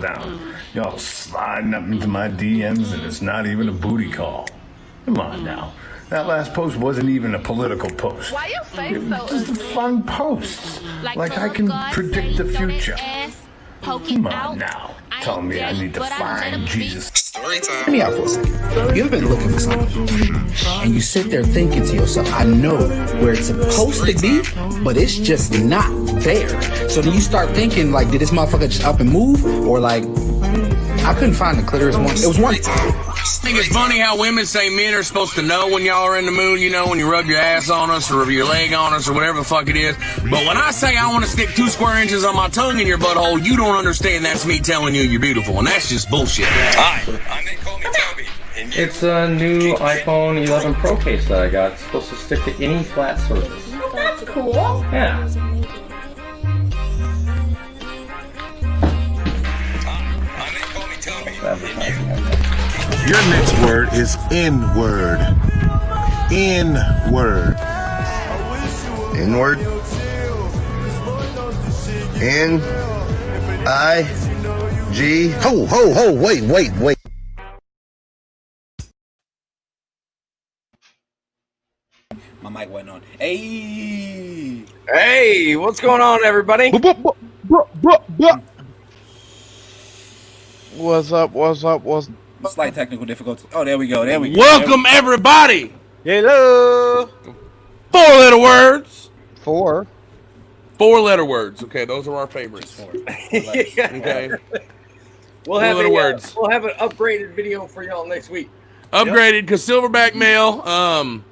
down. Y'all sliding up into my DMs and it's not even a booty call. Come on now. That last post wasn't even a political post. Why your face It was so just a fun post. Like I can predict the future. Come on now. Tell me I need to find Jesus. Story time. Hear me out for a second. You've been looking for something, and you sit there thinking to yourself, I know where it's supposed to be, but it's just not there. So then you start thinking, like, did this motherfucker just up and move? Or like, I couldn't find the clitoris one. It was one. I think it's funny how women say men are supposed to know when y'all are in the mood, you know, when you rub your ass on us or rub your leg on us or whatever the fuck it is. But when I say I want to stick 2 square inches on my tongue in your butthole, you don't understand that's me telling you you're beautiful. And that's just bullshit. Hi, I'm Nick Call Me Toby. It's a new iPhone 11 Pro case that I got. It's supposed to stick to any flat surface. Oh, that's cool. Yeah. I'm Nick Call Me Toby. Your next word is N-word. N-word. N-word? N-I-G. Ho, wait. My mic wasn't on. Hey, What's going on, everybody? What's up? slight technical difficulty. Oh, there we go. Welcome, everybody. Hello. 4-letter words. 4. 4-letter words. Okay, those are our favorites. Okay. We'll have Little words. We'll have an upgraded video for y'all next week. Upgraded because Silverback Male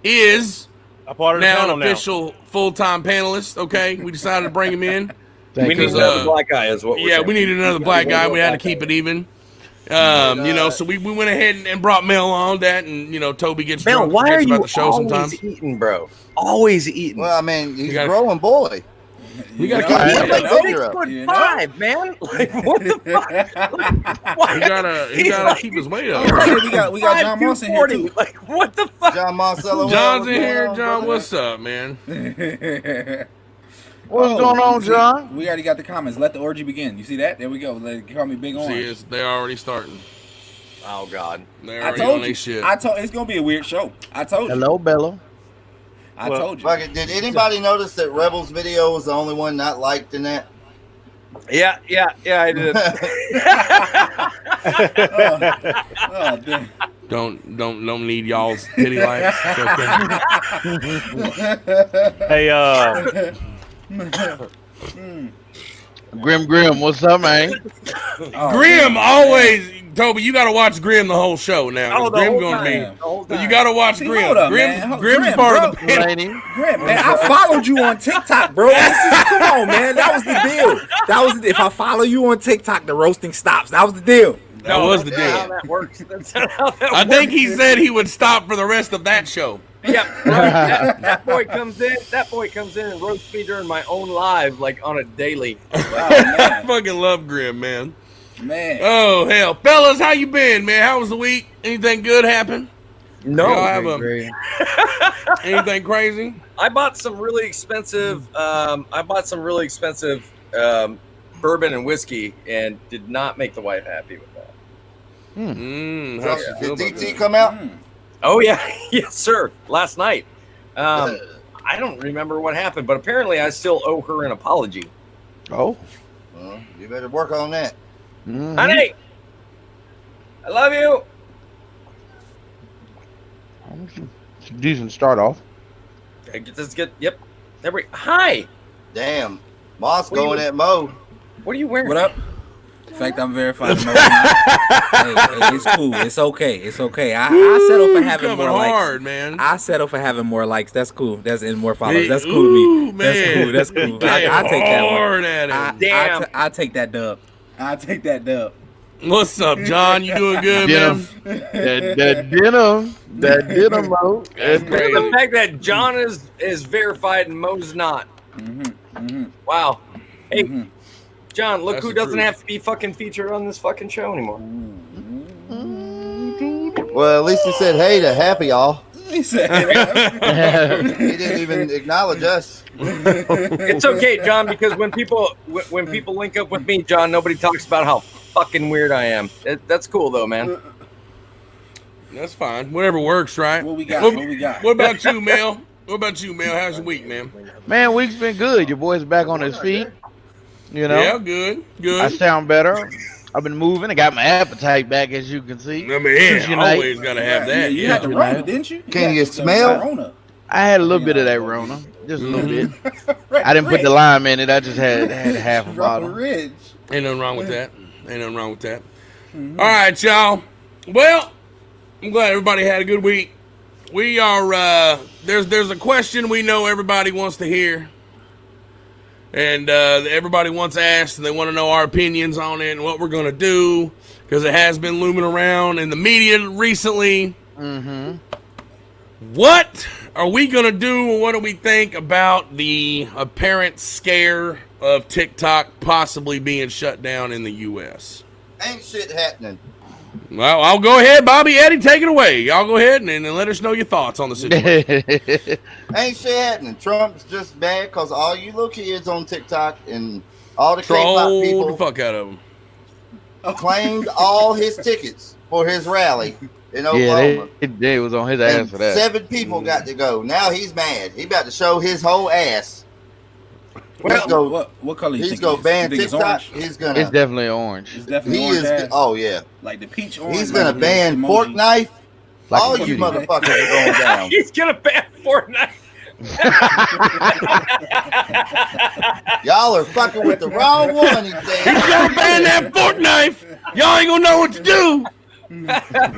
is A part of now an official full-time panelist. Okay, we decided to bring him in. We need another black guy, is what we're saying. We needed another black guy. We had to keep it even. So we went ahead and brought Mel on that, and Toby gets Mel, drunk, why are forgets you about the show always sometimes. eating, bro? Always eating. Well, I mean, he's gotta- a growing boy. We got to Yeah, keep yeah, it. yeah. 6'5", man. Like, what the fuck? Why? He gotta keep his weight up. we got John Moss in here too. Like, what the fuck? John Marcello. John's in here. John, what's up, man? What's going on, John? We already got the comments. Let the orgy begin. You see that? There we go. Call me Big Orange. See, they're already starting. Oh God. They're I already on told their you. shit. It's gonna be a weird show. I told you. Hello, Bello. I told you. Fuck it, did anybody notice that Rebels video was the only one not liked in that? Yeah, I did. Oh, damn. Don't need y'all's pity lights. Grim, what's up, man? Grim always, Toby. You gotta watch Grim the whole show now. Oh, the Grim whole gonna time. be. The whole time. You gotta watch See, Grim. hold up, man. Grim's Grim, part bro. of the panel. Grim, man, I followed you on TikTok, bro. Come on, man. That was the deal. If I follow you on TikTok, the roasting stops. That was the deal. That was the That's not how deal. that works. That's not how that I works. think he said he would stop for the rest of that show. Yep. That boy comes in. That boy comes in and roasts me during my own live, like on a daily. I fucking love Grim, man. Man. Oh hell, fellas, how you been, man? How was the week? Anything good happen? No. Y'all have anything crazy? I bought some really expensive. Bourbon and whiskey, and did not make the wife happy with that. How'd she feel Did about DT that? come out? Oh yeah, yes sir. Last night. I don't remember what happened, but apparently I still owe her an apology. Oh. Well, you better work on that. Honey, I love you. It's a decent start off. Yep. Hi. Damn. Moss What do you- going at Mo. What are you wearing? What up? In fact, I'm verified. Hey, it's cool. It's okay. It's okay. I settle for having coming more likes. hard, man. I settle for having more likes. That's cool. And more followers. That's cool to me. Man. That's cool. He I take that one. hard at him. Damn. I take that dub. I take that dub. What's up, John? You doing good, man? That denim, Mo. That's crazy. The fact that John is verified and Mo's not. Wow. Hey, John, look That's who the doesn't truth. have to be fucking featured on this fucking show anymore. Well, at least he said hey to Happy All. He said, He didn't even acknowledge us. It's okay, John, because when people link up with me, John, nobody talks about how fucking weird I am. That's cool though, man. That's fine. Whatever works, right? What we got? What, What we got? what about you, Mel? What about you, Mel? How's your week, man? Man, week's been good. Your boy's back on his feet. You know, Yeah, good, I good. sound better. I've been moving. I got my appetite back, as you can see. I mean, yeah, Tuesday night. always gotta have Yeah, that. you Yeah, had the Rona, didn't you? Can you had the smell? Rona. I had a little bit of that Rona, just a little bit. I didn't put the lime in it. I just had half a Rona bottle. Ridge. Ain't nothing wrong with that. Ain't nothing wrong with that. All right, y'all. Well, I'm glad everybody had a good week. We are there's a question we know everybody wants to hear, and everybody wants asked, and they want to know our opinions on it and what we're gonna do, because it has been looming around in the media recently. Mm-hmm. What are we gonna do, and what do we think about the apparent scare of TikTok possibly being shut down in the U.S.? Ain't shit happening. Well, I'll go ahead, Bobby, Eddie, take it away. Y'all go ahead and let us know your thoughts on the situation. Ain't shit happening. Trump's just bad because all you little kids on TikTok and all the K-pop Troll the people fuck out of them. claimed all his tickets for his rally in Yeah, Oklahoma. they was on his ass And for that. 7 people got to go. Now he's mad. He about to show his whole ass. He's go. What color you He's think go it is? ban You think it's TikTok. orange? He's It's gonna. definitely orange. It's definitely He orange. is. ass. Oh yeah. Like the peach orange. He's like gonna the ban emoji. Fork Knife. Like All a you cutie. motherfuckers are going down. He's gonna ban Fortnite. Y'all are fucking with the wrong one these days. Y'all ban that fork knife. Y'all ain't gonna know what to do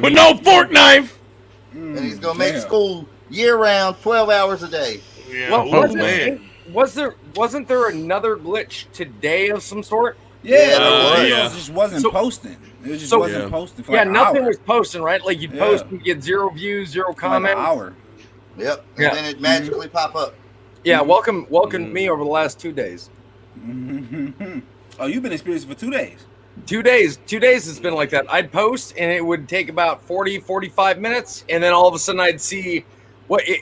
with no fork knife. And he's gonna make Damn. school year round, 12 hours a day. Yeah, Well, man. wasn't there another glitch today of some sort? Yeah, the videos yeah. just wasn't So- posting. It just so- wasn't Yeah. posting for Yeah, like an nothing hour. was posting, right? Like you'd Yeah. post and get 0 views, 0 For like an comments. hour. Yep. And Yeah. then it magically pop up. Yeah, welcome me over the last 2 days. Oh, you've been experiencing for 2 days. 2 days. 2 days it's been like that. I'd post and it would take about 40, 45 minutes. And then all of a sudden I'd see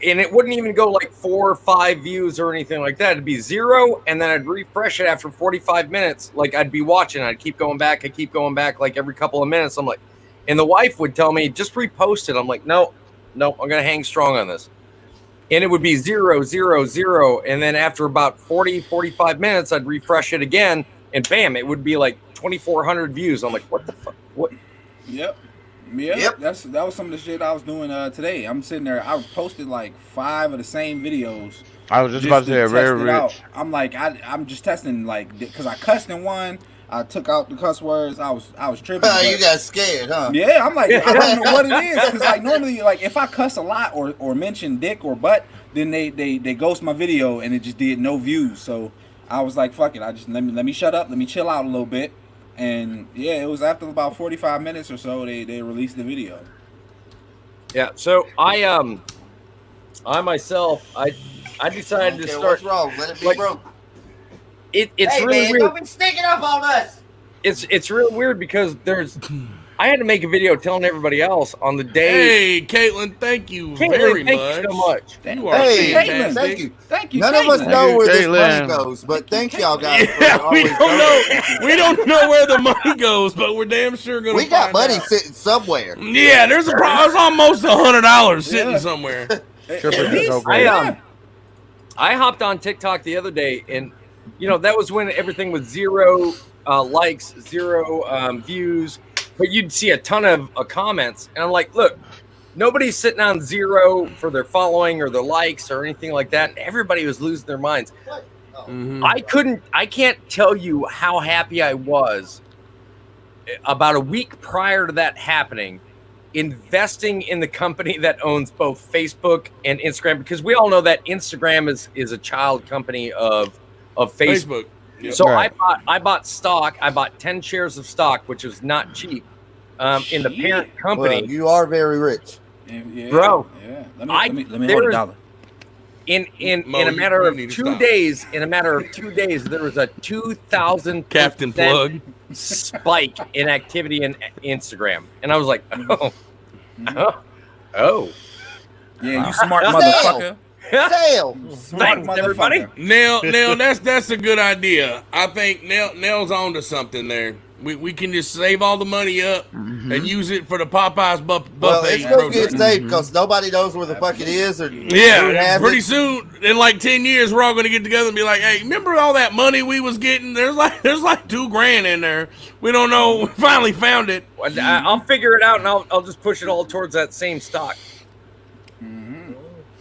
and it wouldn't even go like 4 or 5 views or anything like that. It'd be 0. And then I'd refresh it after 45 minutes. Like I'd be watching, I'd keep going back. Like every couple of minutes. I'm like, and the wife would tell me, just repost it. I'm like, no, I'm going to hang strong on this. And it would be 0, 0, 0. And then after about 40, 45 minutes, I'd refresh it again. And bam, it would be like 2,400 views. I'm like, what the fuck? What? Yep. Yep. That was some of the shit I was doing today. I'm sitting there. I posted like 5 of the same videos. I was just about to say, test very it rich. out. I'm like, I'm just testing like because I cussed in one. I took out the cuss words. I was tripping. You but- got scared, huh? Yeah, I'm like, I don't know what it is because like normally, like if I cuss a lot or mention dick or butt, then they ghost my video and it just did no views. So I was like, fuck it. I just let me shut up, let me chill out a little bit, and yeah, it was after about 45 minutes or so they released the video. Yeah. So I myself, I decided to Okay, start. what's wrong? Let it be like- broke. It's Hey really man, weird. don't be sneaking up on us. It's real weird because I had to make a video telling everybody else on the day. Hey, Caitlin, thank you Caitlin, very thank much. you so much. You are Hey, fantastic. thank you. Thank you. None of us Caitlin. know where this Caitlin. money goes, but thank y'all guys. for Yeah, we always don't know. donating. We don't know where the money goes, but we're damn sure gonna. We got find money out. sitting somewhere. Yeah, there's almost $100 sitting Yeah. somewhere. Triple At least- okay. I hopped on TikTok the other day, and that was when everything was 0 likes, 0 views, but you'd see a ton of comments, and I'm like, look, nobody's sitting on 0 for their following or their likes or anything like that. And everybody was losing their minds. Mhm. I can't tell you how happy I was about a week prior to that happening, investing in the company that owns both Facebook and Instagram, because we all know that Instagram is a child company of Facebook. Facebook. Yep. So Right. I bought stock. I bought 10 shares of stock, which was not cheap, in the parent company. Well, you are very rich. Yeah, Bro, Yeah. Let me hold there a is- dollar. In Mo, a you matter of need to 2 stop. days, there was a 2,000 Captain Plug. spike in activity in Instagram, and I was like, oh. Yeah, you smart Sale. motherfucker. Sale. Smart Thanks, everybody. motherfucker. Nail, that's a good idea. I think Nail's on to something there. We can just save all the money up and use it for the Popeyes buffet. Well, it's going to get program. saved because nobody knows where the fuck it is. Or Yeah, who has pretty it. soon, in like 10 years, we're all gonna get together and be like, "Hey, remember all that money we was getting? There's like $2,000 in there. We don't know. We finally found it." I'll figure it out, and I'll just push it all towards that same stock.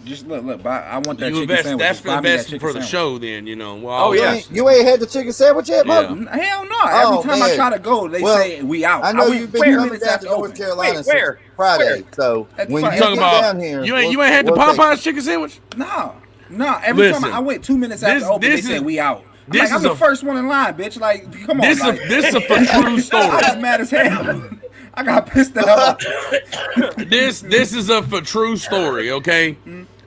Just look. I want that You chicken invest. sandwich. That's Just for buy me that investing chicken for the sandwich. show. Then you know. Well, Oh, yeah. You ain't had the chicken sandwich yet, Yeah. mother? Hell no. Oh, Every time I man. try to go, they Well, say we out. I know went you've been 2 coming minutes down after to North opening. Carolina Wait, since where? Friday. Where? So That's when fine. you talking get about down here, you ain't had the we'll take Popeyes chicken sandwich. No. Every Listen, time I went 2 minutes after this- opening, they this said is- we out. this I'm is the a- first one in line, bitch. Like, come on. This like, is a for true story. I was mad as hell. I got pissed the hell off. This is a for true story, okay?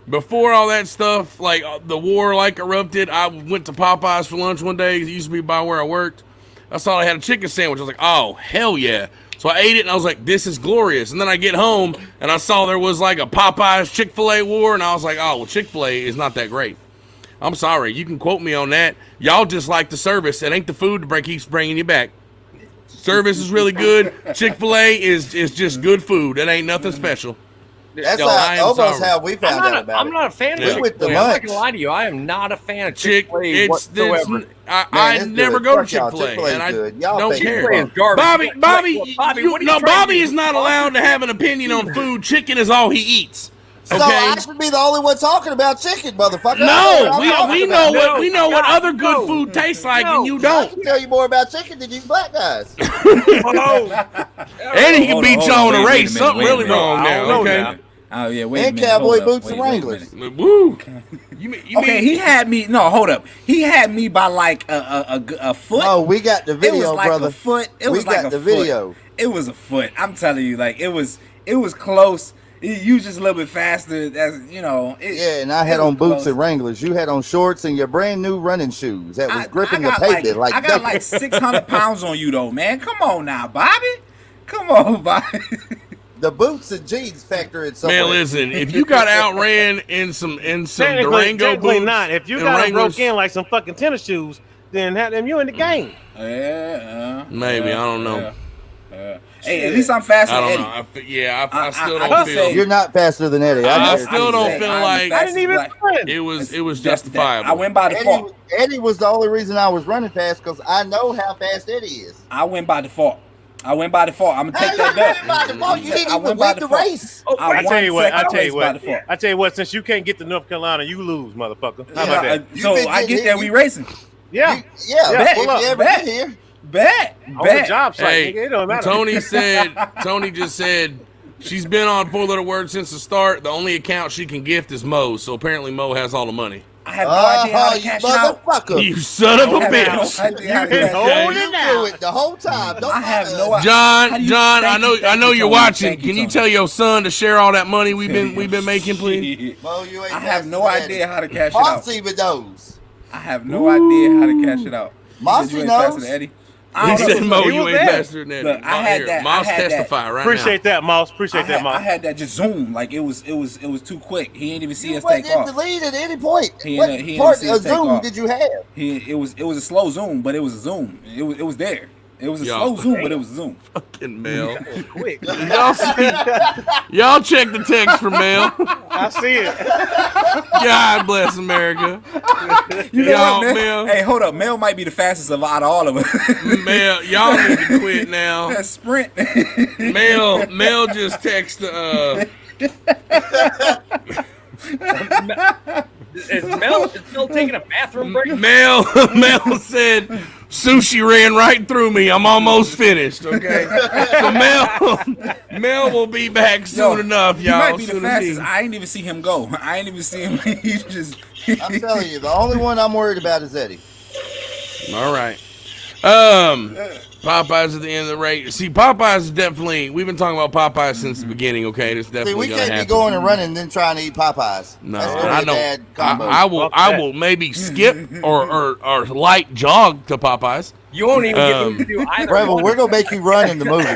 Before all that stuff, like the war like erupted, I went to Popeyes for lunch one day. It used to be by where I worked. I saw they had a chicken sandwich. I was like, oh, hell yeah. So I ate it and I was like, this is glorious. And then I get home and I saw there was like a Popeyes Chick-fil-A war, and I was like, oh, well, Chick-fil-A is not that great. I'm sorry. You can quote me on that. Y'all just like the service. It ain't the food that keeps bringing you back. Service is really good. Chick-fil-A is just good food. It ain't nothing special. That's Yo, I am almost sorry. how we found out about I'm it. not a fan Yeah. of We went to Chick-fil-A. I'm not lunch. gonna lie to you. I am not a fan of Chick, Chick-fil-A whatsoever. I it's never good. go to Fuck y'all. Chick-fil-A, Chick-fil-A and I good. Y'all don't think care. Chick-fil-A is garbage. Bobby, Bobby, what are you trying to Bobby do? is not allowed to have an opinion on food. Chicken is all he eats. So Okay. I should be the only one talking about chicken, motherfucker. No, I'm we talking know about what it. other good food tastes like, and you I don't. can tell you more about chicken than you black guys. And he can Hold beat on, y'all in a wait a race. minute, Something wait a really minute. wrong I now. don't know Okay. now. Oh yeah, wait a And minute. cowboy hold up, boots wait and a Wranglers. minute. Woo. You Okay, mean he had me. No, hold up. He had me by like a foot. Oh, we got the it was video, like brother. a foot. It We was like got a the foot. video. It was a foot. I'm telling you, like it was close. You just a little bit faster. As you know. Yeah, and I had was on boots close. and Wranglers. You had on shorts and your brand new running shoes that was gripping the got pavement like I got bacon. like 600 pounds on you though, man. Come on now, Bobby. Come on, Bobby. The boots and jeans factor in somewhere. Man, listen, if you got outran in some Durango technically boots, not. If you and got them Wranglers, broke in like some fucking tennis shoes, then you in the game. Yeah. maybe I don't know. Hey, at least I'm faster I than don't Eddie. know. I still I don't can feel. say- You're not faster than Eddie. I just- still don't say feel I'm like the I didn't even fastest run. it was Just that. justifiable. I went by default. Eddie was the only reason I was running fast because I know how fast Eddie is. I went by default. I'm gonna take that dub. You didn't I even went by win the default. race. I tell you what. By I tell you what. Since you can't get to North Carolina, you lose, motherfucker. How Yeah, about that? You So been I getting get there, hit, we you- racing. Yeah. Yeah, bet. if you ever Bet. get here. Bet. On the job site, Hey, nigga, it don't matter. Tony just said she's been on 4-letter word since the start. The only account she can gift is Mo's, so apparently Mo has all the money. I have no idea how to you cash it out. motherfucker. You son of a I have bitch. no idea how to You cash it hold out. it You down. do it the whole time. Don't I have lie. no idea. How do you- John, thank I know you, thank you're you, Tony. watching. Thank you, Can you Tony. tell your son to share all that money we've been making, please? Mo, you ain't I have faster no than idea Eddie. how to cash it Moss out. even knows. I have no idea how to cash it out. You Mossy said you ain't faster knows. than Eddie. He I don't said, know. Mo, He you was ain't there. faster than that. Look, I had that- Moss I had that. testify right Appreciate that, Moss. I Appreciate that, had, Moss. I had that just zoom like it was too quick. He ain't even see You us wasn't take in the off. lead at any point. He What ain't part see of us take Zoom off. did you have? It was a slow zoom, but it was a zoom. It was there. It was a Yo. slow zoom, but it was a zoom. Fucking Mel. Quick. Y'all check the text for Mel. I see it. God bless America. You know Y'all, what, Mel? Mel. Hey, hold up. Mel might be the fastest out of all of us. Mel, y'all need to quit now. That sprint. Mel just texted Is Mel still taking a bathroom break? Mel said sushi ran right through me. I'm almost finished. Okay, so Mel will be back soon enough, He y'all. might be the soon as he- fastest. I ain't even see him go. I ain't even see him. He just. I'm telling you, the only one I'm worried about is Eddie. All right. Popeyes at the end of the race. See, Popeyes is definitely. We've been talking about Popeyes since the beginning. Okay, it's See, definitely we gonna can't happen. be going and running and then trying to eat Popeyes. No, That's gonna I be a know. bad combo. I will maybe skip or light jog to Popeyes. You won't even get me to do either Breville, one. we're gonna make you run in the movie.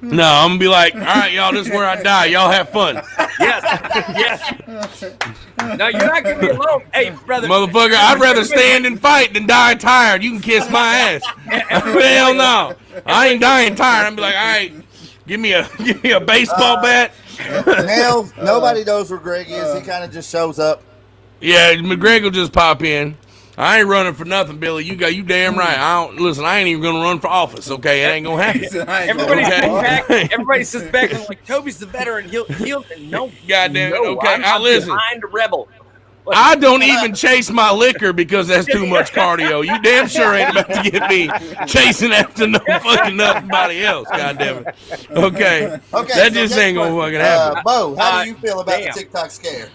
No, I'm gonna be like, all right, y'all, this is where I die. Y'all have fun. Yes. No, you're not gonna be alone. Hey, brother. Motherfucker, I'd rather stand and fight than die tired. You can kiss my ass. Hell no. I ain't dying tired. I'm be like, all right, give me a baseball bat. Now, nobody knows where Greg is. He kind of just shows up. Yeah, McGregor will just pop in. I ain't running for nothing, Billy. You damn right. I ain't even gonna run for office. Okay, it ain't gonna happen. Everybody sits back and like, Toby's the veteran. He'll no. Goddamn it. No, Okay, I'm listen. behind a rebel. But I don't even chase my liquor because that's too much cardio. You damn sure ain't about to get me chasing after no fucking nobody else. Goddamn it. Okay. That just ain't gonna fucking happen. Bo, how do you feel about the TikTok scare?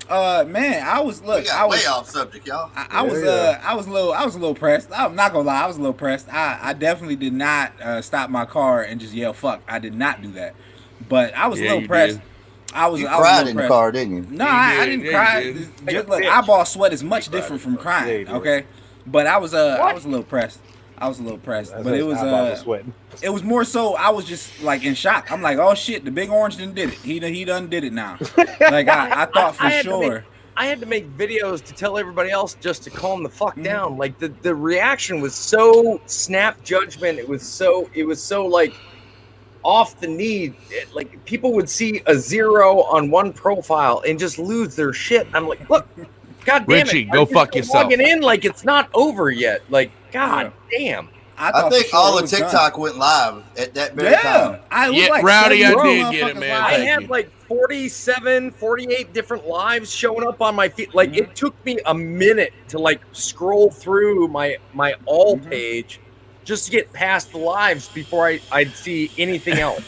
Man, I was way off subject, y'all. I was a little pressed. I'm not gonna lie, I was a little pressed. I definitely did not stop my car and just yell fuck. I did not do that. But I was a little pressed. You cried in the car, didn't you? No, I didn't cry. Just look, eyeball sweat is much different from crying. Okay, but I was a little pressed. But it was more so I was just like in shock. I'm like, oh shit, the big orange done did it. He done did it now. Like I thought for sure. I had to make videos to tell everybody else just to calm the fuck down. Like the reaction was so snap judgment. It was so like off the knee. Like people would see a 0 on one profile and just lose their shit. I'm like, look, God damn Richie, it. go fuck yourself. Logging in like it's not over yet. Like, God damn. I think all of TikTok went live at that very time. Rowdy, I did get it, man. I had like 47, 48 different lives showing up on my feed. Like, it took me a minute to like scroll through my all page just to get past the lives before I'd see anything else.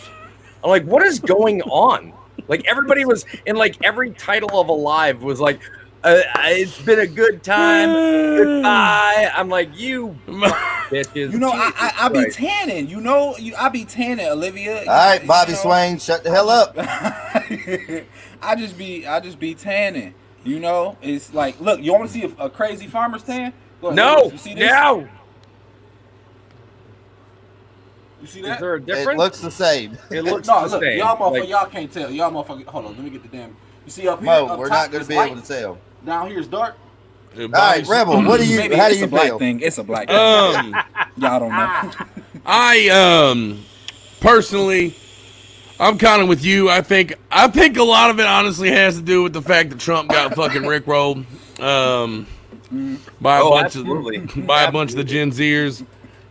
I'm like, what is going on? Like, everybody was in like every title of a live was like, it's been a good time. Goodbye. I'm like, you bitches. You know, I be tanning. You know, I be tanning, Olivia. All right, Bobby Swain, shut the hell up. I just be tanning. You know, it's like, look, you want to see a crazy farmer's tan? Go ahead, no, you see this? no. You see that? Is there a difference? It looks the same. It looks no, the look, same. y'all motherfuckers, Like, y'all can't tell. Y'all motherfuckers, hold on, let me get the damn. You see up here? Mo, up we're top, not going it's to be light. able to tell. Down here is dark. All right, Rebel, what do you? Maybe how do it's you a black feel? thing. It's a black thing. Y'all don't know. I personally, I'm kind of with you. I think a lot of it honestly has to do with the fact that Trump got fucking rickrolled by a bunch of the Gen Zers.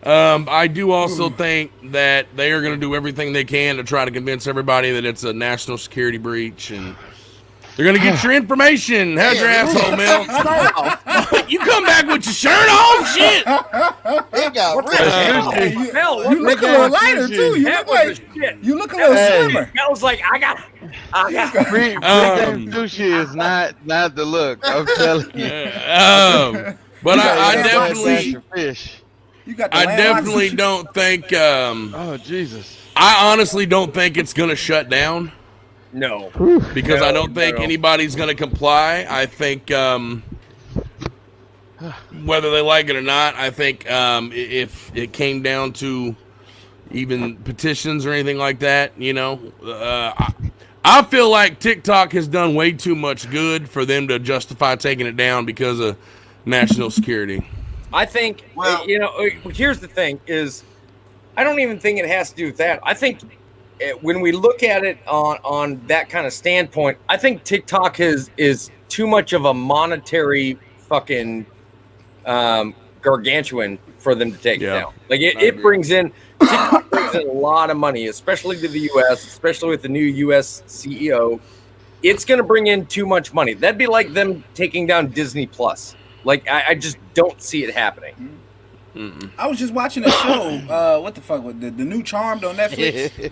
I do also think that they are going to do everything they can to try to convince everybody that it's a national security breach, and they're going to get your information. How's your asshole, Mel? You come back with your shirt off? Shit. It got Mel, You look a little lighter too. You look a little slimmer. I was like, I got. Free sushi is not the look. I'm telling you. But I definitely. Fish. I definitely don't think. Oh Jesus! I honestly don't think it's gonna shut down. No, because I don't think anybody's gonna comply. I think whether they like it or not, I think if it came down to even petitions or anything like that, you know, I feel like TikTok has done way too much good for them to justify taking it down because of national security. I think, you know, here's the thing is, I don't even think it has to do with that. I think when we look at it on that kind of standpoint, I think TikTok is too much of a monetary fucking gargantuan for them to take it down. Like it brings in TikTok brings in a lot of money, especially to the U.S., especially with the new U.S. CEO. It's going to bring in too much money. That'd be like them taking down Disney Plus. Like, I just don't see it happening. I was just watching a show. What the fuck? The new Charmed on Netflix.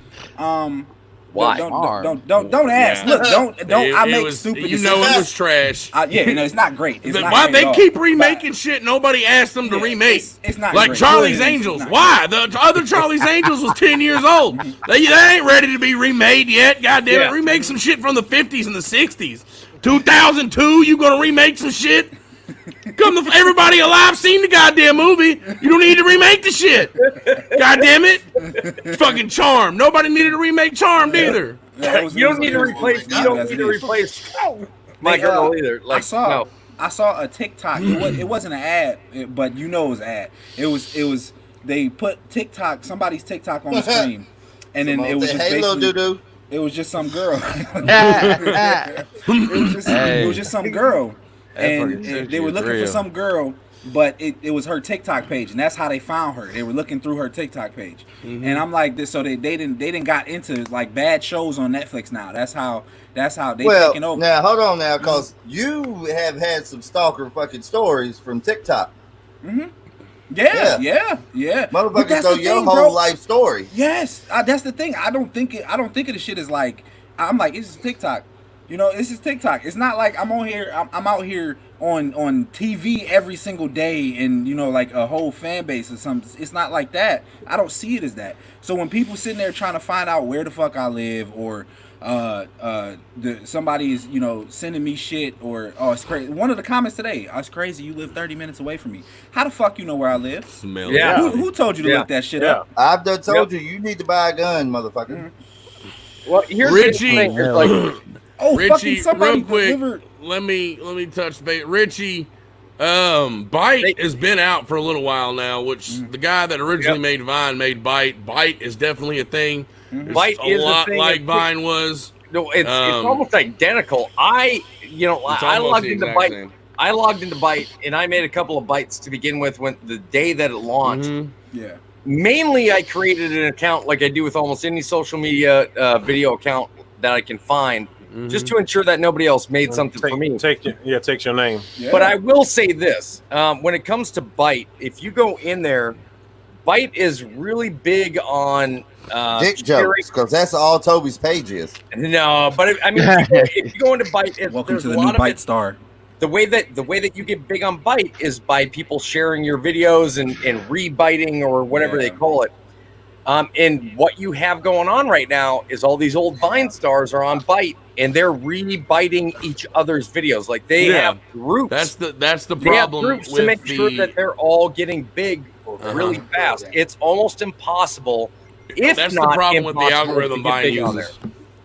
Why? Don't ask. Look, don't. I make stupid decisions. You know it was trash. Yeah, you know it's not great. It's not why great they keep remaking shit? Nobody asked them to remake. It's not like great. Charlie's Angels. Why? The other Charlie's Angels was 10 years old. They ain't ready to be remade yet. God damn it! Remake some shit from the 50s and the 60s. 2002, you gonna remake some shit? Everybody alive seen the goddamn movie. You don't need to remake the shit. God damn it. Fucking Charmed. Nobody needed to remake Charmed either. You don't need to replace. You don't need to replace my girl either. Like I saw a TikTok. It wasn't an ad, but you know it was an ad. It was. They put TikTok, somebody's TikTok on the screen, and then it was just basically. It was just some girl. It was just some girl, and they were looking for some girl, but it was her TikTok page, and that's how they found her. They were looking through her TikTok page, and I'm like this. So they didn't got into like bad shows on Netflix now. That's how they taking over. Now hold on now, cause you have had some stalker fucking stories from TikTok. Yeah. Motherfuckers know your whole life story. Yes, that's the thing. I don't think of the shit as like. I'm like, this is TikTok. You know, this is TikTok. It's not like I'm on here. I'm out here on TV every single day, and you know, like a whole fan base or something. It's not like that. I don't see it as that. So when people sitting there trying to find out where the fuck I live, or somebody is, you know, sending me shit, or it's crazy. One of the comments today, it's crazy you live 30 minutes away from me. How the fuck you know where I live? Who told you to look that shit up? I've done told you need to buy a gun, motherfucker. Well, here's Richie, the thing. It's like, Richie, real quick, let me touch base. Richie, Byte has been out for a little while now, which the guy that originally made Vine made Byte. Byte is definitely a thing. Byte is a lot like Vine was. No, it's almost identical. I logged into Byte. Same. I logged into Byte, and I made a couple of Bytes to begin with when the day that it launched. Yeah. Mainly, I created an account like I do with almost any social media video account that I can find, just to ensure that nobody else made something for me. Takes your name. Yeah. But I will say this: when it comes to Byte, if you go in there, Byte is really big on dick jokes, because that's all Toby's page is. No, but I mean, if you go into Byte, Welcome to the new Byte Star. The way that you get big on Byte is by people sharing your videos and rebiting or whatever they call it. And what you have going on right now is all these old Vine stars are on Byte, and they're rebiting each other's videos. Like they have groups. That's the problem. They have groups to make sure that they're all getting big really fast. It's almost impossible. That's the problem with the algorithm Vine uses.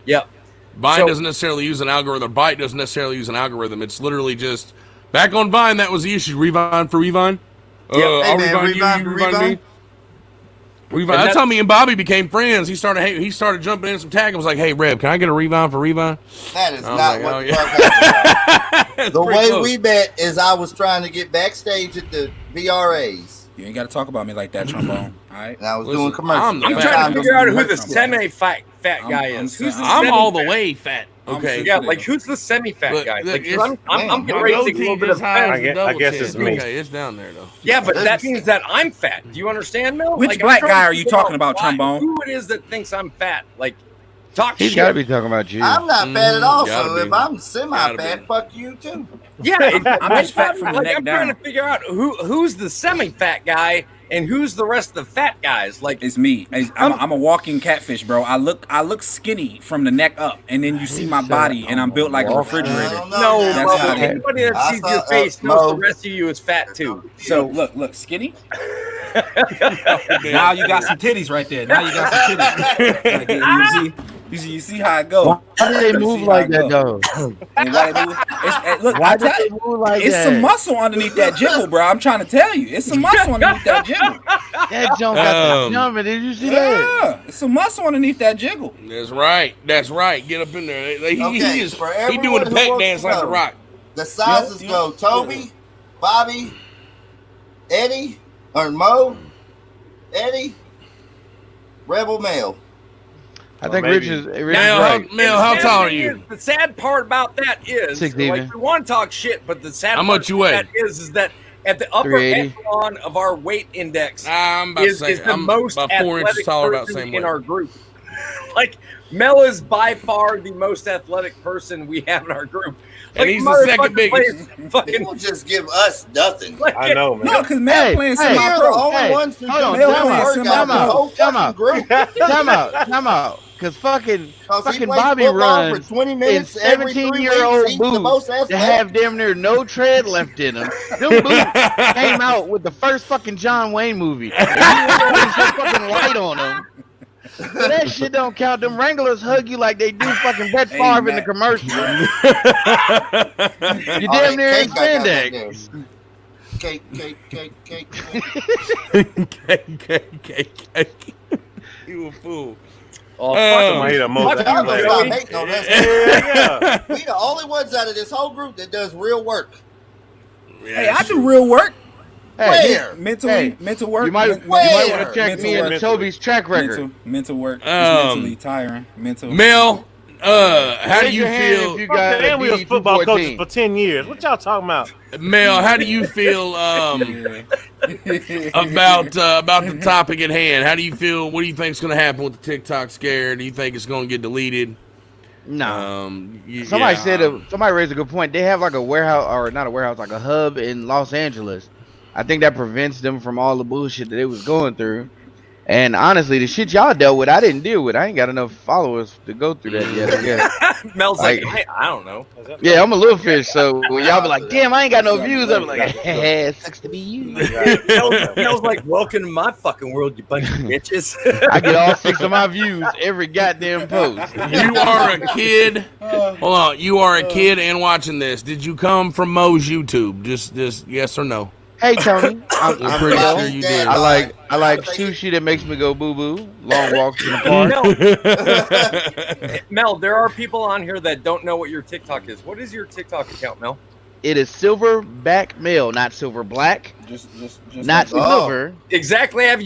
Yep. Vine doesn't necessarily use an algorithm. Byte doesn't necessarily use an algorithm. It's literally just back on Vine. That was the issue. Revine for Revine. I'll Revine you. You Revine me. Revine. That's how me and Bobby became friends. He started jumping in some tag and was like, "Hey, Reb, can I get a Revine for Revine?" That is not what the fuck happened. The way we met is I was trying to get backstage at the VRAs. You ain't got to talk about me like that, Trombone. All right. And I was doing commercials. I'm trying to figure out who the semi-fat guy is. I'm all the way fat. Okay. Yeah, like who's the semi-fat guy? Like, I'm getting ready to take a little bit of fat. I guess it's me. Okay, it's down there though. Yeah, but that means that I'm fat. Do you understand, Mel? Which black guy are you talking about, Trombone? Who it is that thinks I'm fat? Like, talk shit. He's got to be talking about you. I'm not fat at all, so if I'm semi-fat, fuck you too. Yeah, I'm just fat from the neck I'm down. trying to figure out who's the semi-fat guy and who's the rest of the fat guys. Like, it's me. I'm a walking catfish, bro. I look skinny from the neck up, and then you see my body, and I'm built like a refrigerator. No, anybody that sees your face knows the rest of you is fat too. So look, skinny. Now you got some titties right there. Now you got some titties. You see how it go. Why do they move like that, though? Why do they move like that? It's some muscle underneath that jiggle, bro. I'm trying to tell you. It's some muscle underneath that jiggle. That junk got the jumping. Did you see that? Yeah, it's some muscle underneath that jiggle. That's right. Get up in there. He for doing the peck dance like the Rock. The sizes go Toby, Bobby, Eddie, or Mo, Eddie, Rebel Male. I think Rich is right. Mel, how tall are you? The sad part about that is, like, we want to talk shit, but the sad part about that is that at the upper echelon of our weight index is the most about 4 inches taller, about the same in our group. Like, Mel is by far the most athletic person we have in our group. And he's the second biggest. People just give us nothing. I know, man. No, because Mel playing semi-pro. Time out. Cause fucking Cause he plays Bobby football runs for 20 in minutes every 3 weeks. 17-year-old He's the most boots that athletic. have damn near no tread left in them. Them boots came out with the first fucking John Wayne movie. And you put some fucking light on them. So that shit don't count. Them Wranglers hug you like they do fucking Brett Favre in the commercial. You damn near in spandex. Cake. Cake. You a fool. Oh, I hate a most. fuck Y'all you, gonna stop Joey. hating on us. Yeah. We the only ones out of this whole group that does real work. Hey, I do real work. Hey, Where? Mentally, Hey, mental work. you might men- want Where? to check Mental me and work. Toby's track record. Mental work. It's Um, mentally tiring. Mental. Mel, how do Raise you your hand feel? if you Fuck got that, and we was a football coaches D214. for 10 years. What y'all talking about? Mel, how do you feel about the topic at hand? How do you feel? What do you think is going to happen with the TikTok scare? Do you think it's going to get deleted? No. Somebody raised a good point. They have like a warehouse, or not a warehouse, like a hub in Los Angeles. I think that prevents them from all the bullshit that they was going through. And honestly, the shit y'all dealt with, I didn't deal with. I ain't got enough followers to go through that yet, I guess. Mel's like, I don't know. Yeah, I'm a little fish, so when y'all be like, damn, I ain't got no views, I'm like, it sucks to be you. Mel's like, welcome to my fucking world, you bunch of bitches. I get all 6 of my views every goddamn post. You are a kid. Hold on. You are a kid and watching this. Did you come from Mo's YouTube? Just yes or no? Hey Tony, I'm pretty glad sure he's you dead. did. I like sushi that makes me go boo boo. Long walks in the park. Mel, there are people on here that don't know what your TikTok is. What is your TikTok account, Mel? It is silverback male, not silver black, Just not like- silver. Exactly as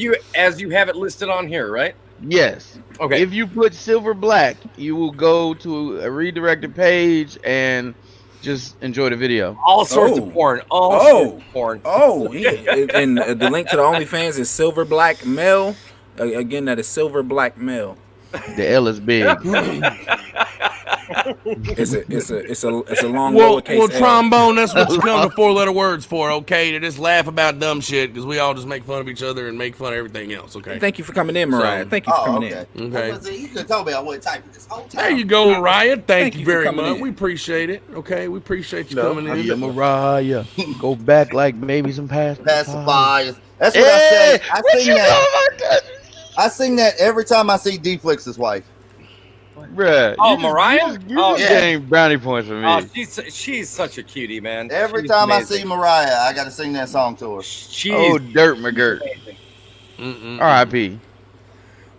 you have it listed on here, right? Yes. Okay. If you put silver black, you will go to a redirected page and just enjoy the video. All sorts Oh. of porn. All Oh. sorts of porn. Oh, yeah. And the link to the OnlyFans is Silver Black Male. Again, that is Silver Black Male. The L is big. It's a long Well, lowercase L. trombone, that's what you come to 4-letter words for, okay? To just laugh about dumb shit because we all just make fun of each other and make fun of everything else, okay? Thank you for coming in, Mariah. So- Thank you for Oh, coming okay. in. Okay. You could have told me I wouldn't type it this whole time. There you go, Mariah. Thank you you for very coming much. in. We appreciate it, okay? We appreciate you coming in. Yeah, Mariah, go back like maybe some past. Pacifiers. That's what I Hey, say. I what sing you that. know about that? I sing that every time I see D-Flix's wife. Bruh, Oh, you just- Mariah? You Oh, just yeah. gained brownie points for me. Oh, she's such a cutie, man. Every She's time I amazing. see Mariah, I got to sing that song to her. She's Oh, Dirt McGirt. R.I.P.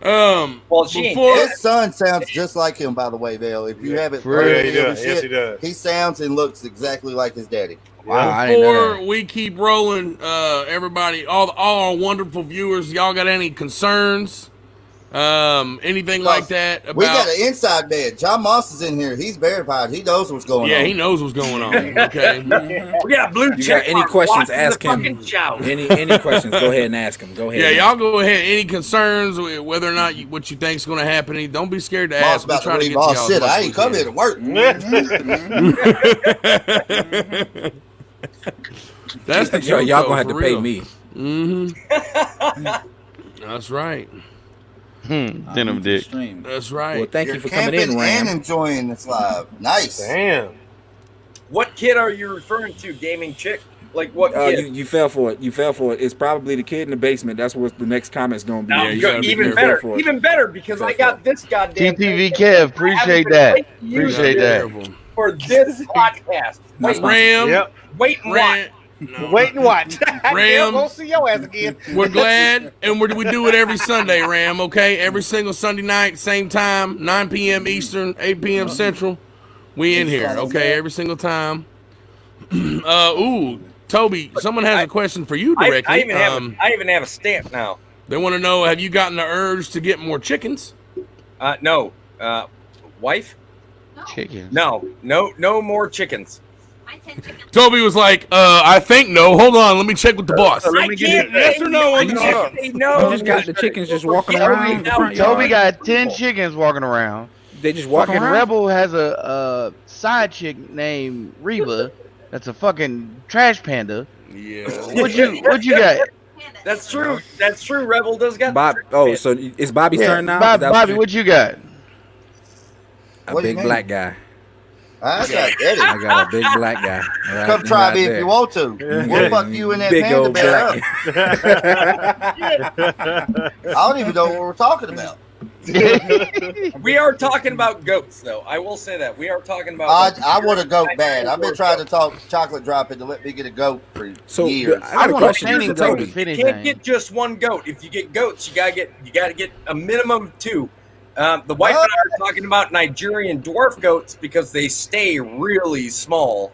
well, she ain't before- dead. His son sounds just like him, by the way, Vale. If you haven't For heard real? any Yeah, he of does. his Yes, shit, he does. he sounds and looks exactly like his daddy. Wow, I didn't know Before that. we keep rolling, everybody, all our wonderful viewers, y'all got any concerns? Anything like that about? We got an inside bed. John Moss is in here. He's verified. He knows what's going yeah, on. he knows what's going on. Okay. We got blue You check got any mark questions, watching ask the him. fucking show. Any questions, go ahead and ask him. Go ahead. Yeah, and y'all go ahead. Any concerns with whether or not what you think's going to happen? Don't be scared to Moss ask. about to Get leave to all y'all as shit. much I as ain't we come can. here to work. That's the Y'all joke, gonna though, have to for pay real. me. That's right. Denim dick. Stream. That's right. Well, thank You're you for coming camping in, and Ram. enjoying this live. Nice. Damn. What kid are you referring to? Gaming chick? Like what kid? You fell for it. You fell for it. It's probably the kid in the basement. That's what the next comment's gonna be. No, you good. gotta be Even careful better. for it. Even better because I got this goddamn TTV thing Kev, appreciate that. Appreciate that. Careful. for this podcast. Wait, Ram. Yep. wait and watch. Ram. No. Wait and watch. Ram. Go see your ass again. We're glad, and we do it every Sunday, Ram, okay? Every single Sunday night, same time, 9 p.m. Eastern, 8 p.m. Central. We in here, okay? Every single time. Toby, someone has a question for you directly. I even have a stamp now. They want to know, have you gotten the urge to get more chickens? No. Wife? Chicken. No more chickens. Toby was like, I think no. Hold on, let me check with the boss. I can't Yes or no on the say show? no. You just got the chickens just walking around in the front Toby yard. got 10 chickens walking around. They just walking Fucking around. Rebel has a side chick named Reba. That's a fucking trash panda. Yeah. What you got? That's true. That's true. Rebel does got. Bob. Oh, so it's Bobby's turn now. Is that Bobby, you- what you got? What do you big mean? black guy. I got Eddie. I got a big black guy. Right, Come try right me there. if you want to. We'll fuck you in that Big panda old bear black up. I don't even know what we're talking about. We are talking about goats, though. I will say that we are talking about. I want a goat bad. I've been trying to talk Chocolate Drop into let me get a goat for years. I got a question for Toby. You can't get just one goat. If you get goats, you gotta get a minimum of 2. The wife and I are talking about Nigerian dwarf goats because they stay really small.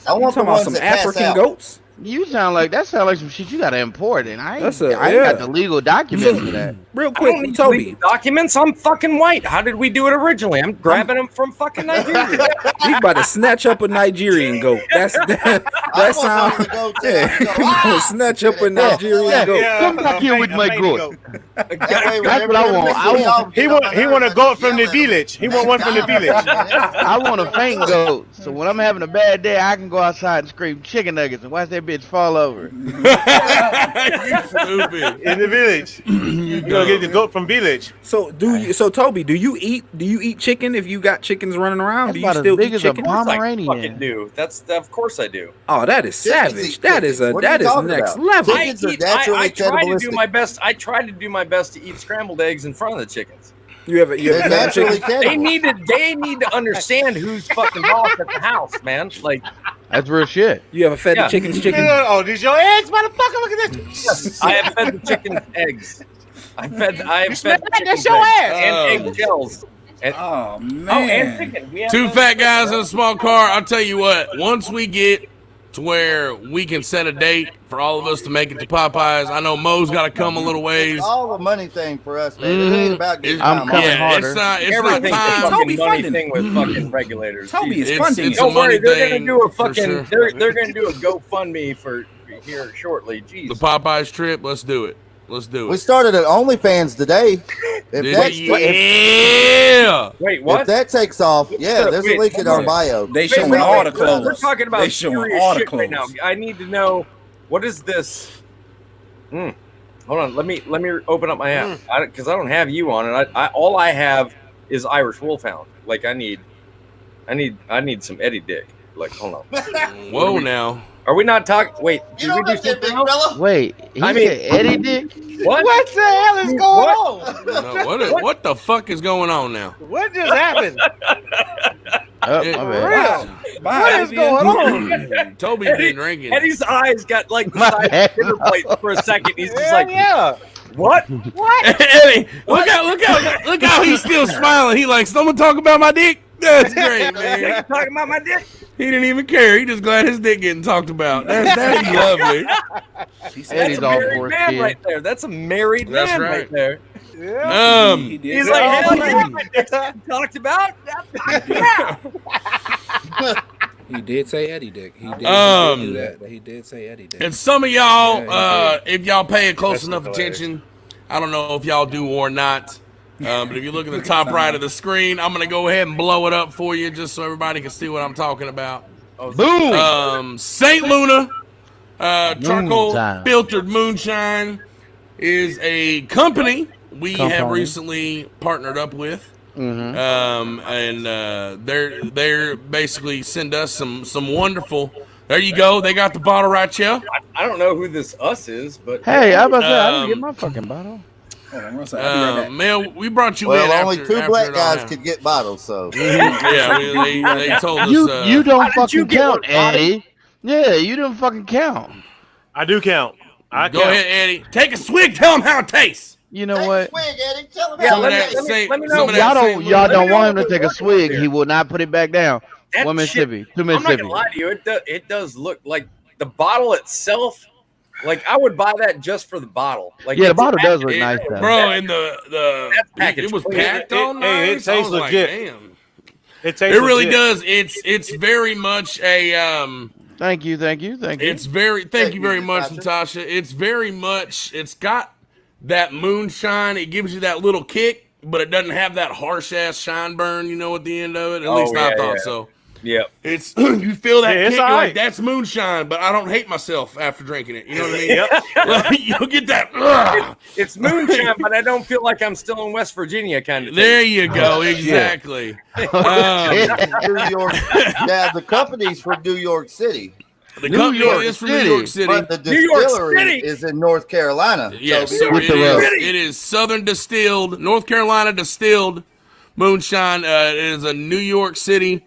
I want talking about some African goats. You sound like some shit you gotta import, and I ain't yeah. got the legal documents for that. Real I don't quick, need Toby. legal documents. I'm fucking white. How did we do it originally? I'm grabbing them from fucking Nigeria. He about to snatch up a Nigerian goat. That sound. Yeah, he gonna snatch up a Nigerian goat. Come back here with my goat. That's what I want. He want a goat from the village. He want one from the village. I want a faint goat, so when I'm having a bad day, I can go outside and scream chicken nuggets and watch that bitch fall over. You stupid. In the village. You gonna get the goat from village. So Toby, do you eat chicken if you got chickens running around? That's Do you about as still big eat as a chicken? Pomeranian. I fucking do. Of course I do. Oh, that is savage. That is What are you talking next about? level. I Chickens are try naturally to do cannibalistic. my best. I try to do my best to eat scrambled eggs in front of the chickens. You have They're fed naturally chicken? They cannibal. need to understand who's fucking boss at the house, man. Like, That's real shit. You ever fed the chickens chicken? Oh, these your eggs, motherfucker? Look at this. I have fed the chicken eggs. I have fed That's chicken your ass. and egg shells. And, Oh man. and chicken. We have 2 those- fat guys in a small car. I'll tell you what. Once we get to where we can set a date for all of us to make it to Popeyes, I know Mo's got to come a little ways. It's all a money thing for us, man. It ain't about getting I'm time coming off. harder. It's not Everything's a time. fucking Toby money funding. thing with fucking regulators. Toby is Jesus. funding it's it. a Don't worry, money they're gonna thing. do a for fucking. sure. They're gonna do a GoFundMe for here shortly. Jeez. The Popeyes trip. Let's do it. Let's do We it. started at OnlyFans today. Yeah. Wait, what? If that takes off, yeah, there's a link in our bio. They showing all the clothes. We're talking about They showing serious all the shit right now. clothes. I need to know what is this. Hold on, let me open up my app because I don't have you on it. I all I have is Irish Wolfhound. Like I need some Eddie Dick. Like hold on. Whoa now. Are we not talking? Wait, You did know we do that big something else? fella? Wait, he I mean- said Eddie Dick? What? What the hell is going on? No, what the fuck is going on now? What just happened? Oh, Yeah, my bad. Real. Bye, What is Vivian. going on? Toby's been drinking. Eddie's eyes got like the My size bad. of dinner plate for a second. He's just Hell like, yeah. what? Eddie, look how he's still smiling. He like, someone talk about my dick. That's great, man. You talking about my dick? He didn't even care. He just glad his dick getting talked about. That's lovely. Eddie's That's a all married for his man kid. right there. That's a married That's man right. right there. He did He's say like, all hell the yeah, clothes. my dick's getting talked about. Yeah. He did say Eddie Dick. He did do that. He did say Eddie Dick. And some of y'all, Yeah, if y'all pay close That's enough hilarious. attention, I don't know if y'all do or not. But if you look at the top right of the screen, I'm gonna go ahead and blow it up for you just so everybody can see what I'm talking about. Boom! Saint Luna charcoal Moonshine. filtered moonshine is a company we have Company. recently partnered up with. Mhm. And they're basically send us some wonderful. There you go. They got the bottle right here. I don't know who this us is, but Hey, I was about to say, I didn't get my fucking bottle. Hold on, one second. I'll be right back. Mel, we brought you in. Well, After, only two after black it all guys happened. could get bottles, so. Yeah, they told us. You don't How did you fucking get count, one, Bobby? Eddie. Yeah, you don't fucking count. I do count. I Go count. ahead, Eddie. Take a swig. Tell them how it tastes. You know Take what? a swig, Eddie. Tell them Yeah, how let it me- tastes. let me- Saint- let me know. some of that Y'all Saint don't, Louis. y'all Let me don't know want him to what take we're a swig. here. He will not put it back down. that One shit- Mississippi, two I'm not Mississippi. gonna lie to you. It does look like the bottle itself. Like I would buy that just for the bottle. Like Yeah, the it's bottle does packaged- look nice though. Bro, and the That's packaged it was clean. packed all nice. Hey, it I tastes was like, legit. damn. It tastes It really legit. does. It's very much a Thank you. Thank you. It's very thank you very much, Natasha. It's very much it's got that moonshine. It gives you that little kick, but it doesn't have that harsh ass shine burn, at the end of it. At least I thought so. Yeah. It's you feel that Yeah, it's kick, you're all like right. that's moonshine, but I don't hate myself after drinking it. You know what I mean? Yep. Like, you'll get that. "Ugh." It's moonshine, but I don't feel like I'm still in West Virginia kind of thing. There you go. Exactly. It's New York. Now the company's from New York City, The company is from New York City. but the New York distillery City. is in North Carolina. Yes, So so With it the is, road. it is Southern Distilled, North Carolina Distilled Moonshine. It is a New York City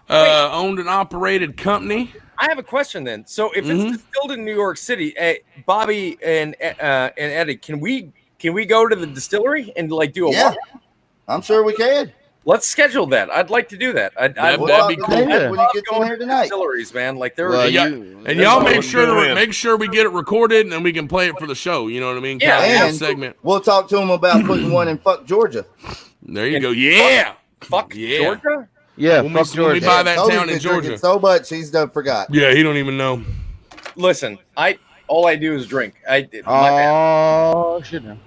owned and operated company. I have a question then. So if it's distilled in New York City, Bobby and Eddie, can we go to the distillery and like do a Yeah, walk? I'm sure we can. Let's schedule that. I'd like to do that. That'd We'll be talk cool. about that Yeah. when you get in here tonight. Distilleries, man. Like they're Well, Yeah, you- and y'all make Let's sure do it. make sure we get it recorded and then we can play it for the show. You know what I mean? Yeah, Kind of a and segment. we'll talk to them about putting one in Fuck Georgia. There you go. Yeah. fuck Yeah. Georgia. Yeah, When fuck we buy Georgia. that Toby's town in been drinking Georgia. so much he's done forgot. Yeah, he don't even know. Listen, all I do is drink. My bad. Oh shit! Now.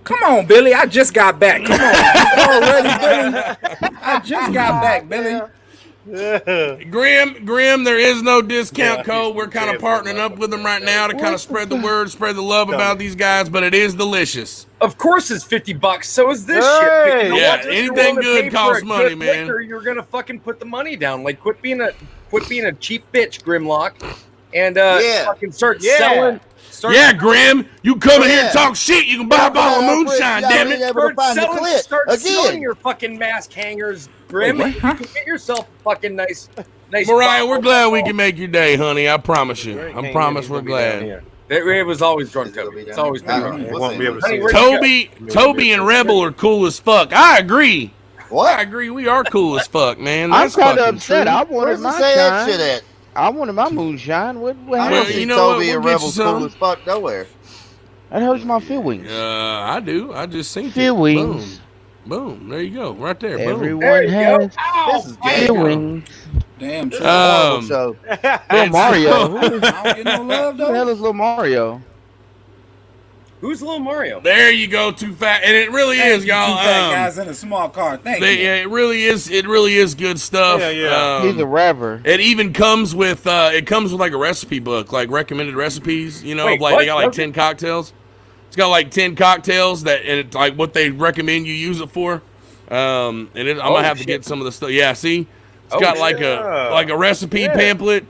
Come on, Billy. I just got back. Come on. You already, Billy. I just got back, Billy. Grim, there is no discount code. We're kind of partnering up with them right now to kind of spread the word, spread the love about these guys, but it is delicious. Of course, it's $50. So is this Hey! shit. You know Yeah, what? If you're anything willing to good pay for costs a money, good man. liquor, you're gonna fucking put the money down. Like, quit being a cheap bitch, Grimlock, and fucking start selling. Yeah, Grim, you come in here and Yeah. talk shit. You can buy a bottle of moonshine, damn it. Start selling Again. your fucking mask hangers, Grim. Wait, what? Huh? Get yourself a fucking nice. Mariah, bottle. we're glad we can make your day, honey. I promise you. I promise we're glad. It was always drunk, Is it gonna Toby. be It's down always there? been I don't drunk. know. You We'll won't see. be able to Honey, see. where'd you go? Toby and Rebel are cool as fuck. I agree. I What? agree. We are cool as fuck, man. I'm That's kind of fucking upset. true. I wanted Where's the my say that shit shine. at? I wanted my moonshine. What I happened? Well, don't see you know what? Toby We'll and get you Rebels cool some. as fuck nowhere. That hurts my feelings. I do. I just seen it. Feelings. Boom. Boom. There you go. Right there. Boom. Everyone has This is gay. feelings. Damn, true. Um, So Little and Mario. so- Who I don't get no love, the though. hell is Little Mario? Who's Little Mario? There you go. Too fat, and it really Thank is, you, y'all. Two fat guys in a small car. Thank you. Yeah, it really is. It really is good stuff. Yeah, yeah. He's a rapper. It even comes with like a recipe book, like recommended recipes. You know, Wait, of like what? they got like Okay. 10 cocktails. It's got like 10 cocktails and it's like what they recommend you use it for. I'm gonna have to shit. get some of the stuff. Yeah, see, it's Oh, got yeah. like a recipe pamphlet.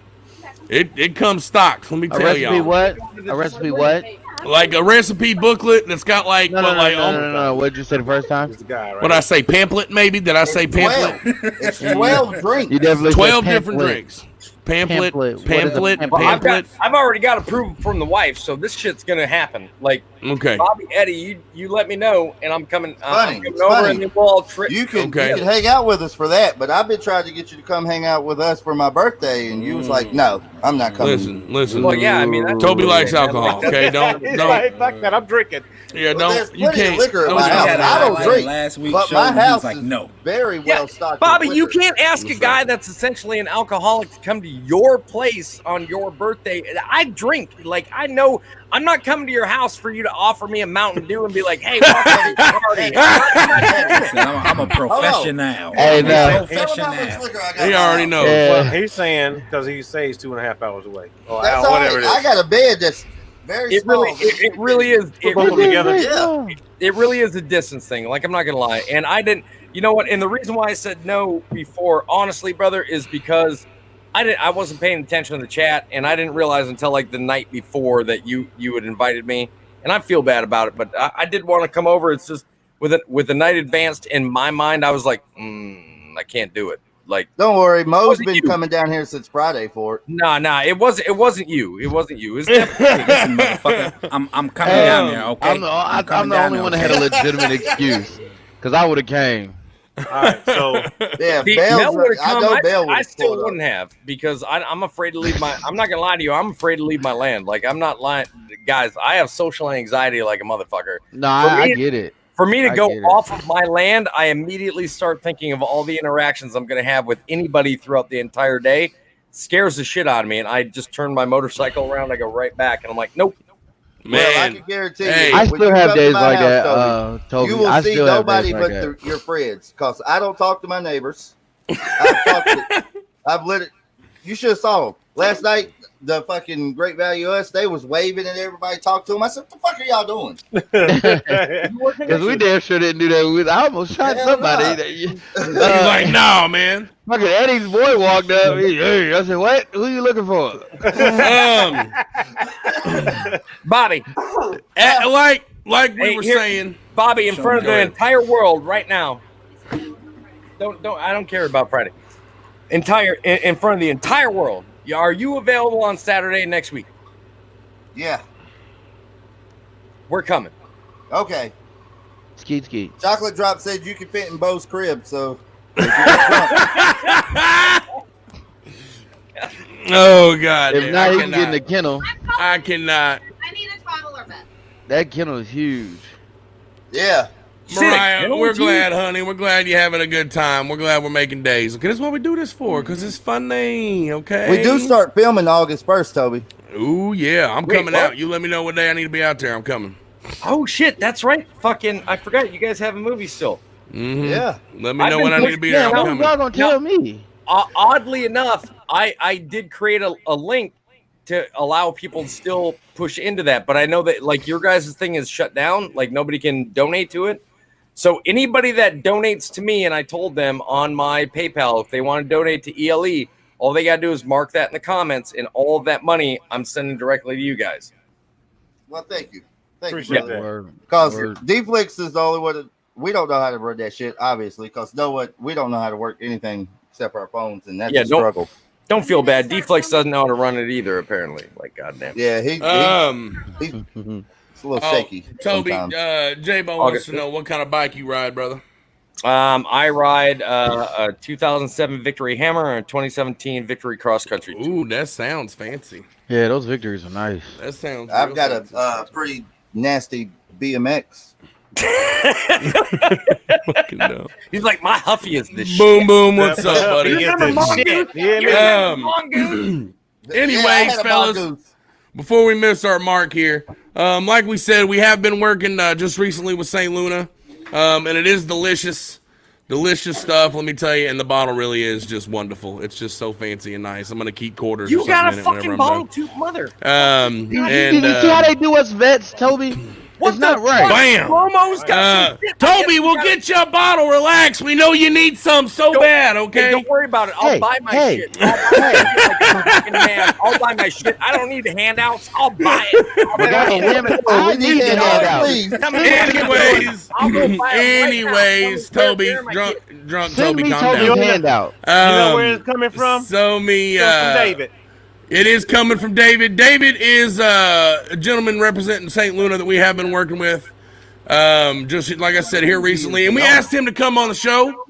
It comes stocked. Let me A tell recipe y'all. what? A recipe what? Like a recipe booklet that's got like No, no, what, no, like no. What did you say the first time? It's the guy, right? what I say pamphlet maybe? Did I say 12. pamphlet? It's 12 drinks. You definitely said 12 different pamphlet. drinks. Pamphlet, Pamphlet. What is a pamphlet, pamphlet? I've already got approval from the wife, so this shit's gonna happen. Like, Okay. Bobby, Eddie, you let me know, and I'm coming. Funny, I'm coming it's over, funny. and then we'll all trip. You can Okay. hang out with us for that, but I've been trying to get you to come hang out with us for my birthday, and you was like, "No, I'm not coming." Listen. Well, yeah, I mean, that's Toby likes man. alcohol. Okay, don't. He's like, fuck that, I'm drinking. Yeah, Well, there's don't. You plenty of can't. liquor at don't my He house. had a I don't highlight drink, last week's but show, my and he was house like, is no. very Yeah, well stocked. Bobby, with you liquor. can't ask a guy that's essentially an alcoholic to come to your place on your birthday. I drink. Like, I know I'm not coming to your house for you to offer me a Mountain Dew and be like, hey, welcome to the party. Listen, I'm a professional. Hey, I'm now. a professional. He already knows. Yeah. Well, he's saying because he says 2.5 hours away. Or That's hour, all whatever right. it is. I got a bed that's very It small. really is. Both of them together. Yeah. It really is a distance thing. Like, I'm not gonna lie. And I didn't. You know what? And the reason why I said no before, honestly, brother, is because I wasn't paying attention to the chat, and I didn't realize until like the night before that you had invited me, and I feel bad about it. But I did want to come over. It's just with the night advanced in my mind, I was like, I can't do it. Like, Don't worry, Mo's Wasn't been you. coming down here since Friday for it. nah, it wasn't you. It wasn't you. It was definitely Listen, motherfucker, I'm coming down there, okay? I'm the only one that had a legitimate excuse. Because I would have came. All right, so Yeah, See, Bell's, Mel would've I come, know I Bell would still wouldn't have because I'm afraid to leave my. I'm not gonna lie to you. I'm afraid to leave my land. Like, I'm not lying, guys. I have social anxiety like a motherfucker. No, For I me- get it. For me to I go get it. off of my land, I immediately start thinking of all the interactions I'm gonna have with anybody throughout the entire day. Scares the shit out of me, and I just turn my motorcycle around. I go right back, and I'm like, nope. Well, I Man, can guarantee Hey. you. I when still you have come to days my like house, that, Toby. you will I see still have nobody days but like that. your friends, because I don't talk to my neighbors. I've lit it. You should have saw them last night. The fucking Great Value US, they was waving and everybody talked to them. I said, "What the fuck are y'all doing?" Because we damn sure didn't do that. I almost shot somebody. He's like, no, man. Fucking Eddie's boy walked up. Hey, I said, what? Who you looking for? Bobby. Like we were saying, Bobby, in front of the entire world right now. I don't care about Friday. In front of the entire world. Are you available on Saturday next week? Yeah. We're coming. Okay. Skeet. Chocolate Drop said you can fit in Bo's crib, so. Oh God! If not, he can get in the kennel. I cannot. I need a toddler bed. That kennel is huge. Yeah. Mariah, we're glad, honey. We're glad you're having a good time. We're glad we're making days. Okay, that's what we do this for, because it's funny. Okay. We do start filming August 1st, Toby. Ooh, yeah. I'm coming out. You let me know what day I need to be out there. I'm coming. Oh, shit. That's right. Fucking, I forgot. You guys have a movie still. Mm-hmm. Yeah. Let me know when I need to be there. I'm coming. Y'all gonna tell me? Oddly enough, I did create a link to allow people to still push into that. But I know that, like, your guys' thing is shut down. Like, nobody can donate to it. So anybody that donates to me, and I told them on my PayPal, if they want to donate to ELE, all they got to do is mark that in the comments, and all of that money I'm sending directly to you guys. Well, thank you. Thank Appreciate you, that. Because D-Flix is the only one we don't know how to run that shit, obviously, because we don't know how to work anything except for our phones, and that's a struggle. Don't feel bad. D-Flex doesn't know how to run it either, apparently. Like, goddamn. Yeah, he's a little shaky. Toby, J-Bo wants to know what kind of bike you ride, brother. I ride a 2007 Victory Hammer and a 2017 Victory Cross Country. Ooh, that sounds fancy. Yeah, those Victories are nice. That sounds. I've got a pretty nasty BMX. He's like, my Huffy is the shit. Boom. What's up, buddy? Anyways, fellas, before we miss our mark here, like we said, we have been working just recently with St. Luna, and it is delicious stuff. Let me tell you, and the bottle really is just wonderful. It's just so fancy and nice. I'm gonna keep quarters. You got a fucking bottle too, mother. You see how they do us vets, Toby? It's not right. Bam. Toby, we'll get you a bottle. Relax. We know you need some so bad, okay? Hey, don't worry about it. I'll buy my shit. I'll buy my shit. I don't need the handouts. I'll buy it. We need handouts. Anyways, Toby, drunk Toby, calm down. Handout. You know where it's coming from? From David. It is coming from David. David is a gentleman representing St. Luna that we have been working with, just like I said, here recently. And we asked him to come on the show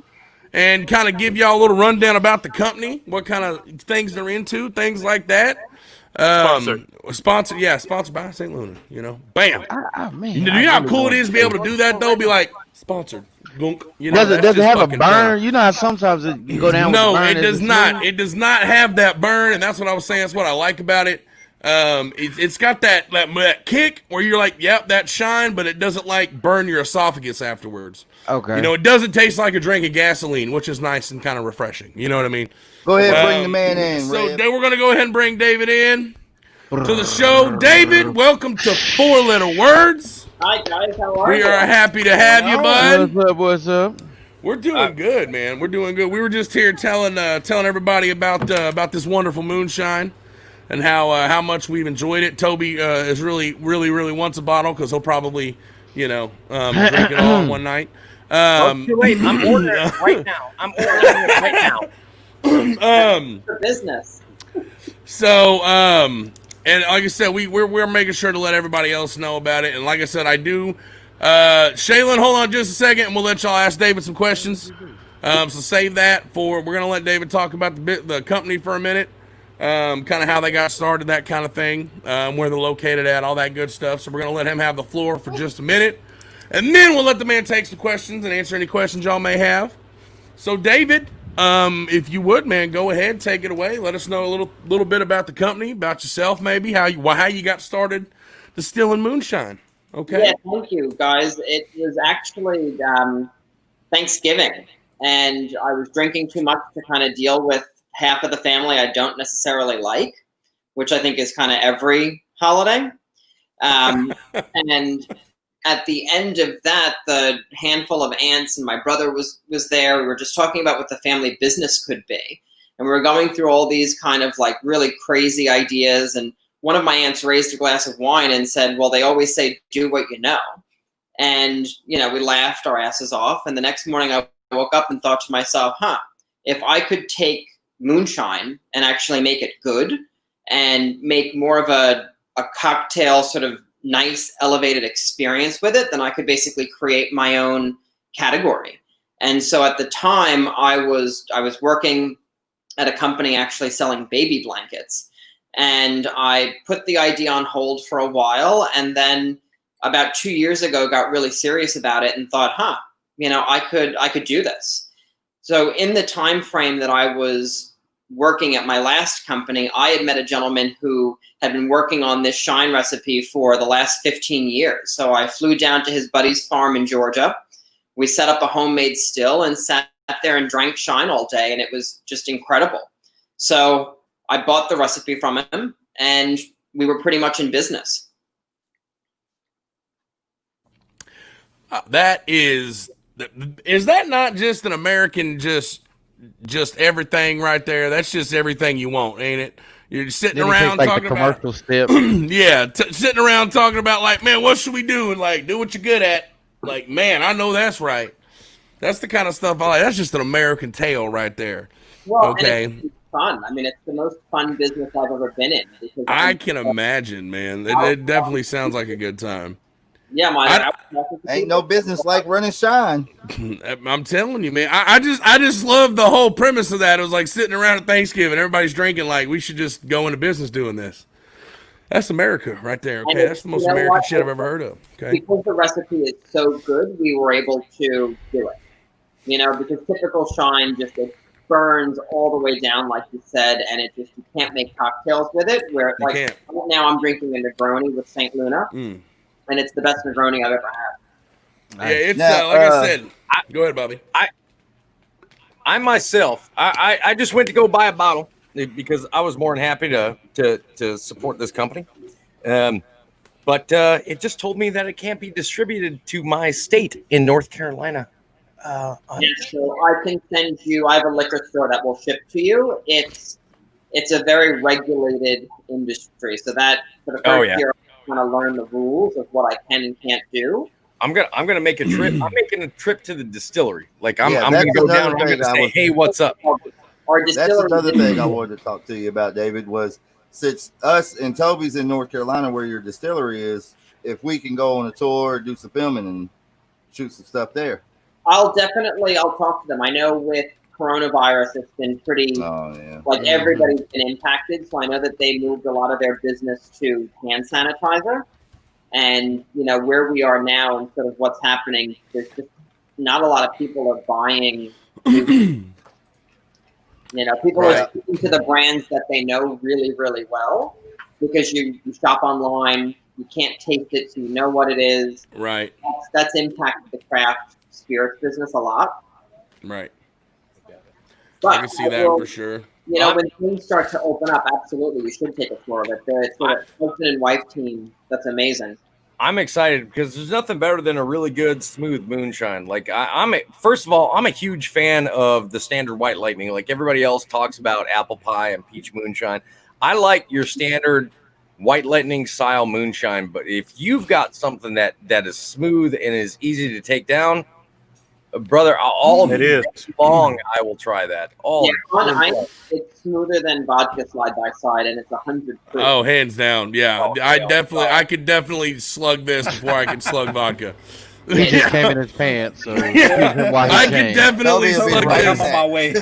and kind of give y'all a little rundown about the company, what kind of things they're into, things like that. Sponsored by St. Luna, you know. Bam. Man, you know how cool it is to be able to do that, though? Be like, sponsored. You know, does it have a burn? Dope. You know how sometimes it can go down. No, with the burn it does not. It does not have that burn, and that's what I was saying. That's what I like about it. It's got that kick where you're like, yep, that shine, but it doesn't like burn your esophagus afterwards. Okay. You know, it doesn't taste like a drink of gasoline, which is nice and kind of refreshing. You know what I mean? Go ahead, bring the man in. So we're gonna go ahead and bring David in to the show. David, welcome to 4 Letter Words. Hi guys, how are you? We are happy to have you, bud. What's up? We're doing good, man. We're doing good. We were just here telling everybody about this wonderful moonshine and how much we've enjoyed it. Toby is really wants a bottle because he'll probably drink it all in one night. Too late. I'm ordering it right now. For business. So and like I said, we're making sure to let everybody else know about it. And like I said, I do. Shaylin, hold on just a second, and we'll let y'all ask David some questions. So save that for. We're gonna let David talk about the company for a minute, kind of how they got started, that kind of thing, where they're located at, all that good stuff. So we're gonna let him have the floor for just a minute, and then we'll let the man take some questions and answer any questions y'all may have. So David, if you would, man, go ahead, take it away. Let us know a little bit about the company, about yourself, maybe how you got started distilling moonshine. Okay. Yeah, thank you, guys. It was actually Thanksgiving, and I was drinking too much to kind of deal with half of the family I don't necessarily like, which I think is kind of every holiday. And at the end of that, the handful of aunts and my brother was there. We were just talking about what the family business could be. And we were going through all these kind of like really crazy ideas. And one of my aunts raised a glass of wine and said, well, they always say, do what you know. And, you know, we laughed our asses off. And the next morning I woke up and thought to myself, if I could take moonshine and actually make it good and make more of a cocktail sort of nice elevated experience with it, then I could basically create my own category. And so at the time I was working at a company actually selling baby blankets, and I put the idea on hold for a while, and then about 2 years ago got really serious about it and thought, you know, I could do this. So in the time frame that I was working at my last company, I had met a gentleman who had been working on this shine recipe for the last 15 years. So I flew down to his buddy's farm in Georgia. We set up a homemade still and sat there and drank shine all day, and it was just incredible. So I bought the recipe from him, and we were pretty much in business. Is that not just an American just everything right there? That's just everything you want, ain't it? You're sitting around talking about commercial step. yeah, sitting around talking about like, man, what should we do? And like, do what you're good at. Like, man, I know that's right. That's the kind of stuff I like. That's just an American tale right there. Well, okay. And it's fun. I mean, it's the most fun business I've ever been in. I can imagine, man. It definitely sounds like a good time. Yeah, ain't no business like running shine. I'm telling you, man. I just love the whole premise of that. It was like sitting around at Thanksgiving, everybody's drinking. Like, we should just go into business doing this. That's America right there. Okay, that's the most American shit I've ever heard of. Okay, because the recipe is so good, we were able to do it. You know, because typical shine just it burns all the way down, like you said, and it just you can't make cocktails with it. Where like right now, I'm drinking a Negroni with St. Luna. And it's the best Negroni I've ever had. Yeah, it's like I said. Go ahead, Bobby. I myself, I just went to go buy a bottle because I was more than happy to support this company. But it just told me that it can't be distributed to my state in North Carolina. Yeah, so I can send you. I have a liquor store that will ship to you. It's a very regulated industry, so that for the first year. Want to learn the rules of what I can and can't do. I'm gonna make a trip. I'm making a trip to the distillery. Like I'm gonna go down and I'm gonna say, hey, what's up? That's another thing I wanted to talk to you about, David, was since us and Toby's in North Carolina where your distillery is, if we can go on a tour, do some filming and shoot some stuff there. I'll talk to them. I know with coronavirus, it's been pretty, everybody's been impacted. So I know that they moved a lot of their business to hand sanitizer. And, you know, where we are now and sort of what's happening, there's just not a lot of people are buying. You know, people are sticking to the brands that they know really, really well because you shop online, you can't taste it, so you know what it is. Right. That's impacted the craft spirits business a lot. Right. But I can see that for sure. You know, when things start to open up, absolutely, you should take a tour of it. It's a husband and wife team that's amazing. I'm excited because there's nothing better than a really good, smooth moonshine. Like first of all, I'm a huge fan of the standard White Lightning. Like everybody else talks about apple pie and peach moonshine. I like your standard White Lightning style moonshine. But if you've got something that is smooth and is easy to take down, brother, all long I will try that. It's smoother than vodka slide by side, and it's 100 proof. Oh, hands down, yeah. I could definitely slug this before I could slug vodka. He just came in his pants, so I could definitely slug this. I'm on my way.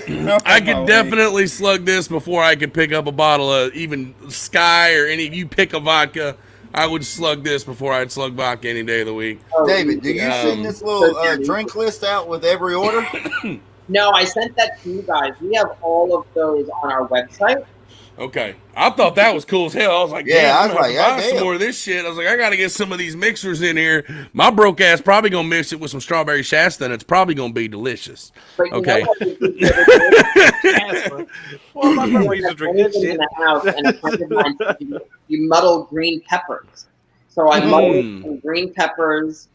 I could definitely slug this before I could pick up a bottle of even Sky or any. You pick a vodka. I would slug this before I'd slug vodka any day of the week. David, do you send this little drink list out with every order? No, I sent that to you guys. We have all of those on our website. Okay, I thought that was cool as hell. I was like, Yeah, damn, I I'm was gonna like, have to buy goddamn. some more of this shit. I was like, I gotta get some of these mixers in here. My broke ass probably gonna mix it with some strawberry Shasta, and it's probably gonna be delicious. But you Okay. know what we do Well, my brother used to drink that anything shit. in the house, and a friend of mine said you muddle green peppers. So I muddled some green peppers,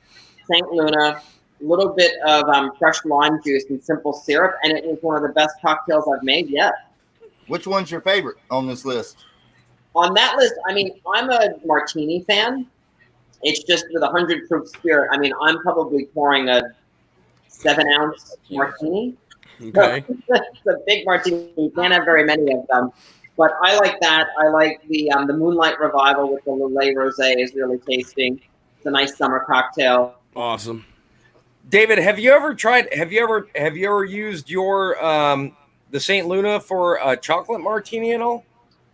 St. Luna, a little bit of fresh lime juice and simple syrup, and it was one of the best cocktails I've made yet. Which one's your favorite on this list? On that list, I mean, I'm a martini fan. It's just with 100 proof spirit. I mean, I'm probably pouring a 7-ounce martini. Okay. It's a big martini. You can't have very many of them. But I like that. I like the Moonlight Revival with the Lillet Rosé is really tasty. It's a nice summer cocktail. Awesome. David, have you ever used your the St. Luna for a chocolate martini at all?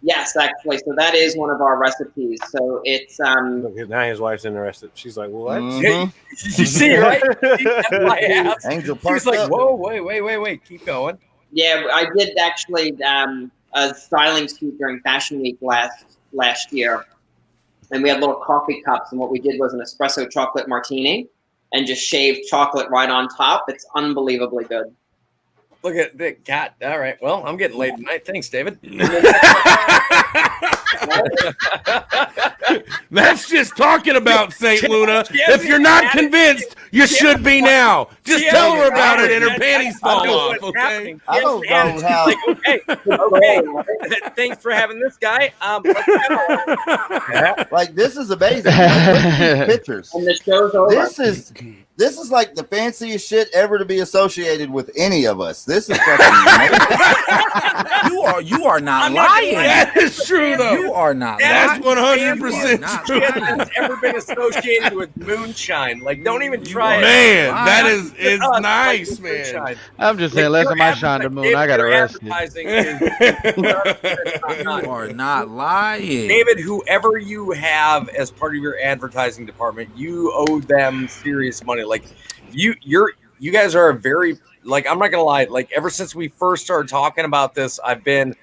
Yes, actually. So that is one of our recipes. So it's Look, now his wife's interested. She's like, "What?" Mhm. You see, right? That's why I asked. Angel She's perked like, up. "Whoa, wait, keep going." Yeah, I did actually a styling shoot during Fashion Week last year, and we had little coffee cups, and what we did was an espresso chocolate martini, and just shaved chocolate right on top. It's unbelievably good. Look at the cat. All right. Well, I'm getting late tonight. Thanks, David. That's just talking about St. Luna. She hasn't If you're not had it. convinced, you should be now. Just She tell hasn't her about had it and her yet. panties I fall know off, what's okay? happening. I don't She hasn't know had it. how- She's like, okay. Thanks for having this guy. Let's go. Like, this is amazing. Like, look at these pictures. And the show's over. This is like the fanciest shit ever to be associated with any of us. This is fucking amazing. You are not I'm not lying. gonna lie. That is true, though. You are not That's lying. 100% She true. hasn't ever been associated with moonshine. Like, don't even try it. Man, that is it's Us, nice, like, man. moonshine. I'm just saying, last time I shined the moon, I got your arrested. advertising is You are not lying. David, whoever you have as part of your advertising department, you owe them serious money. Like you guys are a very, like, I'm not gonna lie, like ever since we first started talking about this, I've been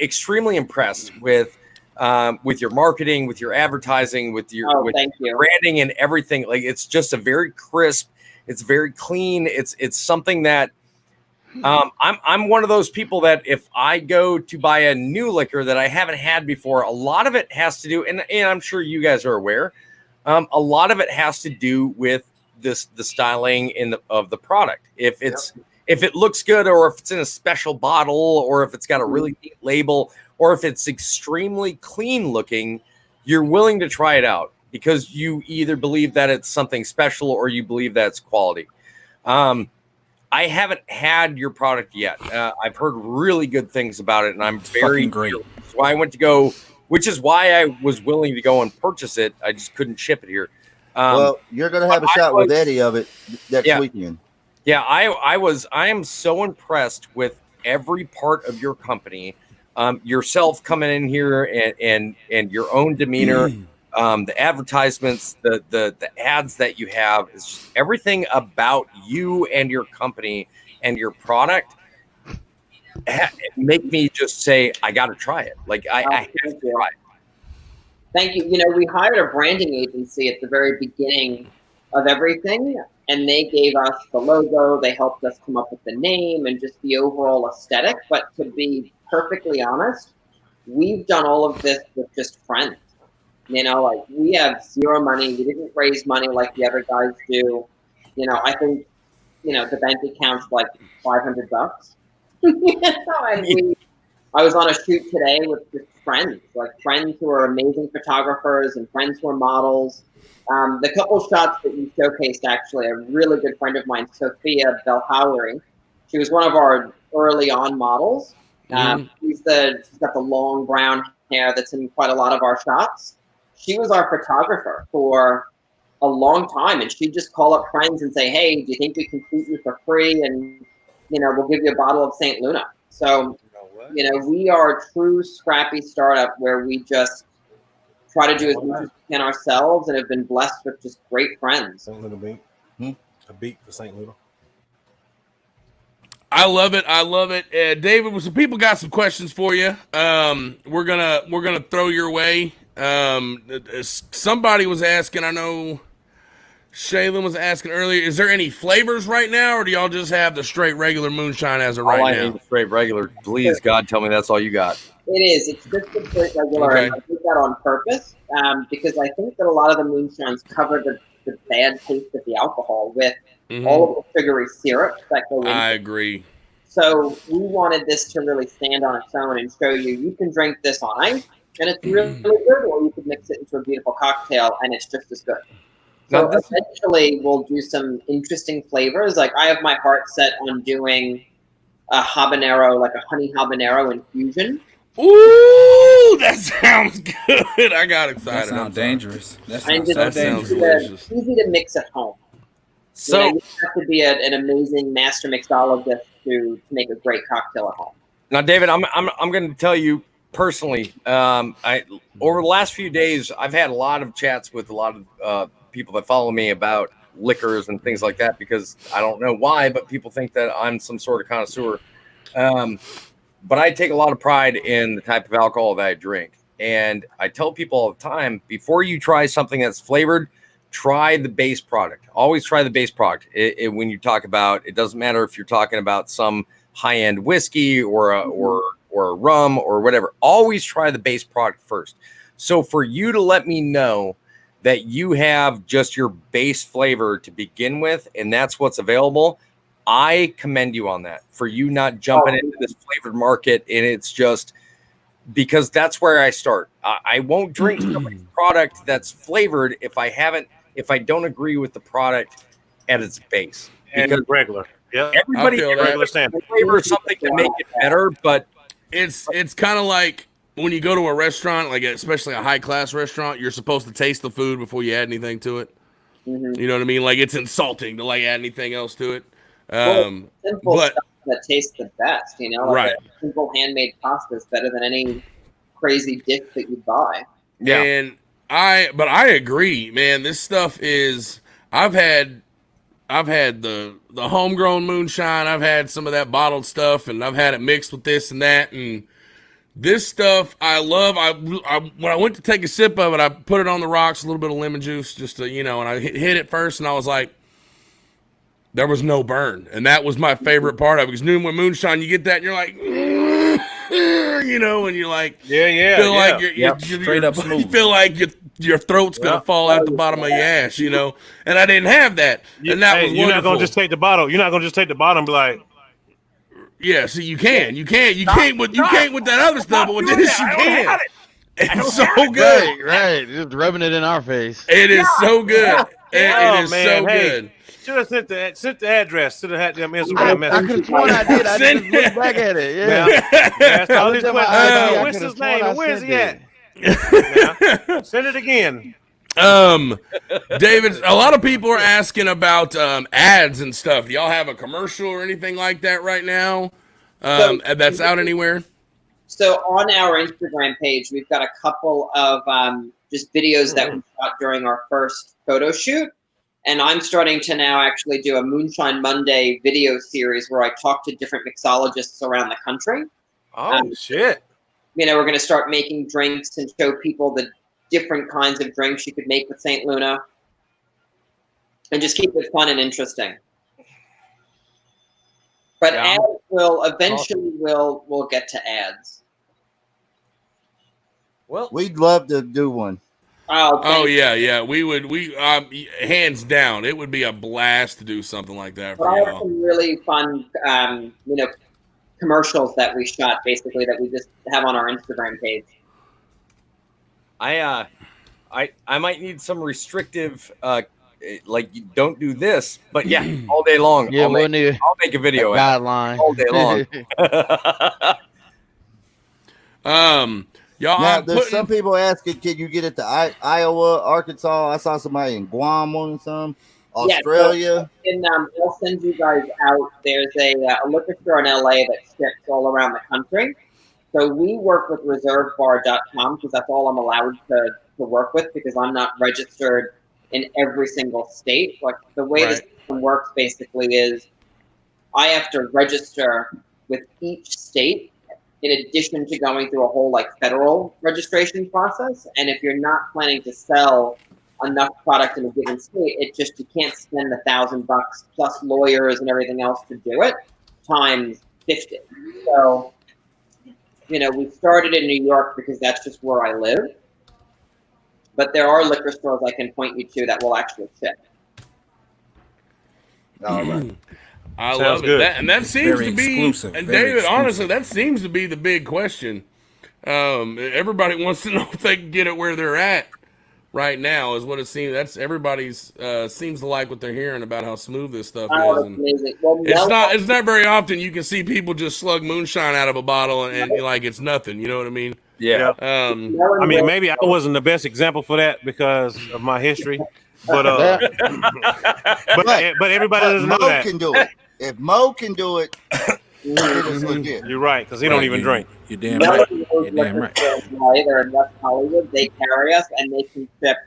extremely impressed with your marketing, with your advertising, with your thank you. branding and everything. Like, it's just a very crisp, it's very clean. It's something that I'm one of those people that if I go to buy a new liquor that I haven't had before, a lot of it has to do, and I'm sure you guys are aware, a lot of it has to do with the styling of the product. If it looks good, or if it's in a special bottle, or if it's got a really neat label, or if it's extremely clean looking, you're willing to try it out because you either believe that it's something special or you believe that it's quality. I haven't had your product yet. I've heard really good things about it, and I'm very great. So I went to go, which is why I was willing to go and purchase it. I just couldn't ship it here. Well, you're going to have a shot with Eddie of it next weekend. Yeah, I am so impressed with every part of your company. Yourself coming in here and your own demeanor, the advertisements, the ads that you have, is just everything about you and your company and your product make me just say, I got to try it. Like I have to try it. Thank you. You know, we hired a branding agency at the very beginning of everything, and they gave us the logo. They helped us come up with the name and just the overall aesthetic. But to be perfectly honest, we've done all of this with just friends. You know, like, we have zero money. We didn't raise money like the other guys do. You know, I think, you know, the bank account's like $500. You know, and I was on a shoot today with just friends, like friends who are amazing photographers and friends who are models. The couple shots that you showcased, actually, a really good friend of mine, Sophia Belhowery. She was one of our early on models. She's got the long brown hair that's in quite a lot of our shots. She was our photographer for a long time, and she'd just call up friends and say, hey, do you think we can shoot you for free? And, you know, we'll give you a bottle of St. Luna. So, you know, we are a true scrappy startup where we just try to do as much as we can ourselves and have been blessed with just great friends. St. Luna beat. A beat for St. Luna. I love it. I love it. David, some people got some questions for you. We're gonna throw your way. Somebody was asking. I know Shaylin was asking earlier. Is there any flavors right now, or do y'all just have the straight regular moonshine as of right now? Straight regular. Please, God, tell me that's all you got. It is. It's just the straight regular. Okay. And I did that on purpose because I think that a lot of the moonshines cover the bad taste of the alcohol with all of the sugary syrup that go in. I agree. So we wanted this to really stand on its own and show you can drink this on ice and it's really good, or you could mix it into a beautiful cocktail and it's just as good. So eventually we'll do some interesting flavors. Like I have my heart set on doing a habanero, like a honey habanero infusion. Ooh, that sounds good. I got excited. That sounds dangerous. That sounds delicious. Easy to mix at home. So you have to be an amazing master mixologist to make a great cocktail at home. Now, David, I'm going to tell you personally. Over the last few days, I've had a lot of chats with a lot of people that follow me about liquors and things like that because I don't know why, but people think that I'm some sort of connoisseur. But I take a lot of pride in the type of alcohol that I drink, and I tell people all the time: before you try something that's flavored, try the base product. Always try the base product. When you talk about, it doesn't matter if you're talking about some high-end whiskey or a rum or whatever. Always try the base product first. So for you to let me know that you have just your base flavor to begin with, and that's what's available, I commend you on that. For you not jumping into this flavored market, and it's just because that's where I start. I won't drink somebody's product that's flavored if I don't agree with the product at its base. Because and regular. Yeah. Everybody can regular standard. flavor something to make it better, but it's kind of like when you go to a restaurant, like especially a high class restaurant, you're supposed to taste the food before you add anything to it. You know what I mean? Like it's insulting to like add anything else to it. Simple stuff that tastes the best, you know. Like Right. Simple handmade pasta is better than any crazy dish that you buy. Yeah. And I agree, man. This stuff is. I've had the homegrown moonshine. I've had some of that bottled stuff, and I've had it mixed with this and that. And this stuff I love. When I went to take a sip of it, I put it on the rocks, a little bit of lemon juice, just to and I hit it first, and I was like, there was no burn, and that was my favorite part of it. Because with moonshine, you get that, and you're like, and you're like, feel like you're straight up smooth. You feel like your throat's gonna fall out the bottom of your ass, and I didn't have that, and that was wonderful. You're not gonna just take the bottle. You're not gonna just take the bottle and be like, yeah. See, you can't with that other stuff, but with this you can. It's so good, right? Just rubbing it in our face. It is so good. It is so hey, good. Should have sent the address to the Instagram message. I could have sworn I did. I just looked back at it. Yeah. All these questions. What's his name? And where's he at? Send it again. David, a lot of people are asking about ads and stuff. Do y'all have a commercial or anything like that right now? That's out anywhere? So on our Instagram page, we've got a couple of just videos that we shot during our first photo shoot. And I'm starting to now actually do a Moonshine Monday video series where I talk to different mixologists around the country. Oh, shit. We're going to start making drinks and show people the different kinds of drinks you could make with St. Luna. And just keep it fun and interesting. But ads will eventually we'll get to ads. Well, we'd love to do one. Oh yeah. We hands down, it would be a blast to do something like that for I have y'all. some really fun, commercials that we shot basically that we just have on our Instagram page. I might need some restrictive, like you don't do this, but yeah, all day long. Yeah, I'll make a video guideline all day long. Y'all, now, there's some people asking, can you get it to Iowa, Arkansas? I saw somebody in Guam on some, Australia. Yeah, so I'll send you guys out. There's a liquor store in LA that ships all around the country. So we work with reservebar.com because that's all I'm allowed to work with because I'm not registered in every single state. Like the way this system works basically is I have to register with each state in addition to going through a whole like federal registration process. And if you're not planning to sell enough product in a given state, you can't spend $1,000 plus lawyers and everything else to do it times 50. So, we started in New York because that's just where I live. But there are liquor stores I can point you to that will actually ship. All right. I love it. That seems Very to be, exclusive. and Very David, exclusive. honestly, that seems to be the big question. Everybody wants to know if they can get it where they're at right now, is what it seems. That's everybody's seems to like what they're hearing about how smooth this stuff Oh, is. that's amazing. Well, It's not very often you can see people just slug moonshine out of a bottle and like it's nothing. You know what I mean? Yeah. I mean, maybe I wasn't the best example for that because of my history, but but everybody doesn't know Mo that. can do it. If Mo can do it, it is legit. You're right, because he don't even drink. You're damn right. You're damn right. They're in West Hollywood. They carry us, and they can ship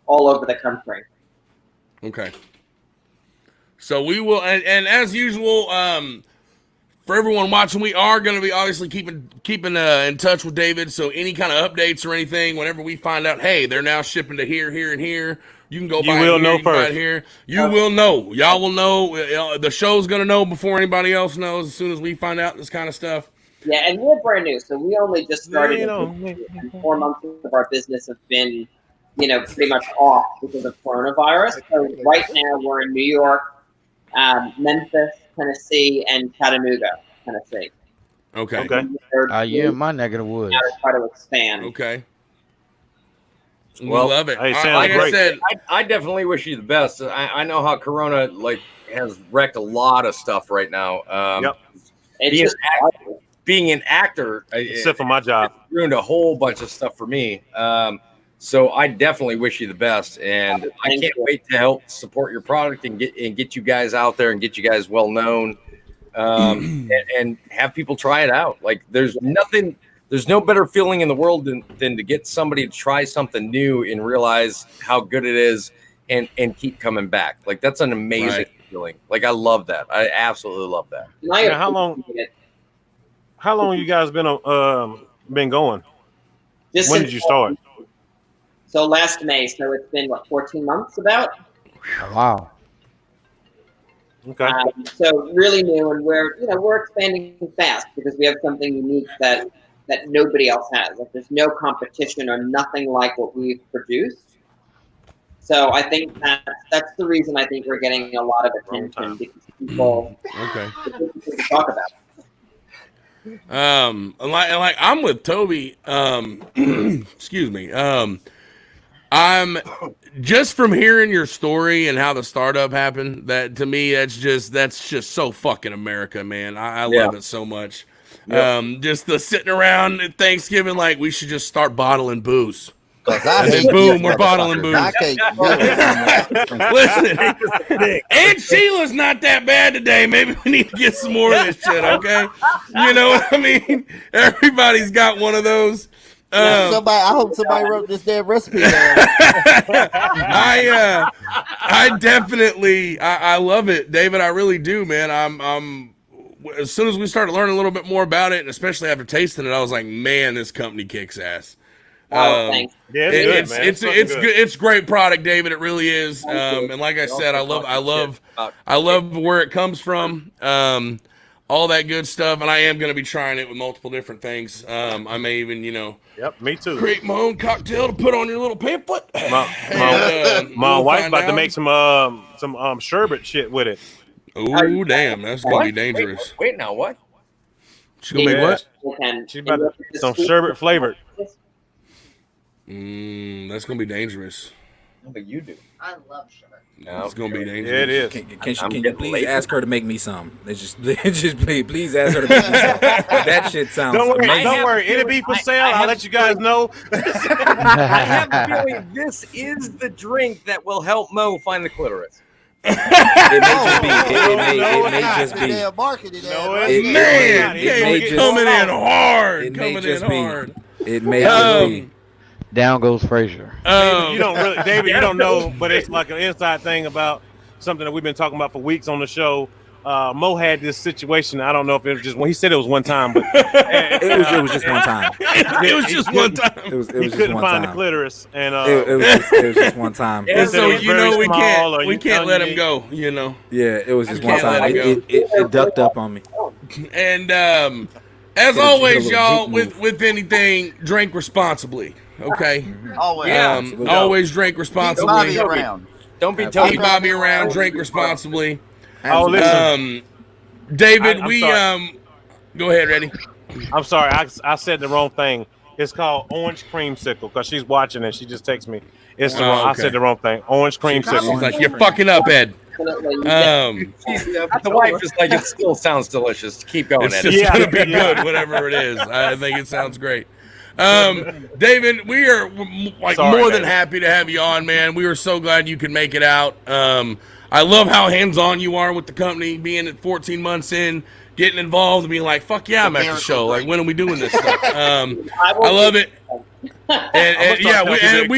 all over the country. Okay. So we will, and as usual, for everyone watching, we are going to be obviously keeping in touch with David. So any kind of updates or anything, whenever we find out, hey, they're now shipping to here, here, and here, you can go. You will know first. Here, you will know. Y'all will know. The show's going to know before anybody else knows. As soon as we find out this kind of stuff. Yeah, and we're brand new, so we only just started. And 4 months of our business have been, pretty much off because of coronavirus. So right now we're in New York, Memphis, Tennessee, and Chattanooga, Tennessee. Okay. You in my neck of the woods. Now to try to expand. Okay. We Well, love it. Hey, sounds like great. I said, I definitely wish you the best. I know how Corona has wrecked a lot of stuff right now. Yep. It's Being an actor, Except for my job. ruined a whole bunch of stuff for me. So I definitely wish you the best, and I Thank can't you. wait to help support your product and get you guys out there and get you guys well known, and have people try it out. Like there's no better feeling in the world than to get somebody to try something new and realize how good it is and keep coming back. Like that's an amazing feeling. Like I love that. I absolutely love that. Now, how long you guys been going? When did you start? So last May, so it's been 14 months about. Wow. Okay. So really new, and we're expanding fast because we have something unique that nobody else has. Like there's no competition or nothing like what we've produced. So I think that's the reason I think we're getting a lot of attention because people talk about it. Like I'm with Toby. Excuse me. I'm just from hearing your story and how the startup happened. That to me, that's just so fucking America, man. I love it so much. Yep. Just the sitting around at Thanksgiving, like we should just start bottling booze. And then boom, we're bottling booze. Listen, Aunt Sheila's not that bad today. Maybe we need to get some more of this shit, okay? You know what I mean? Everybody's got one of those. I hope somebody wrote this damn recipe down. I definitely I love it, David. I really do, man. I'm as soon as we started learning a little bit more about it, and especially after tasting it, I was like, man, this company kicks ass. Thanks. Yeah, it's good. It's great product, David. It really is. And like I said, I love where it comes from. All that good stuff, and I am going to be trying it with multiple different things. I may even, Yep, me too. create my own cocktail to put on your little pamphlet. My wife's about to make some sherbet shit with it. Oh, damn, that's going to be dangerous. Wait, now what? She's going to make what? She's about to some sherbet flavored. That's going to be dangerous. No, but you do. I love sugar. No, it's going to be dangerous. Yeah, it is. Can you please ask her to make me some? Just please ask her to make me some. That shit sounds amazing. Don't worry. It'll be for sale. I'll let you guys know. I have a feeling this is the drink that will help Mo find the clitoris. It may just be. Damn marketing. Man, coming in hard. It may Coming just in be. hard. It may just be. Down goes Frazier. David, you don't know, but it's like an inside thing about something that we've been talking about for weeks on the show. Mo had this situation. I don't know if it was just when he said it was one time, but it was just one time. It was just one time. It was he just couldn't one find time. the clitoris, and it was just one time. And so it was very we small, or can't let him you- go. You know. Yeah, it was just one can't let time. it It ducked up on me. And as Get a always, little y'all, juke with anything, drink responsibly. Okay. Always. Always drink responsibly. Keep Bobby around. Don't be Keep Toby. Bobby around. Drink responsibly. Oh, listen. David, I'm we sorry. go ahead, Reddy. I'm sorry, I said the wrong thing. It's called orange creamsicle because she's watching and she just texted me. It's the wrong. I okay. said the wrong thing. Orange creamsicle. She's like, you're fucking up, Ed. The wife is like, it still sounds delicious. Keep going, It's Eddie. just gonna be good, whatever it is. I think it sounds great. David, we are more than happy to have you on, man. We are so glad you could make it out. I love how hands-on you are with the company, being at 14 months in, getting involved, and being like, "Fuck yeah, I'm at the show." Like, when are we doing this stuff? I love it. And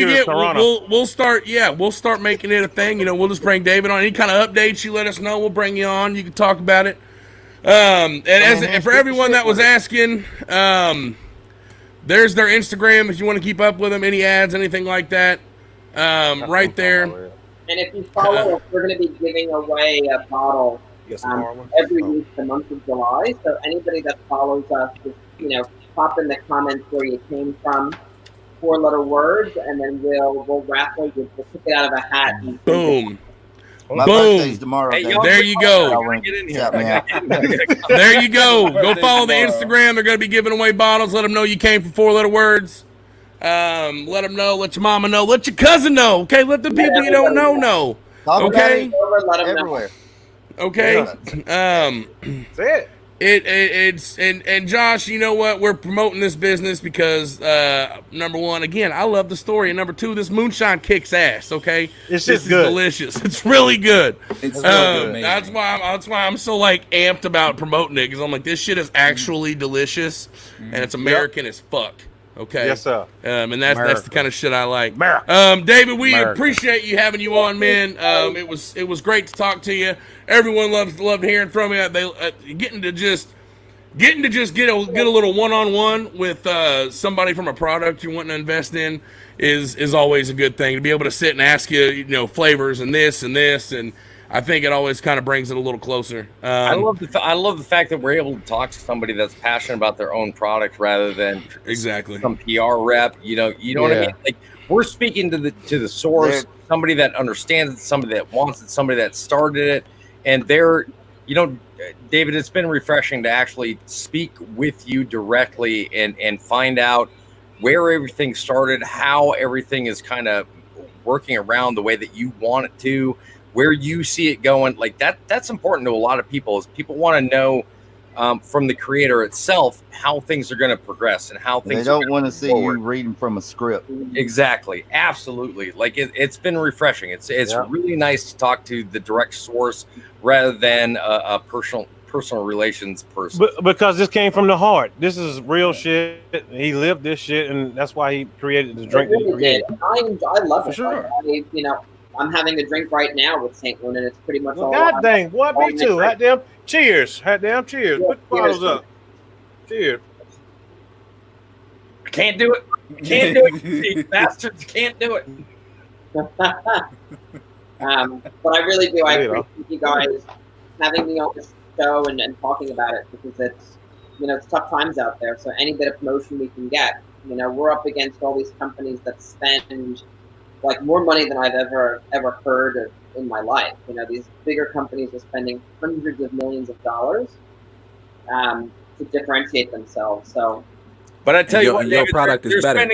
we'll start making it a thing. You know, we'll just bring David on. Any kind of updates you let us know, we'll bring you on. You can talk about it. And for everyone that was asking, there's their Instagram if you want to keep up with them. Any ads, anything like that, right there. And if you follow us, we're going to be giving away a bottle every week the month of July. So anybody that follows us, just pop in the comments where you came from, 4-letter words, and then we'll raffle you. We'll pick it out of a hat. And Boom. My Boom. birthday's tomorrow. Hey, David. y'all There you go. Get in here. Shout me out. There you go. Go follow the Instagram. They're going to be giving away bottles. Let them know you came from 4-letter words. Let them know. Let your mama know. Let your cousin know. Okay. Let the people you don't know. Talk about Okay. it let 'em know. everywhere. Okay. That's it. It's and Josh, you know what? We're promoting this business because number one, again, I love the story, and number two, this moonshine kicks ass. Okay, It's this just good. is delicious. It's really good. It's really good. That's why I'm so like amped about promoting it because I'm like, this shit is actually delicious, and it's American as fuck. Okay. Yes, sir. And that's the kind of shit I like. America. David, we appreciate you having you on, man. It was great to talk to you. Everyone loved hearing from you. They getting to just get a little one-on-one with somebody from a product you're wanting to invest in is always a good thing. To be able to sit and ask you flavors and this, and I think it always kind of brings it a little closer. I love the fact that we're able to talk to somebody that's passionate about their own product rather than exactly some PR rep. You know what I mean? Like, we're speaking to the source, somebody that understands it, somebody that wants it, somebody that started it, and David, it's been refreshing to actually speak with you directly and find out where everything started, how everything is kind of working around the way that you want it to, where you see it going. Like that's important to a lot of people. Is people want to know from the creator itself how things are going to progress and how things. They don't want to see you reading from a script. Exactly, absolutely. Like it's been refreshing. It's really nice to talk to the direct source rather than a personal relations person. Because this came from the heart. This is real shit. He lived this shit, and that's why he created the drink. Really did. I love it. Sure. I'm having a drink right now with St. Lune, and it's pretty much all. God dang, what me too? Goddamn, cheers! Goddamn, cheers! Yeah, Put the bottles up. Cheers. I can't do it. Can't do it. You bastards can't do it. But I really do. I appreciate you guys having me on the show and talking about it because it's tough times out there. So any bit of promotion we can get, we're up against all these companies that spend like more money than I've ever heard of in my life. These bigger companies are spending hundreds of millions of dollars to differentiate themselves. So, but I tell you what, your David, product is better.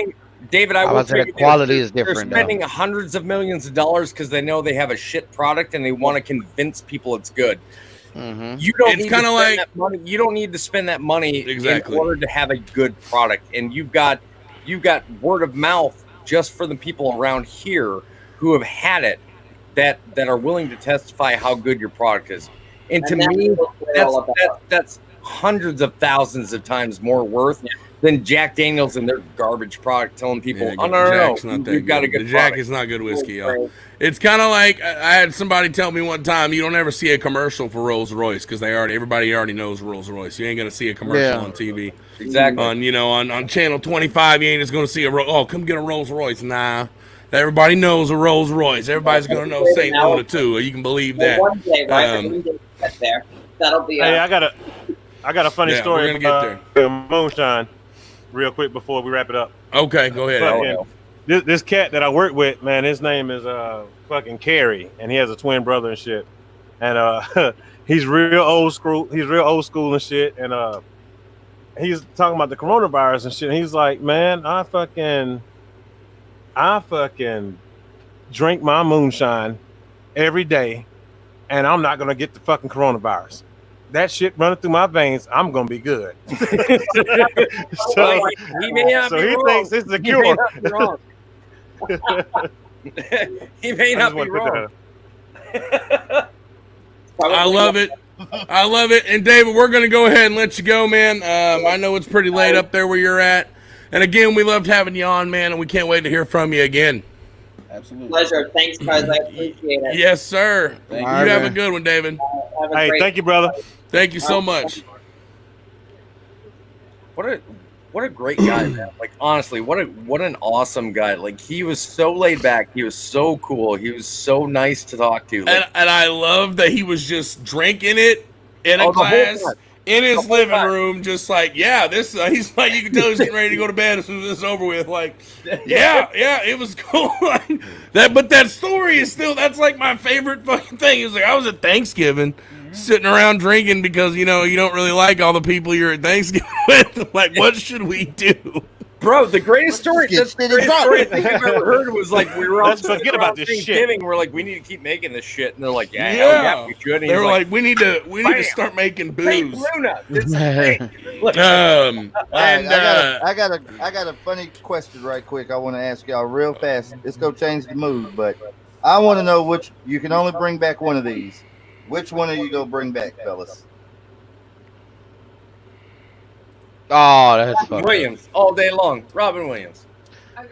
David, I would say the quality is different. They're spending hundreds of millions of dollars because they know they have a shit product and they want to convince people it's good. Mm-hmm. You don't need to spend that money. You don't need to spend that money in order to have a good product. And you've got word of mouth just for the people around here who have had it that are willing to testify how good your product is. And to me, that's hundreds of thousands of times more worth than Jack Daniels and their garbage product, telling people, Yeah, "Oh no, Jack's no, not no, that you've got a good. good The Jack product." is not good whiskey, y'all. It's kind of like I had somebody tell me one time, you don't ever see a commercial for Rolls Royce because everybody already knows Rolls Royce. You ain't gonna see a commercial on TV. Exactly. On channel 25, you ain't just gonna see come get a Rolls Royce. Nah, everybody knows a Rolls Royce. Everybody's gonna know St. Luna too. You can believe that. One day, right? One day get there. That'll be. Hey, I got a funny Yeah, story we're gonna about moonshine, real quick before we wrap it up. Okay, go ahead. Fucking- This cat that I work with, man, his name is fucking Carrie, and he has a twin brother and shit. And he's real old school. He's real old school and shit. And he's talking about the coronavirus and shit. And he's like, man, I fucking drink my moonshine every day, and I'm not gonna get the fucking coronavirus. That shit running through my veins, I'm gonna be good. so he may not be he wrong. thinks this is a He cure. may not be wrong. He may not be wrong. I love it. I love it. And David, we're going to go ahead and let you go, man. I know it's pretty late up there where you're at. And again, we loved having you on, man, and we can't wait to hear from you again. Absolutely. Pleasure. Thanks, guys. I appreciate it. Yes, sir. You have a good one, David. Have a Hey, great thank you, brother. Thank you so much. What a great guy, man. Like, honestly, what an awesome guy. Like, he was so laid back. He was so cool. He was so nice to talk to. Like, And I love that he was just drinking it in a the whole glass time. in his The whole living time. room, just like, yeah, this. He's like, you can tell he's getting ready to go to bed as soon as it's over with. Like, yeah, it was cool. But that story is still, that's like my favorite fucking thing. It's like, I was at Thanksgiving sitting around drinking because, you don't really like all the people you're at Thanksgiving with. Like, what should we do? bro, the greatest story. That's the greatest story I think I've ever heard was like we were all Let's forget about this shit. Thanksgiving. We're like, we need to keep making this shit, and they're like, yeah, we should. And They were he's like, we need to start making Saint booze. Luna. It's great. Look, All right, And I got a funny question right quick. I want to ask y'all real fast. It's gonna change the mood, but I want to know which you can only bring back one of these. Which one are you gonna bring back, fellas? Oh, that's funny. Williams all day long. Robin Williams.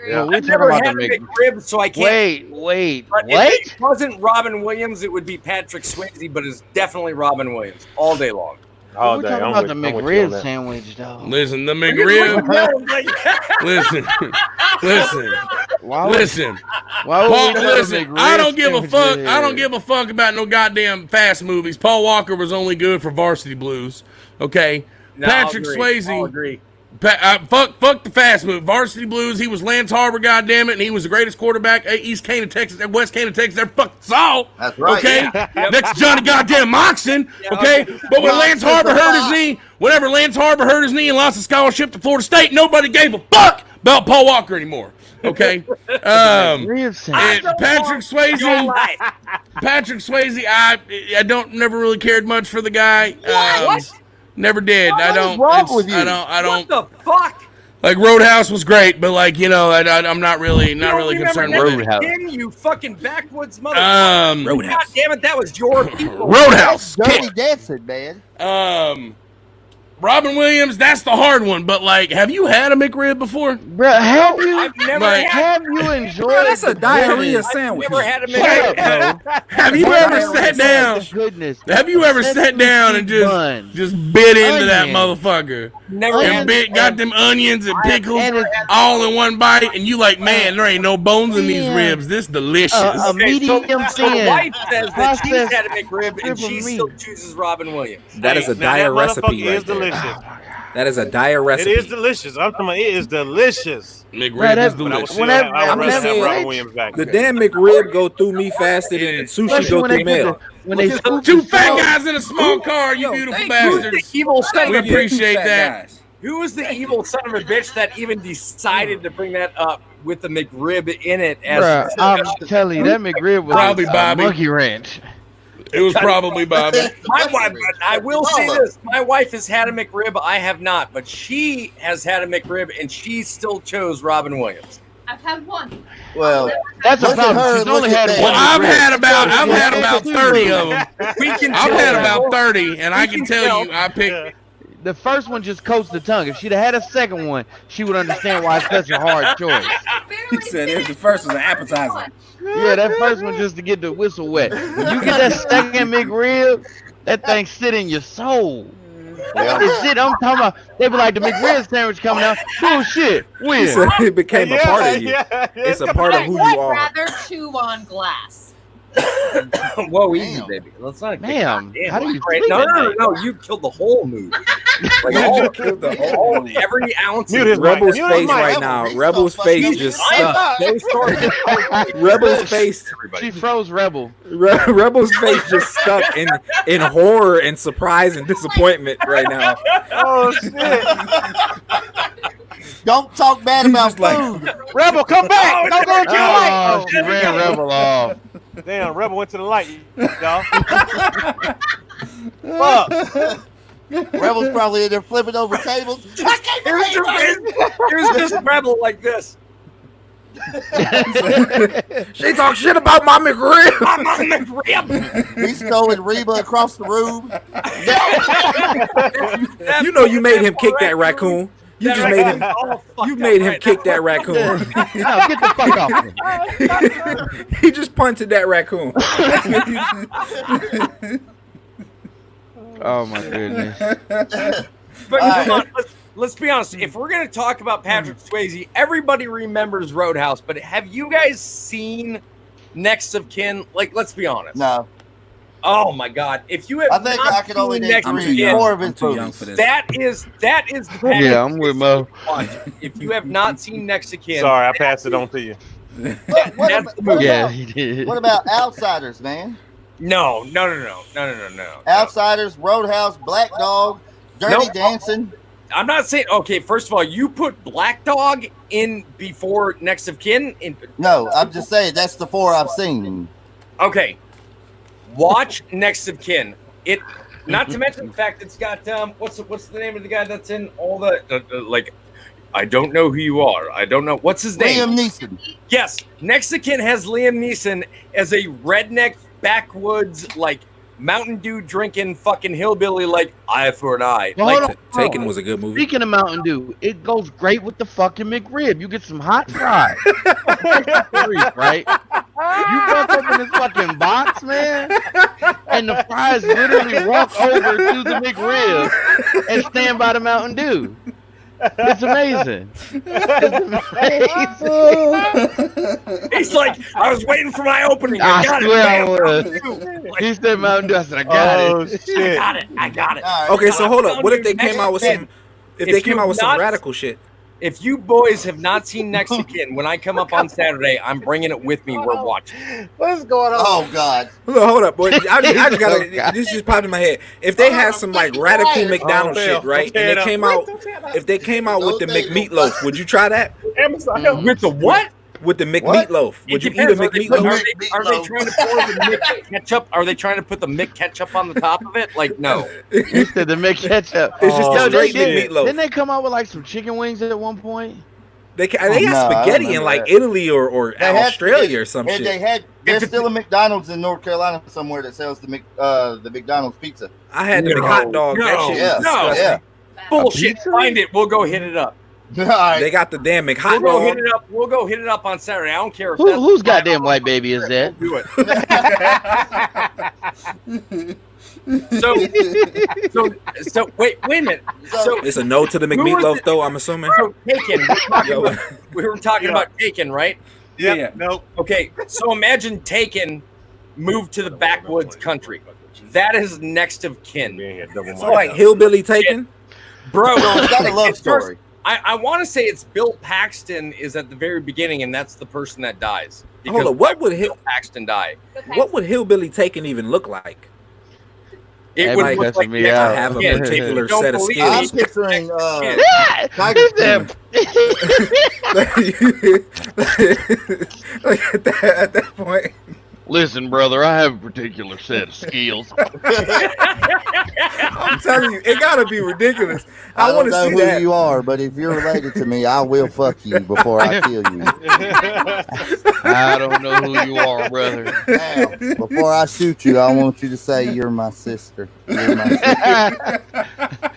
Yeah, we I've talking never about had the a Mc- McRib, so I can't. Wait, But what? if it wasn't Robin Williams, it would be Patrick Swayze, but it's definitely Robin Williams all day long. All we day. talking I'm about with- the I'm with you on McRib that. sandwich, though. Listen, the McRib. listen. Why would, Listen. why would Paul, we go to listen, McRib I don't give a sandwich? fuck. I don't give a fuck about no goddamn fast movies. Paul Walker was only good for Varsity Blues. Okay. No, Patrick I'll agree. I'll Swayze. agree. Fuck the fast movie. Varsity Blues. He was Lance Harbor, goddamn it, and he was the greatest quarterback East Canaan, Texas, and West Canaan, Texas ever fucking saw. That's right. Okay. Yeah. Next to Johnny goddamn Moxon. Okay. But when Lance Harbor hurt his knee, whenever Lance Harbor hurt his knee and lost a scholarship to Florida State, nobody gave a fuck about Paul Walker anymore. Okay. McRib sandwich. And Patrick Swayze, I don't never really cared much for the guy. What? Never did. What I is don't. wrong it's- with you? I don't. What the fuck? Like Roadhouse was great, but like I'm not really concerned with it. Roadhouse. Him, you fucking backwoods motherfucker. Roadhouse. God damn it, that was your people. Roadhouse. Dirty Dancing, man. Robin Williams, that's the hard one. But like, have you had a McRib before? Bro, have you? I've never Like, had. Have you enjoyed? Bro, that's a diarrhea I've sandwich. never had a Shut McRib. up, bro. Have you ever sat down? Goodness. Have you ever sat down and Bun. just bit into that Onion. motherfucker? Never And had. got them onions and pickles and it's- all in one bite, and you like, man, there ain't no bones in these ribs. This delicious. A medium My thin. wife says that she's processed had a McRib and she strip of still meat. chooses Robin Williams. That is a Now, dire that recipe motherfucker right is there. delicious. That is a dire It recipe. is delicious. I'm talking about it is delicious. McRib Right, is that- But I would delicious. still Whenever- have, I would I'm rather just have saying, Robin Williams back. The damn McRib go through me faster than sushi Especially go when through they mail. put the, when they scoop Two the fat salt. guys in a small car, you Yo, beautiful thank you. bastards. The evil son We of a bitch. appreciate that. Who was the evil son of a bitch that even decided to bring that up with the McRib in it? As Bruh, I'm telling you, that McRib was Probably a Bobby. monkey wrench. It was probably Bobby. My wife, I will say this: my wife has had a McRib. I have not, but she has had a McRib, and she still chose Robin Williams. I've had one. Well, That's a look at problem. her, She's look only at had that. one. Well, I've McRib. had about 30 of them. We can I've tell had that. about 30, and I can can tell tell. you, I picked. the first one just coats the tongue. If she'd have had a second one, she would understand why it's such a hard choice. He said the first was an appetizer. Yeah, that first one just to get the whistle wet. When you get that second McRib, that thing sit in your soul. This shit I'm talking about, they be like, the McRib sandwich coming out. Bullshit. When? He said it became a part of you. It's a part of who you I'd are. rather chew on glass. Whoa, easy, baby. Let's not. Ma'am, how do you No, you killed the whole mood. Like every ounce. Rebel's face right now. Rebel's face just stuck. Rebel's face. She froze Rebel. Rebel's face just stuck in horror and surprise and disappointment right now. Oh shit! Don't talk bad about food. Rebel, come back! Don't go to the light. Oh, she ran Rebel off. Damn, Rebel went to the light, y'all. Fuck. Rebel's probably in there flipping over tables. Here's this Rebel like this. She talk shit about my McRib. My McRib. He's throwing Reba across the room. You know you made him kick that raccoon. You just made him. You made him kick that raccoon. No, get the fuck off. He just punted that raccoon. Oh my goodness. But come on, let's be honest. If we're gonna talk about Patrick Swayze, everybody remembers Roadhouse. But have you guys seen Next of Kin? Like, let's be honest. No. Oh my God! If you have, I think I can only name more of his movies. That is the Yeah, I'm with Mo. If you have not seen Next of Kin, Sorry, I passed it on to you. Yeah, he did. What about Outsiders, man? No. Outsiders, Roadhouse, Black Dog, Dirty Dancing. I'm not saying. Okay, first of all, you put Black Dog in before Next of Kin. No, I'm just saying that's the 4 I've seen. Okay. Watch Next of Kin. It, not to mention the fact it's got what's the name of the guy that's in all the like, I don't know who you are. I don't know what's his name. Liam Neeson. Yes, Next of Kin has Liam Neeson as a redneck backwoods like Mountain Dew drinking fucking hillbilly like eye for an eye. Well, Like, hold on. Taken was a good movie. Speaking of Mountain Dew, it goes great with the fucking McRib. You get some hot fries. Right? You walk up in this fucking box, man, and the fries literally walk over to the McRib and stand by the Mountain Dew. It's amazing. It's amazing. he's like, I was waiting for my opening. I got swear I it, was. man. He said Mountain Dew. I said, I got it. Shit. I got it. Okay, so hold up. What if they came out with some? If they came out with some radical shit? If you boys have not seen Next of Kin, when I come up on Saturday, I'm bringing it with me. We're watching. What's going on? Oh God. Look, hold up, boy. I just gotta. This just popped in my head. If they had some like radical McDonald's shit, right? And they came out. If they came out with the McMeatloaf, would you try that? With the what? With the McMeatloaf, would you eat a McMeatloaf? Are they trying to pour the Mick ketchup? Are they trying to put the Mick ketchup on the top of it? Like, no. He said the McKetchup. It's just a straight didn't McMeatloaf. they come out with like some chicken wings at one point? They got spaghetti in like Italy or Australia or some shit. There's still a McDonald's in North Carolina somewhere that sells the McDonald's pizza. I had the hot dog. That shit was disgusting. Yeah. Bullshit. Find it. We'll go hit it up. They got the damn McHot We'll go dog. hit it up. We'll go hit it up on Saturday. I don't care if Whose goddamn white baby is that? do it. So wait a minute. So It's a no to the McMeatloaf though, I'm assuming. So Taken. We were talking about Taken, right? Yeah. Nope. Okay. So imagine Taken moved to the backwoods country. That is Next of Kin. So like Hillbilly Taken? Bro, it's got a love story. I want to say it's Bill Paxton is at the very beginning, and that's the person that dies. Hold on, what would Bill Paxton die? What would Hillbilly Taken even look like? It would look like I have a particular set of skills. I'm picturing at that point. Listen, brother, I have a particular set of skills. I'm telling you, it gotta be ridiculous. I want don't to know see who that. you are, but if you're related to me, I will fuck you before I kill you. I don't know who you are, brother. Now, before I shoot you, I want you to say you're my sister. You're my sister.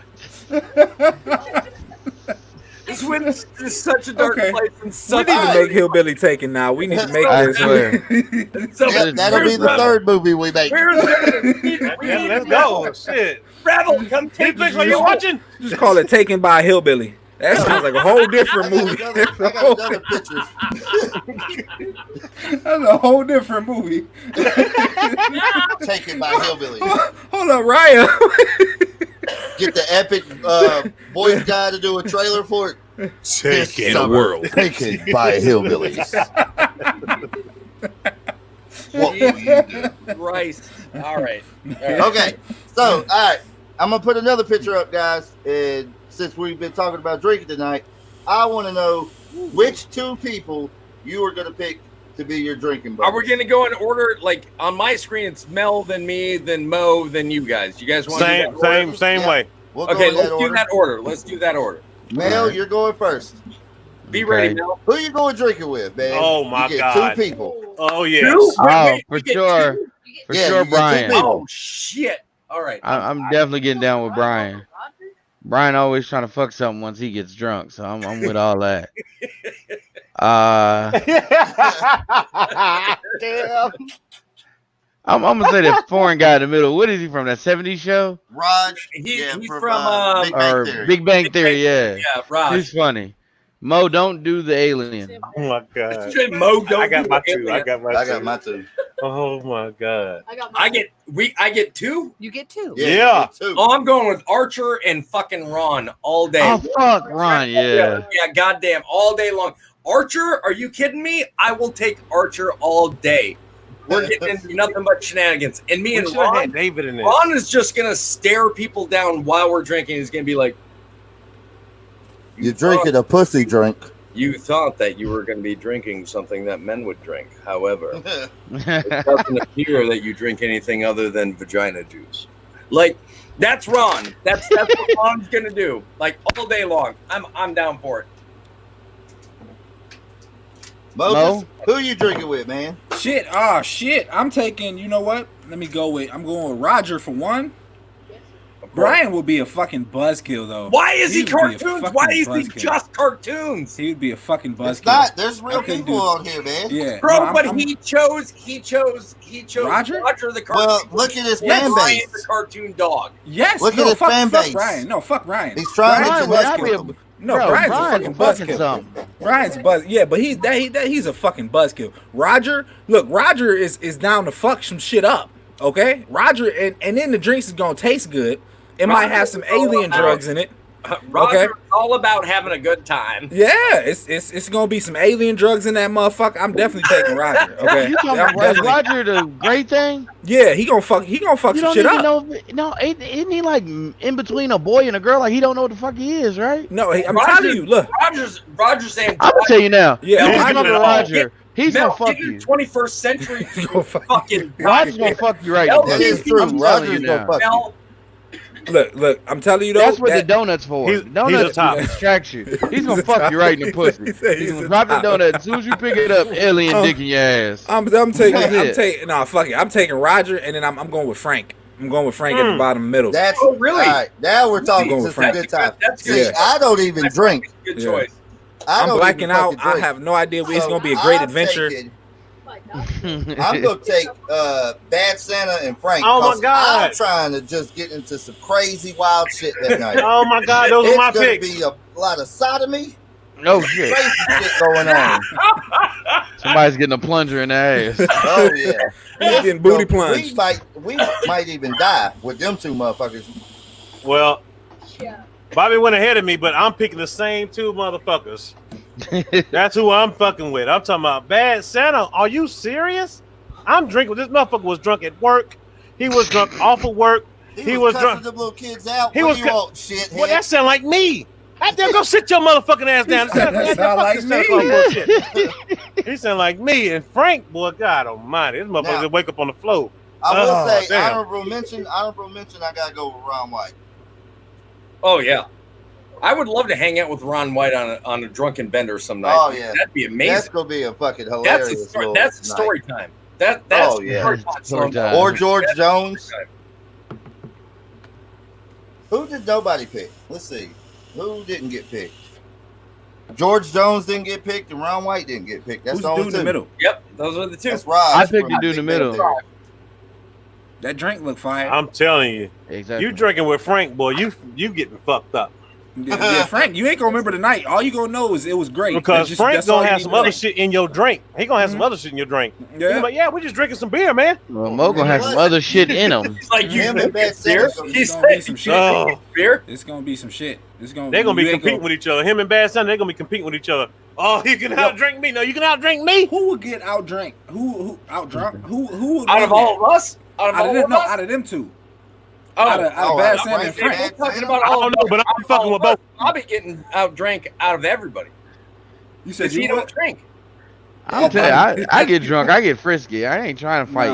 This witness is such a dark Okay. place and We such need to make Hillbilly Taken now. We need to make I this. swear. So, Yeah, that'll be the third movie we make. Let's go. Shit. Rebel, come take Netflix, are you watching? Just call it Taken by a Hillbilly. That sounds like a whole different movie. I got another picture. That's a whole different movie. Taken by hillbillies. Hold up, Ryan. Get the epic voice guy to do a trailer for it. Taken a world. Taken by hillbillies. What will you do? Christ. All right. Okay, so all right, I'm gonna put another picture up, guys. And since we've been talking about drinking tonight, I want to know which two people you are gonna pick to be your drinking buddies. Are we gonna go in order? Like on my screen, it's Mel, then me, then Mo, then you guys. You guys want Same way. We'll go Okay, in let's that do order. that order. Let's do that order. Mel, you're going first. Be ready, Mel. Who you going drinking with, man? Oh, my you get God. Two people. Oh yes. Two? Oh, Wait, for you get sure. two? For Yeah, sure, you get two Brian. people. Oh shit! All right. I'm definitely getting down with Brian. Brian always trying to fuck something once he gets drunk, so I'm with all that. Damn. I'm gonna say that foreign guy in the middle. What is he from? That '70s show Raj. He's Big from Bang or Theory. Big Bang Theory? Yeah, yeah, Raj. he's funny. Mo, don't do the alien. Oh my god. Mo, don't I got do my the two. I alien. got my I two. got my two. Oh my god. I get two. You get two. Yeah. Yeah. Two. Oh, I'm going with Archer and fucking Ron all day. Oh fuck, Ron. Yeah. Yeah, goddamn, all day long. Archer, are you kidding me? I will take Archer all day. We're getting into nothing but shenanigans. And me We and should have Ron, had David in this. Ron is just gonna stare people down while we're drinking. He's gonna be like, You're drinking a pussy drink. "You thought that you were gonna be drinking something that men would drink. However, it doesn't appear that you drink anything other than vagina juice." Like, that's Ron. That's what Ron's gonna do. Like all day long. I'm down for it. Moses, who you drinking with, man? Shit. Shit. I'm taking. You know what? Let me go with. I'm going with Roger for one. Brian will be a fucking buzzkill though. Why is he would be a cartoons? Why fucking is he buzzkill. just cartoons? He would be a fucking buzzkill. It's not. There's real I couldn't people do- on here, man. Yeah, Bro, no, but I'm- he chose Roger? the cartoon. Well, look at his Yes, fan Brian base. the cartoon dog. Yes. Look no, at his fuck, fan fuck base. Brian. No, fuck Brian. He's trying Brian to would not Genetic be a- No, Bro, Brian's Brian's a fucking fucking buzzkill. something. Brian's buzz. Yeah, but he's a fucking buzzkill. Roger, look, Roger is down to fuck some shit up. Okay, Roger, and then the drinks is gonna taste good. It might have some alien drugs in it. Roger's Okay. all about having a good time. Yeah, it's gonna be some alien drugs in that motherfucker. I'm definitely taking Roger. Okay, You talking I'm about definitely- Roger the great thing? Yeah, he gonna fuck You some don't shit even up. know. No, isn't he like in between a boy and a girl? Like he don't know what the fuck he is, right? No, I'm Roger- telling you. Look, Roger's saying, I'm gonna tell you now. Yeah, If you Roger- come to Roger, he's Mel, gonna fuck get your you. 21st century he gonna fuck- fucking Roger's gonna fuck you right. Mel, now. That is true. I'm telling Roger's you gonna now. fuck you. Mel, look. I'm telling you though. That's what the that- donut's for. He's Donuts a top. distract you. He's gonna a fuck top. you right in the pussy. He said He's he's gonna a drop the top. donut as soon as you pick it up. Alien dick in your ass. I'm taking. That's I'm it. taking. Nah, fuck it. I'm taking Roger, and then I'm going with Frank. I'm going with Frank at the bottom middle. That's Oh, really? All right, now we're talking Going to with some Frank. good time. That's See, good. I don't even drink. Good Yeah. choice. I I'm don't blacking even out. fucking I drink. have no idea. It's So gonna be a great I'm adventure. taking- I'm gonna take Bad Santa and Frank. Oh, my 'cause God. I'm trying to just get into some crazy wild shit that night. Oh my god, those It's are my gonna picks. be a lot of sodomy, No shit. crazy shit going on. Somebody's getting a plunger in the ass. Oh yeah, He's getting booty So plunged. we might even die with them two motherfuckers. Well, Bobby went ahead of me, but I'm picking the same two motherfuckers. That's who I'm fucking with. I'm talking about Bad Santa. Are you serious? I'm drinking. This motherfucker was drunk at work. He was drunk off of work. He was cussing drunk. them little kids out. He What was do you cu- want, shithead? Well, that sound like me. I tell go sit your motherfucking ass down. That sound like me. He sound like me. And Frank, boy, God almighty. This motherfucker Now- just wake up on the floor. I will Oh, say damn. honorable mention. I gotta go with Ron White. Oh yeah, I would love to hang out with Ron White on a drunken bender some night. Oh, yeah. that'd be amazing. That's gonna be a fucking That's hilarious. a story. little That's night. story time. That's Oh, yeah. story time. Story time. Or George Jones. Who did nobody pick? Let's see. Who didn't get picked? George Jones didn't get picked, and Ron White didn't get picked. That's Who's the the only dude in the middle? Yep, those are the two. That's Raj. I picked the dude in the middle. That drink look fire. I'm telling you, Exactly. you drinking with Frank, boy, you getting fucked up. Yeah, Frank, you ain't gonna remember the night. All you gonna know is it was great. Because Frank that's all gonna you have need some to know. other shit in your drink. He gonna have some other shit in your drink. Yeah. Like, yeah, we just drinking some beer, man. Well, Mo gonna have some other shit in him. He's like, you Him drink and Bad beer? Santa. He's gonna be like, some you shit. drink beer? It's gonna be some shit. It's gonna. They're gonna be you ain't competing with each other. Him and Bad Santa, they're gonna be competing with each other. Oh, you can outdrink me. No, you can outdrink me. Who would get outdrank? Who outdrunk? Who would Out of win all of us? Out of that? all them, of no, us? out of them two. Oh, Out of Bad Sam and We're Frank. talking about I all don't of know, us. but I'm fucking with both. I'll be getting outdrank out of everybody. You said Because you he don't would? drink. I'll tell you, I get drunk. I get frisky. I ain't trying to fight.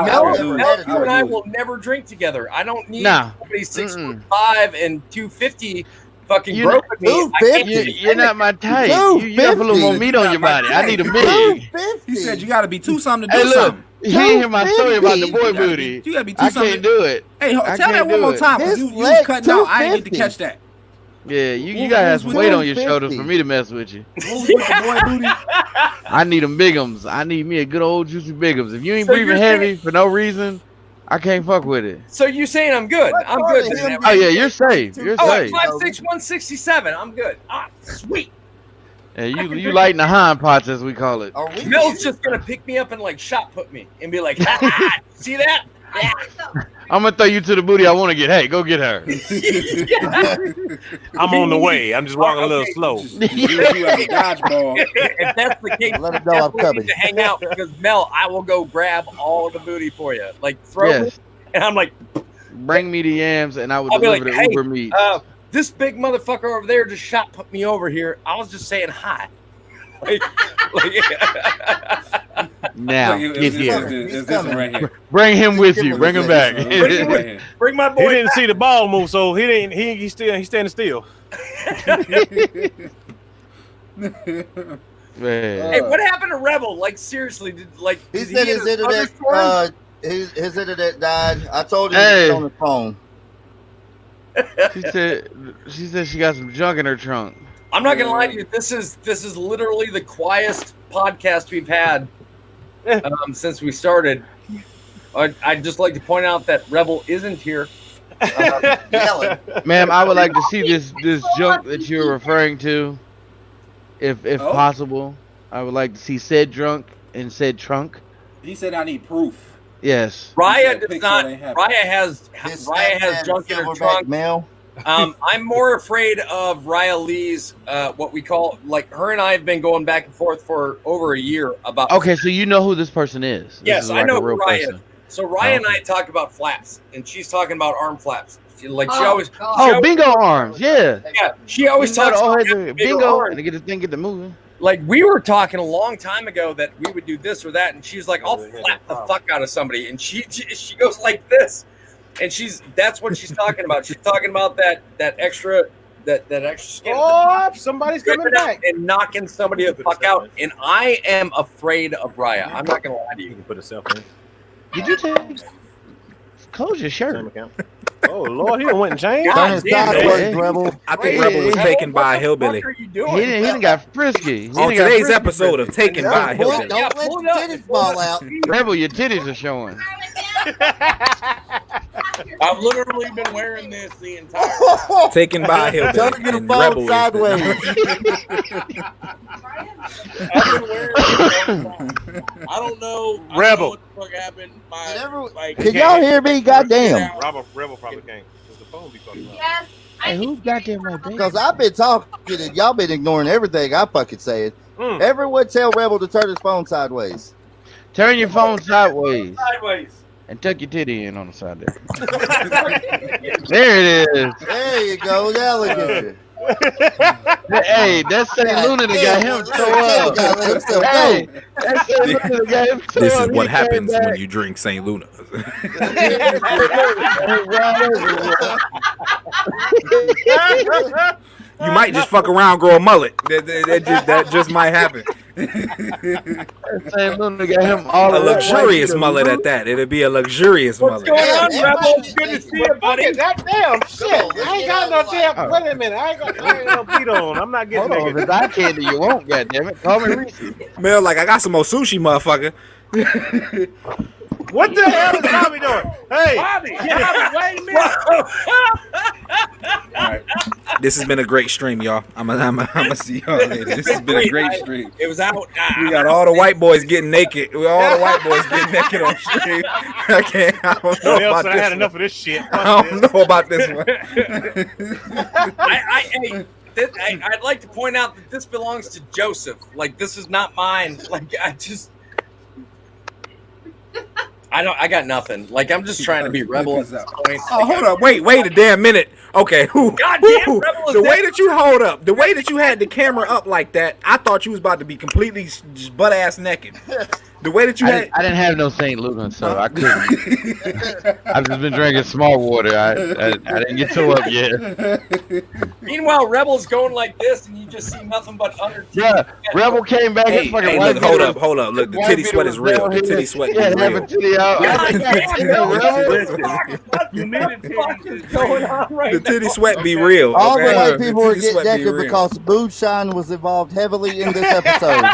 Mel, do it. Mel, I you and I do it. will never drink together. I don't need Nah. somebody 6'5" Mm-mm. and 250 fucking You broke with me. I can't You, do you're not my type. You have a little more meat on your body. I need a big. He said you got to be two something to Hey, do look. something. You didn't hear my story about the boy You gotta be- booty. You gotta be two I something. can't do it. Hey, I tell that can't one do more it. time. 'Cause This you was leg cutting out. I didn't get to 250. catch that. Yeah, you Who- gotta have who's some with weight them on your shoulders 50? for me to mess with you. What was with the boy booty? I need them bigums. I need me a good old juicy bigums. If you ain't So breathing you're heavy for no reason, I can't fuck with it. So you saying I'm good? What I'm part good. of him Oh yeah, you're safe. You're Oh, safe. 5'6", 167. I'm good. Ah, sweet. And you lighting the hind pots as we call it. Are we? Mel's just gonna pick me up and like shot put me and be like, ha, ha, see that? Yeah. I'm gonna throw you to the booty I want to get. Hey, go get her. I'm on the way. I'm just walking a little slow. You have a dodgeball. If that's the case, Let him know I'm we coming. need to hang out because Mel, I will go grab all the booty for you. Like throw Yes. it, and I'm like, Bring me the yams and I will I'll be deliver like, the hey, Uber meat. this big motherfucker over there just shot put me over here. I was just saying hi. Like, Now Look, get here. It's this one right here. Bring him with you. Bring him back. Right here. Bring my He boy. didn't see the ball move, so he's standing still. Man. Hey, what happened to Rebel? Like seriously, He did said hit his internet. thunderstorm? His internet died. I told him Hey. to get on the phone. She said she got some junk in her trunk. I'm not gonna lie to you. This is literally the quietest podcast we've had since we started. I'd just like to point out that Rebel isn't here. Yelling. Ma'am, I would like to see this junk that you're referring to, if Oh? possible. I would like to see said drunk and said trunk. He said I need proof. Yes. Raya said does Pixar not. ain't happy. Raya has His Raya has Snapchat junk in her silverback trunk. Male. I'm more afraid of Raya Lee's what we call, like, her and I have been going back and forth for over a year about. Okay, so you know who this person is. This Yes, is I like know a who real Raya person. is. So Raya and Okay. I talk about flaps, and she's talking about arm flaps. She Oh, always. God. she Oh, always- bingo arms. Yeah. Yeah, she always You know talks the old about heads having of bigger bingo arms. and get the thing get the moving. Like, we were talking a long time ago that we would do this or that, and she's like, "I'll flap the fuck out of somebody," and she goes like this, and that's what she's talking about. She's talking about that extra skin Oh, somebody's coming ripping out back. and knocking somebody the fuck out, and I am afraid of Raya. I'm not gonna lie to You you. can put itself in. Did you take? Close your shirt. Account. Oh Lord, he done went and changed. God Turn his damn, sideways, man. Rebel. I think Wait, Rebel was hey, taken by a What the hillbilly. fuck are you He doing? didn't got frisky. He On done got today's frisky. episode of Taken by a Boy, Hillbilly. don't let pull the it up. titties fall out. Rebel, your titties are showing. I've literally been wearing this the entire time. Taken by a Hillbilly. Turn your and phone Rebel is the- sideways. I've been wearing this the whole time. I don't know. I don't Rebel. know what the fuck happened. Can y'all hear me? Goddamn. Rebel probably can't. Because the phone be fucking up. Yes. Hey, who got that my baby? Because I've been talking and y'all been ignoring everything I fucking said. Everyone tell Rebel to turn his phone sideways. Turn your phone sideways Sideways. and tuck your titty in on the side there. There it is. There you go, the alligator. Hey, that's St. Luna that got him so up. Hey, that's St. Luna that got him so This up. is what He came happens back. when you drink St. Luna. You might just fuck around, grow a mullet. That just might happen. Saint Luna got him all A the way luxurious white. mullet at that. It'll be a luxurious mullet. What's going on, Rebel? Good to see you, buddy. That damn shit. I ain't got no damn. Wait a minute. I ain't got no beat on. I'm not getting Hold on, if it's eye candy, you won't. Goddammit, call me Reese. Mel, like I got some more sushi, motherfucker. What the hell is Bobby doing? Hey, Bobby, wait a minute. All right. This has been a great stream, y'all. I'm gonna see y'all later. This has been a great stream. It was out. We got all the white boys getting naked. All the white boys getting naked on stream. I don't know about I this had one. enough of this shit. I don't know about this one. I'd like to point out that this belongs to Joseph. Like, this is not mine. Like, I got nothing. Like, I'm just trying to be Rebel at this point. Oh, hold up. Wait a damn minute. Okay. Goddamn, Rebel is the way dead. that you hold up, the way that you had the camera up like that, I thought you was about to be completely just butt ass naked. The way that you had. I didn't have no St. Lucan, so I couldn't. I've just been drinking small water. I didn't get so up yet. Meanwhile, Rebel's going like this, and you just see nothing but under. Yeah, Rebel came back. Hey, his fucking hey, white look, hold beater- up. Look, the white titty beater sweat was is real. down The here. titty sweat Yeah, is have a real. titty out. The titty sweat be real. All the okay? white people The were titty getting sweat be naked real. because moonshine was involved heavily in this episode.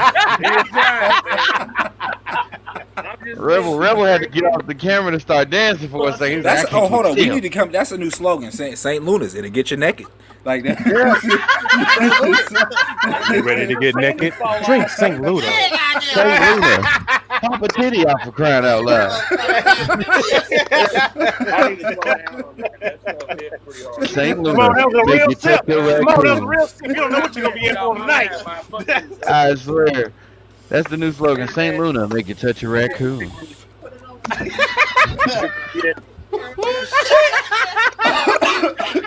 Rebel had to get off the camera to start dancing for a second. He's like, That's I can't hold on. keep We still. need to come. That's a new slogan. St. Luna's. It'll get you naked. Like that. Ready to get naked? Drink St. Luda. St. Luna. Pop a titty out for crying out loud. St. Come on, that was a Luna. real Make you sip. check your Come on, that was a raccoon. real sip. You don't know what you're gonna be in for tonight. I swear. That's the new slogan. St. Luna, make you touch a raccoon.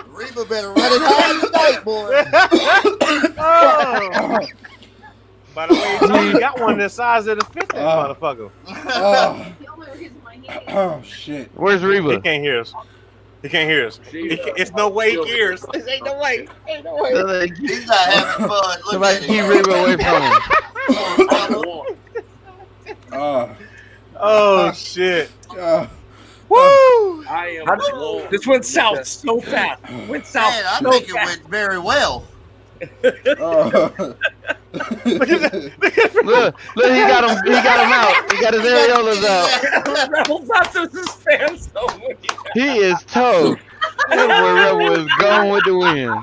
Reba better run it hard tonight, boy. Oh. By the way, you got one the size of the fit, that motherfucker. Oh shit. Where's Reba? He can't hear us. He can't hear us. It's no way he hears. Ain't no way. Ain't no way. He's not having fun. Look Somebody at keep him. Reba away from him. Oh shit. Woo! This went south so fast. Went south Man, I so think it fast. went very well. Look, he got him. He got him out. He got his areolas out. Rebel thought this was fan so He is toast. That boy Rebel is gone with the wind.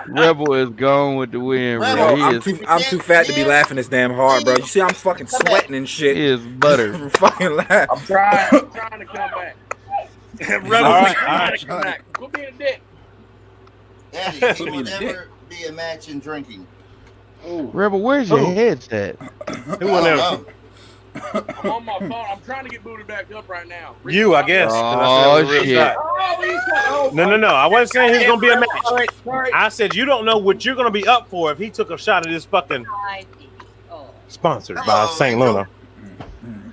Rebel is gone with the wind, bro. Rebel, He I'm is, too fat to be laughing this damn hard, bro. You see, I'm fucking sweating and shit. he is butter. Fucking laugh. I'm trying to come back. Rebel, All right. come back. Quit being a dick. Daddy, Put it me will in the never be a match in drinking. Rebel, where's your headset? Who won that? Oh, I'm on my phone. I'm trying to get booted back up right now. You, I guess. 'cause I said it was a real shit. shot. Oh, he's got, No. I wasn't saying he was gonna be a match. Sorry. I said you don't know what you're gonna be up for if he took a shot at this fucking sponsored by Hello, St. Angel. Luna.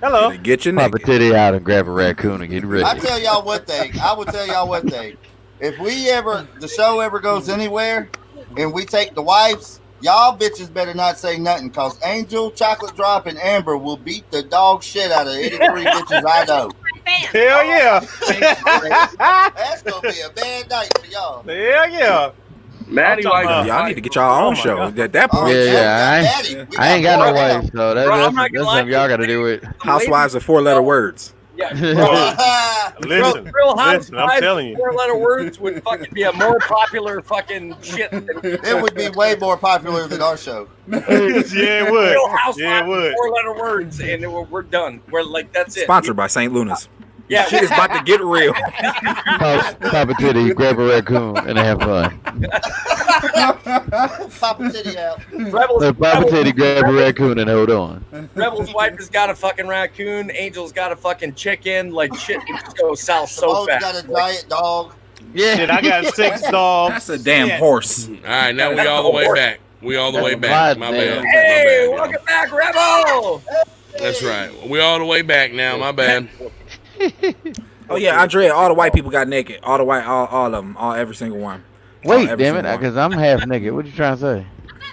Hello. It'll get you Pop a naked. titty out and grab a raccoon and get I ready. tell y'all one thing. I will tell y'all one thing. If the show ever goes anywhere, and we take the wives, y'all bitches better not say nothing, cause Angel, Chocolate Drop, and Amber will beat the dog shit out of any three bitches I know. Hell yeah. That's gonna be a bad night for y'all. Hell yeah. Maddie I'm talking likes Y'all need to get y'all own show. At that Oh, point, Yeah, Daddy, we I ain't got no more now. wife, so Bro, I'm that's not gonna lie. something y'all got to do with. housewives are 4-letter words. Yeah, Listen, Real listen, I'm telling you. 4-letter words would fucking be a more popular fucking shit than It would be way more popular than our show. Yeah, it would. Real Housewives Yeah, it would. 4-letter words, and we're done. We're like, that's it. Sponsored by St. Luna's. Yeah. Shit is about to get real. Pop a titty, grab a raccoon, and have fun. Pop a titty out. Pop a titty, grab a raccoon, and hold on. Rebel's wife has got a fucking raccoon. Angel's got a fucking chicken. Like, shit would just go south so Simone's fast. got a giant dog. Yeah. Shit, I got 6 dogs. That's a damn horse. All right, now we all the way back. We all the way back. My bad. My Hey, bad, welcome y'all. back, Rebel! That's right. We all the way back now. My bad. Oh yeah, Andrea, all the white people got naked. All of them, every single one. Wait, Every damn it, single one. because I'm half naked. What you trying to say?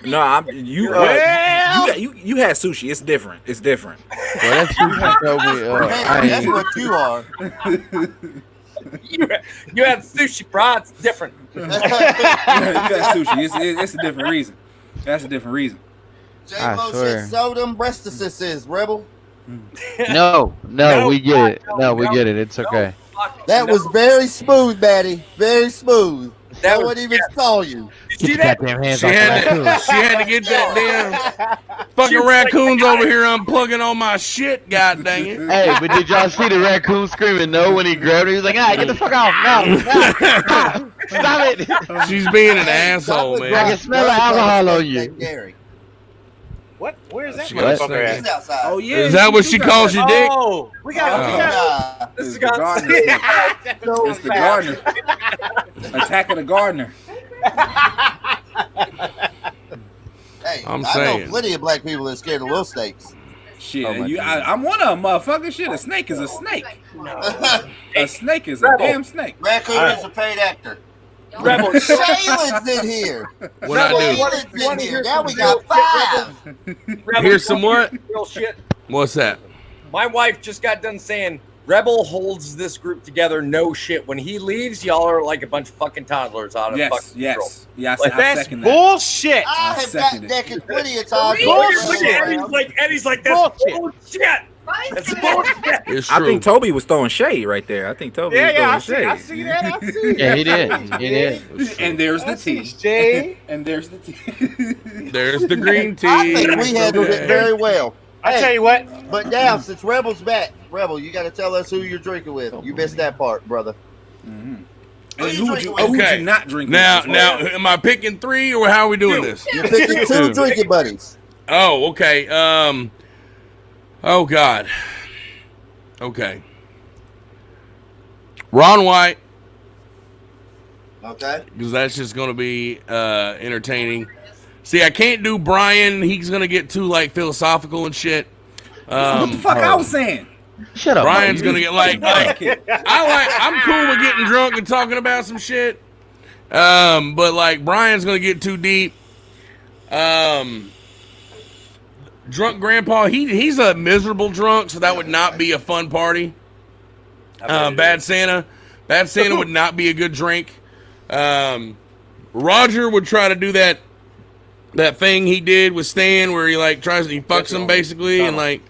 No, you had sushi. It's different. It's different. Well, that's sushi, Toby. That's what you are. You have sushi, bro. It's different. You got sushi. It's a different reason. That's a different reason. J-Mo said, "So them breastises, Rebel." No, we get it. No, we get it. It's okay. That was very smooth, Maddie. Very smooth. That would even call you. Get your goddamn hands She off had, the raccoon. she had to get that damn fucking raccoons over here unplugging all my shit. God dang it! Hey, but did y'all see the raccoon screaming no when he grabbed her? He was like, "Ah, get the fuck off! No, stop it!" She's being an asshole, man. I can smell the alcohol on you. Gary. What? Where is that She got motherfucker He's at? outside. Oh yeah. Is that what she calls you, Dick? Oh, we got. This is It's the gardener. It's the gardener. Attack of the gardener. Hey, I'm I saying. know plenty of black people that are scared of little snakes. Shit, Oh, my I'm one of them, motherfucker. Shit, a snake is a snake. A snake is a damn snake. Raccoon is a paid actor. Rebel. Shayla's in here. What I do? Shayla's in here. Now we got 5. Rebel, Here's some what? real shit. What's that? My wife just got done saying Rebel holds this group together. No shit. When he leaves, y'all are like a bunch of fucking toddlers out of fucking control. Yes. Like, I That's second that. bullshit. I have got naked plenty of times. Eddie's like, that's bullshit. That's bullshit. It's I true. think Toby was throwing shade right there. I think Toby Yeah, was throwing I shade. see that. I see Yeah, that. he did. He did. And there's the tea. Jay. And there's the tea. There's the green tea. I think we handled it very well. I tell you what. But now, since Rebel's back, Rebel, you got to tell us who you're drinking with. You missed that part, brother. And Who you who would drinking you, with? who would Okay. you not drink Now, with? as well? am I picking 3 or how are we doing this? You're picking 2 drinking buddies. Oh, okay. Oh God. Okay. Ron White, Okay. because that's just going to be entertaining. See, I can't do Brian. He's going to get too like philosophical and shit. What the fuck I was saying? Shut up. Brian's Mo. going to get I'm cool with getting drunk and talking about some shit. But like Brian's going to get too deep. Drunk grandpa, he's a miserable drunk, so that would not be a fun party. Bad Santa would not be a good drink. Roger would try to do that thing he did with Stan where he fucks him basically and like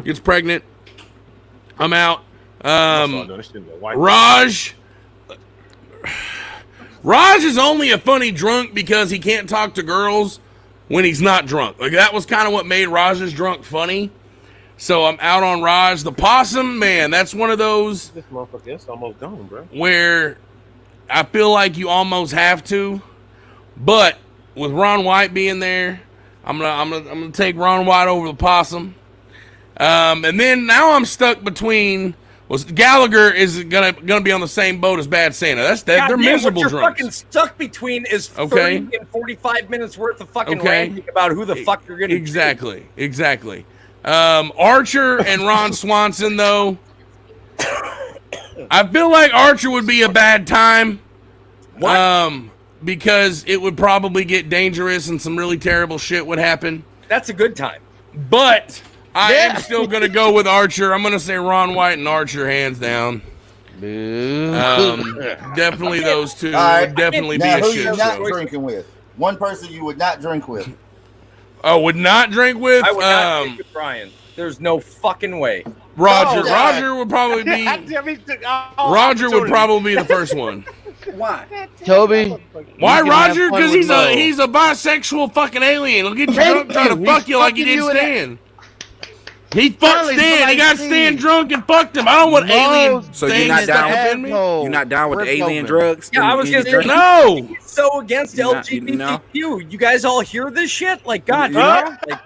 gets pregnant. I'm out. Raj is only a funny drunk because he can't talk to girls when he's not drunk. Like that was kind of what made Raj's drunk funny. So I'm out on Raj. The possum, man, that's one of those This motherfucker is almost gone, bro. where I feel like you almost have to. But with Ron White being there, I'm gonna take Ron White over the possum. And then now I'm stuck between. Well, Gallagher is gonna be on the same boat as Bad Santa. They're miserable What you're drunks. fucking stuck between is 30 Okay. and 45 minutes worth of fucking Okay. ranting about who the fuck you're gonna Exactly. Archer and Ron Swanson, though. I feel like Archer would be a bad time. Because it would probably get dangerous and some really terrible shit would happen. That's a good time. But I am still going to go with Archer. I'm going to say Ron White and Archer, hands down. Definitely those two. All right. Would definitely Now, be who a you shit not show. drinking with? One person you would not drink with. Oh, would not drink with? I would not drink with Brian. There's no fucking way. Roger. Oh, God. Roger would probably be. Oh, Roger would probably be the first one. Why? Toby. Why You can have Roger? fun Because with Mo. he's a bisexual fucking alien. He'll get you Thank drunk trying to you. fuck He's you like he fucking did you in Stan. He fucked Charlie's Stan. He like got me. Stan drunk and fucked him. I don't want alien So you're things not stuck down- up in me. You're not down with the Rip alien open. drugs? Yeah, I was in gonna your say drink? No. He's so against You're not- LGBTQ. you You guys all hear this shit? Like, God, Huh? like,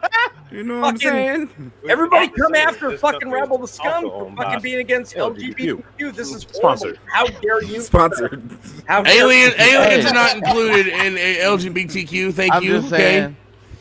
You know what I'm fucking- saying? everybody come after This fucking country is Rebel the Scum also for owned fucking by being against LGBTQ. LGBTQ. This is horrible. Sponsored. How dare you? Sponsored. How dare Aliens Hey. are not included in LGBTQ. Thank I'm you. just saying.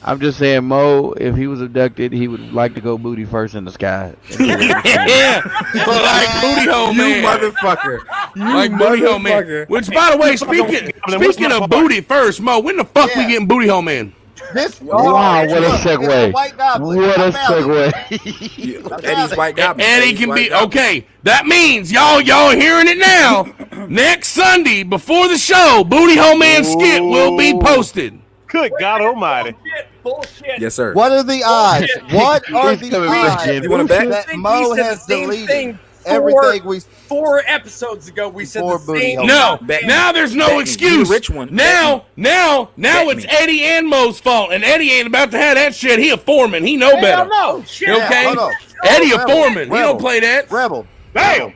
I'm just saying, Mo, if he was abducted, he would like to go booty first in the sky. Yeah, like booty hole You man. motherfucker. You Like booty hole man. motherfucker. Which, by the way, speaking of booty first, Mo, when the fuck we Yeah. getting booty hole man? This Wow, what a it's segue. White Goblin. What I a found it. segue. Eddie's White Goblin. Eddie Eddie's can White be Goblin. okay. That means y'all hearing it now. Next Sunday before the show, Booty Hole Man skit will be posted. Good God Almighty! Bullshit. Yes, sir. What are the odds? What are He's the coming back odds in. You want to bet? that I think Mo we said has the same deleted thing everything we? 4 episodes ago. We said Before the Booty same. Hole. No, Bet me. now there's no Bet me. excuse. You the rich one. Now Bet it's me. Eddie and Mo's fault, and Eddie ain't about to have that shit. He a foreman. He know better. No shit. Okay, hold on. Eddie a Rebel, foreman. He Rebel. don't play that. Rebel. Bam.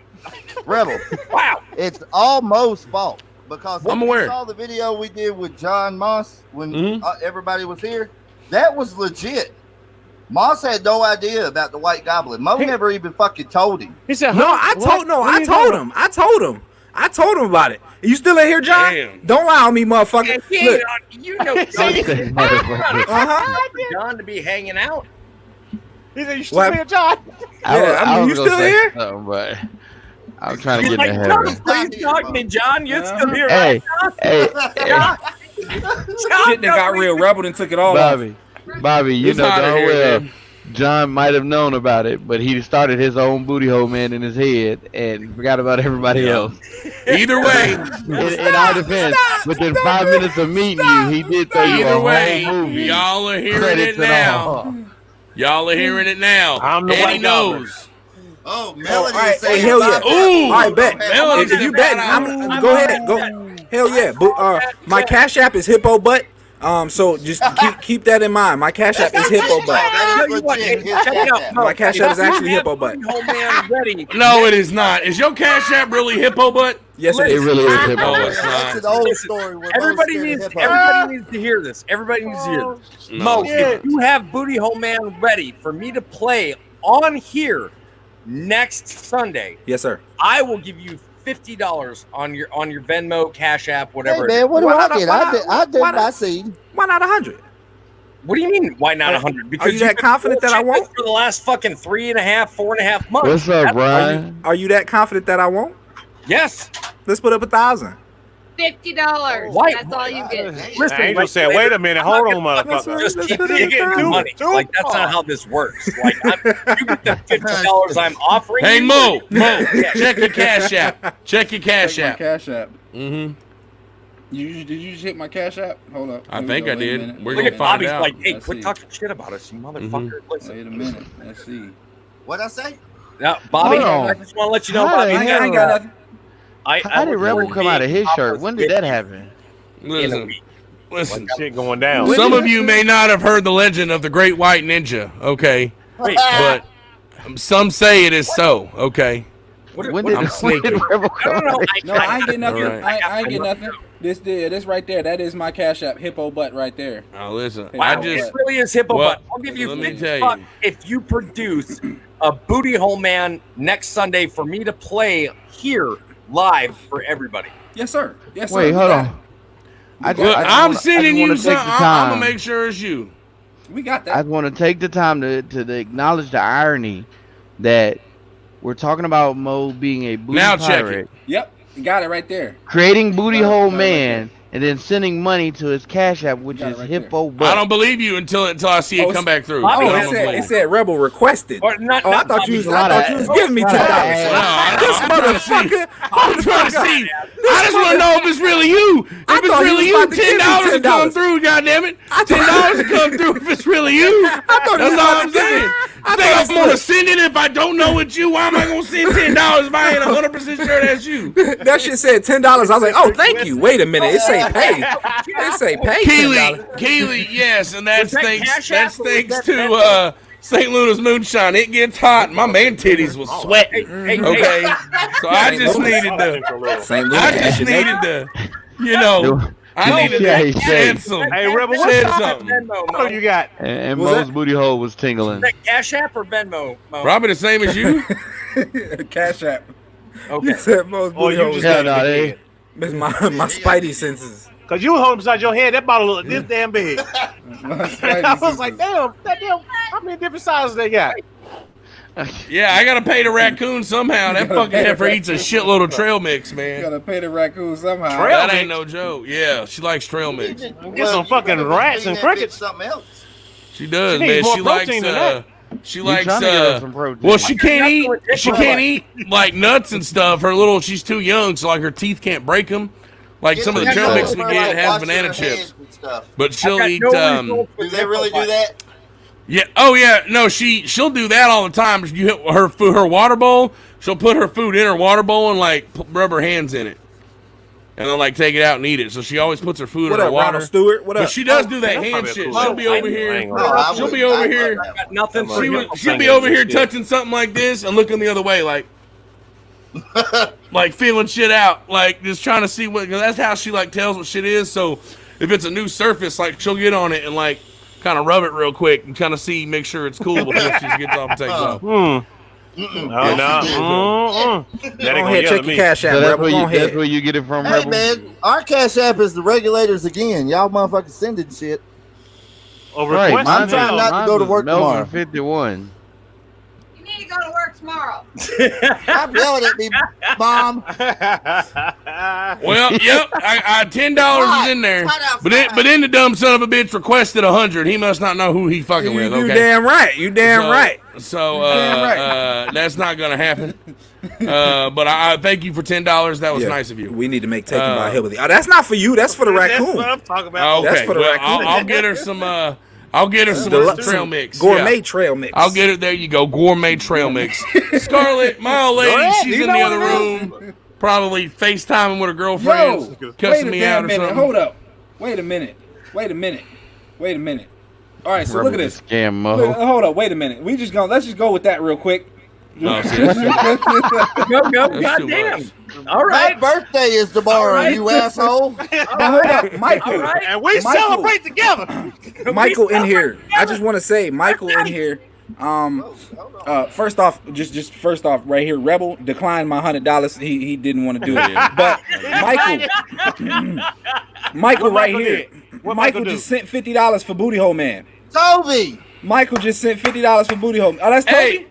Rebel. Wow. It's all Mo's fault because I'm if aware. you saw the video we did with John Moss when Mhm. everybody was here. That was legit. Moss had no idea about the White Goblin. Mo never even fucking told him. He said, No, huh? I What? told. No, What I are you told talking him. I told him about it. You still in here, John? Damn. Don't lie on me, motherfucker. And he Look. ain't on, you know, John to be hanging out. He said, you still What? here, John? Yeah, I mean, you still here? But I'm trying to He's get like, in the John, heaven. please talk to me, John. You're still here, Hey, right? hey, John? Shit that got real rebel and took it all off. Bobby, you It's know hot in darn here, well. man. John might have known about it, but he started his own booty hole man in his head and forgot about everybody else. Either way, In our defense, within 5 minutes of meeting you, he did throw you either a way, whole movie. y'all are hearing Credits it and now. all. Y'all are hearing it now. I'm the Eddie White Goblin. knows. Oh, Oh, Melody all right, is saying hey, hell yeah. Bobby- Ooh. All right, bet. Melody If you said bet, I'm- go ahead. Go. Hell yeah. My Cash App is Hippo Butt. So just keep that in mind. My Cash App is Hippo Butt. That is Tell you what, legit. hey, check it out. My Cash App is actually Hippo Butt. Home man ready. No, it is not. Is your Cash App really Hippo Butt? Yes, it It is. really is hip No, hop. it's That's not. an old Listen, story. Where Everybody Mo's needs, scared of hip-hop. everybody needs to hear this. Everybody needs to hear this. No. Mo, if you have Booty Hole Man ready for me to play on here next Sunday, Yes, sir. I will give you $50 on your Venmo, Cash App, Hey whatever. man, what do Why I not- get? why I did not- why my not? seed. Why not 100? What do you mean? Why not 100? Because you that you've been confident that I bullshitting won't? for the last fucking 4.5 months? What's up, Brian? Are you that confident that I won't? Yes. Let's put up 1,000. $50. Why- That's all you get. Listen, Angel like, said, wait a minute, hold on, motherfucker. Just keep Let's getting do money. it. Like that's not how this works. Like you get the $50 I'm offering. Hey, you. Mo, check your Cash App. Check your Cash Check my App. Cash App. Mm-hmm. Did you just hit my Cash App? Hold up. I Let me think go. I Wait a did. minute. We're Look gonna at find Bobby's out. like, hey, Let's quit see. talking shit about us, you motherfucker. Listen. Wait a minute. Let's see. What'd I say? Now, Bobby, Hold on. I just want to let you know, How Bobby. the I ain't got nothing. How did Rebel come out of his shirt? When did that happen? Listen. Shit going down. Some of you may not have heard the legend of the Great White Ninja, okay? Wait, But some say it is so, okay? When did, I'm when sneaking. did Rebel I come don't know. out? No, I ain't get nothing. All right. I ain't get nothing. This right there. That is my Cash App. Hippo Butt right there. Now listen, Wow, I Wow, just it really is hippo well, butt. I'll give you let me 50 tell you. bucks if you produce a Booty Hole Man next Sunday for me to play here live for everybody. Yes, sir. Yes, sir. Wait, We hold got on. I just- look, I just I'm wanna- sending I just you wanna something. take the I'm time. gonna make sure it's you. it. We got I that. want to take the time to acknowledge the irony that we're talking about Mo being a booty Now check pirate, Yep. You got it right there. creating Booty Got it, Hole got it right Man, and then sending money to his Cash App, which Got it is right Hippo I Butt. don't believe you until I see it come back through. Bobby I Oh, don't has believe it you. said Rebel requested. Or not, Oh, I not thought you Bobby. was, I thought you was giving me $10. This I'm trying to see. motherfucker. I'm trying to see. I just want to know if it's really you. If I it's thought he really was you, about to give me $10 to come $10. through. Goddamn it, I thought- $10 to come through. If it's really you, I thought he was that's all about I'm to give me- saying. I I think thought I'm gonna send it if I don't know it's you. Why am I gonna send $10 if I ain't 100% sure that's you? That shit said $10. I was like, oh, thank you. Wait a minute. It say pay. It say pay $10. Keely, yes, and that's Was that thanks. Cash That's App or was thanks that to Venmo? St. Louis Moonshine. It gets hot. My man titties was sweating. Hey, Okay, so I St. just Louis. needed to. St. Louis. I just needed to. You know, I needed Yeah, to he shed said. some. Hey, Rebel, Shed what something. Venmo, What Mo. you got? And Was Mo's that- booty hole was tingling. Is that Cash App or Venmo, Mo? Probably the same as you. Cash App. Okay. You said most Or booty you holes. just Yeah, got no, it they- big. It's my spidey senses. Cause you hold beside your head, that bottle look this damn big. My I Spidey was like, senses. damn, how many different sizes they got? Yeah, I gotta pay the raccoon somehow. That fucking heifer eats a shitload of trail mix, You man. gotta pay the raccoon somehow. That ain't no joke. Yeah, she likes trail mix. Get some fucking rats and crickets. Something else. She does, She needs man. more She likes. protein than that. She You likes. trying to get her some protein. Well, she can't eat. She can't eat like nuts and stuff. She's too young, so like her teeth can't break them. Like some of the trail mix we get has banana chips, but she'll eat. Do they really do that? Yeah. Oh yeah. No, she'll do that all the time. You hit her water bowl. She'll put her food in her water bowl and like rub her hands in it, and then like take it out and eat it. So she always puts her food What in her up, water. Ronald Stewart? What up? But she does do that that's hand probably a shit. cool She'll be idea. over here. She'll be I over would- here. Got nothing for you. She'll be over here touching something like this and looking the other way, like feeling shit out, like just trying to see what. Cause that's how she like tells what shit is. So if it's a new surface, like she'll get on it and like kind of rub it real quick and kind of make sure it's cool before she gets off and takes off. Oh no! That Go ain't gonna ahead, yell check at your me. cash So app, that's Rebel. where Go you, that's ahead. where you get it from, Hey Rebel? man, our Cash App is the regulators again. Y'all motherfuckers sending shit. Over Right, request. I'm trying not to mine go to was work Melvin tomorrow. You 51. need to go to work tomorrow. Stop yelling at me, Mom. Well, yep, I $10 is in there, but then the dumb son of a bitch requested 100. He must not know who he fucking with. You Okay, damn right. You damn right. So damn right. that's not gonna happen. But I thank you for $10. That was Yeah. nice of you. We need to make Taken by Hillbilly. Oh, that's not for you. That's for the That's raccoon. what I'm talking about. Okay, That's for the well, raccoon. I'll get her some. I'll get her some Deluxe- trail mix. Gourmet Yeah. trail mix. I'll get it. There you go. Gourmet trail mix. Scarlett, my old lady, ahead. she's You in know the what other it is? room, probably FaceTiming with her girlfriends, Yo, wait cussing a me damn out or minute. something. Hold up. Wait a minute. All right, so look at this. Scam Look, mo. hold up. Wait a minute. Let's just go with that real quick. No, see, that's too much. Go, That's too goddamn. much. All right. My birthday is tomorrow, All right. you asshole. Now, hold up, Michael. All right. And we Michael. celebrate together. Michael in here. I just want to say, Michael in here. First off, just first off, right here, Rebel declined my $100. He didn't want to do it. But Michael right Michael here. did? What Michael Michael do? just sent $50 for Booty Hole Man. Toby. Michael just sent $50 for Booty Hole. Oh, that's Toby.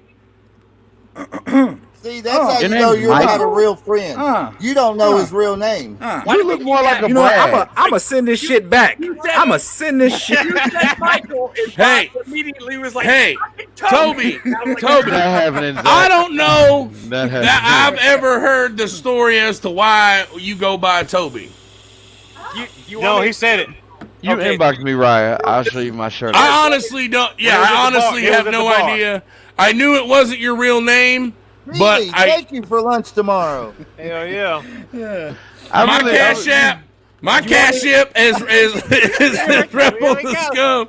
Hey, See, that's how your you know name's you're not a Michael? real friend. You don't know his real name. You look more like a You know what? Brad. I'm gonna send this shit back. I'm gonna send this shit. You said Michael, and Hey. Bob immediately was like, hey, Toby, Toby. That happening. Zach. I don't know That happened. that I've ever heard the story as to why you go by Toby. you No, want me- he said it. You Okay. inbox me, Raya. I'll show you my shirt. I honestly don't. Yeah, He was at I the bar. honestly He was have at no the bar. idea. I knew it wasn't your real name, but Really, I take you for lunch tomorrow. Hell yeah. my cash app. My cash app is Rebel the Scum.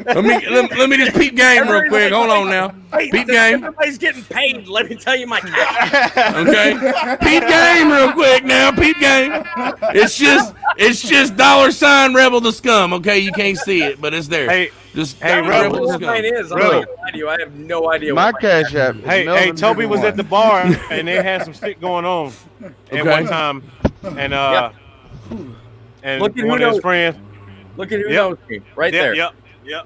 Let me just peep game real quick. Hold on now. Hey, Peep game. Everybody's getting paid. Let me tell you my cash. Okay. Peep game real quick now. Peep game. It's just $sign Rebel the Scum. Okay, you can't see it, but it's there. Hey, Just hey, Rebel the What mine Scum. is, I'm Rebel. not gonna lie to you. I have no idea. My what cash app. is hey, Melvin Toby was 51. at the bar and they had some shit going on at Okay. one time, and and Look at one who of his knows. friends. Look at who Yep. knows me right there. Yep.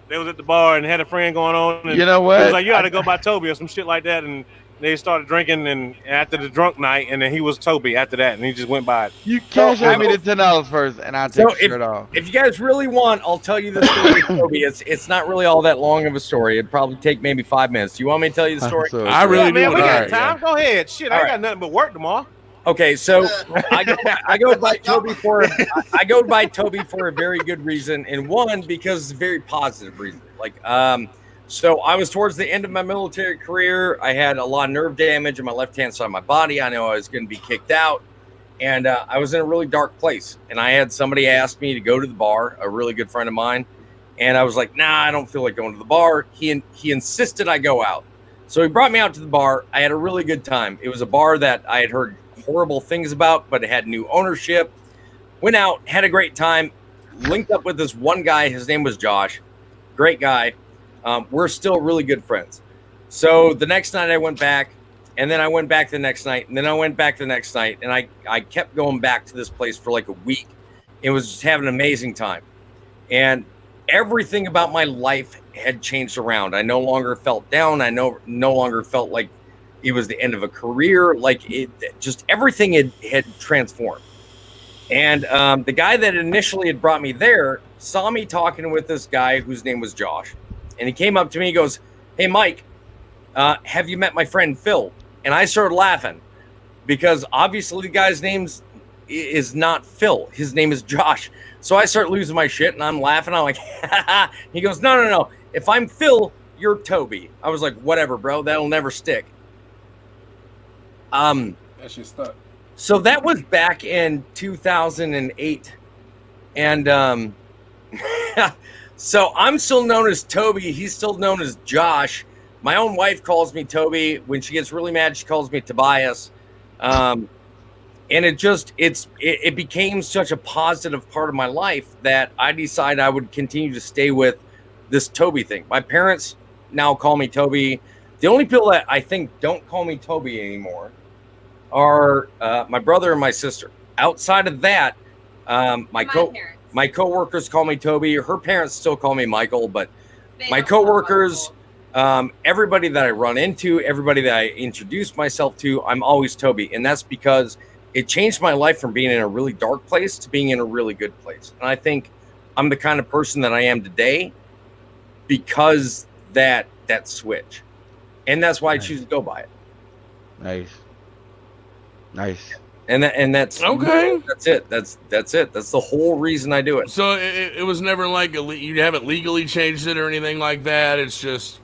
They was at the bar and had a friend going on. And You know He what? was like, "You got to go by Toby" or some shit like that, and they started drinking. And after the drunk night, and then he was Toby after that, and he just went by it. You cash So, out me the $10 first, and I'll take So the shirt off. if you guys really want, I'll tell you the story of Toby. It's not really all that long of a story. It'd probably take maybe 5 minutes. Do you want me to tell you the story? So- I really Yeah, do. man, we want to got hear it, time. Go ahead. Shit, I All ain't got nothing but work tomorrow. Okay, so I go by Toby for I go by Toby for a very good reason, and one because it's a very positive reason. Like, so I was towards the end of my military career. I had a lot of nerve damage in my left hand side of my body. I know I was going to be kicked out, and I was in a really dark place. And I had somebody ask me to go to the bar, a really good friend of mine, and I was like, "Nah, I don't feel like going to the bar." He insisted I go out, so he brought me out to the bar. I had a really good time. It was a bar that I had heard horrible things about, but it had new ownership. Went out, had a great time, linked up with this one guy. His name was Josh. Great guy. We're still really good friends. So the next night I went back, and then I went back the next night, and then I went back the next night, and I kept going back to this place for like a week. It was just having an amazing time. And everything about my life had changed around. I no longer felt down. I no longer felt like it was the end of a career. Like it, just everything had transformed. And the guy that initially had brought me there saw me talking with this guy whose name was Josh. And he came up to me, he goes, "Hey, Mike, have you met my friend Phil?" And I started laughing because obviously the guy's name is not Phil. His name is Josh. So I start losing my shit and I'm laughing. I'm like, he goes, no. If I'm Phil, you're Toby. I was like, whatever, bro. That'll never stick. That shit stuck. So that was back in 2008. And so I'm still known as Toby. He's still known as Josh. My own wife calls me Toby. When she gets really mad, she calls me Tobias. And it became such a positive part of my life that I decided I would continue to stay with this Toby thing. My parents now call me Toby. The only people that I think don't call me Toby anymore are my brother and my sister. Outside of that, my coworkers call me Toby. Her parents still call me Michael, but my coworkers, everybody that I run into, everybody that I introduce myself to, I'm always Toby. And that's because it changed my life from being in a really dark place to being in a really good place. And I think I'm the kind of person that I am today because that switch. And that's why I choose to go by it. Nice. And that's okay. That's it. That's it. That's the whole reason I do it. So it was never like you haven't legally changed it or anything like that. It's just.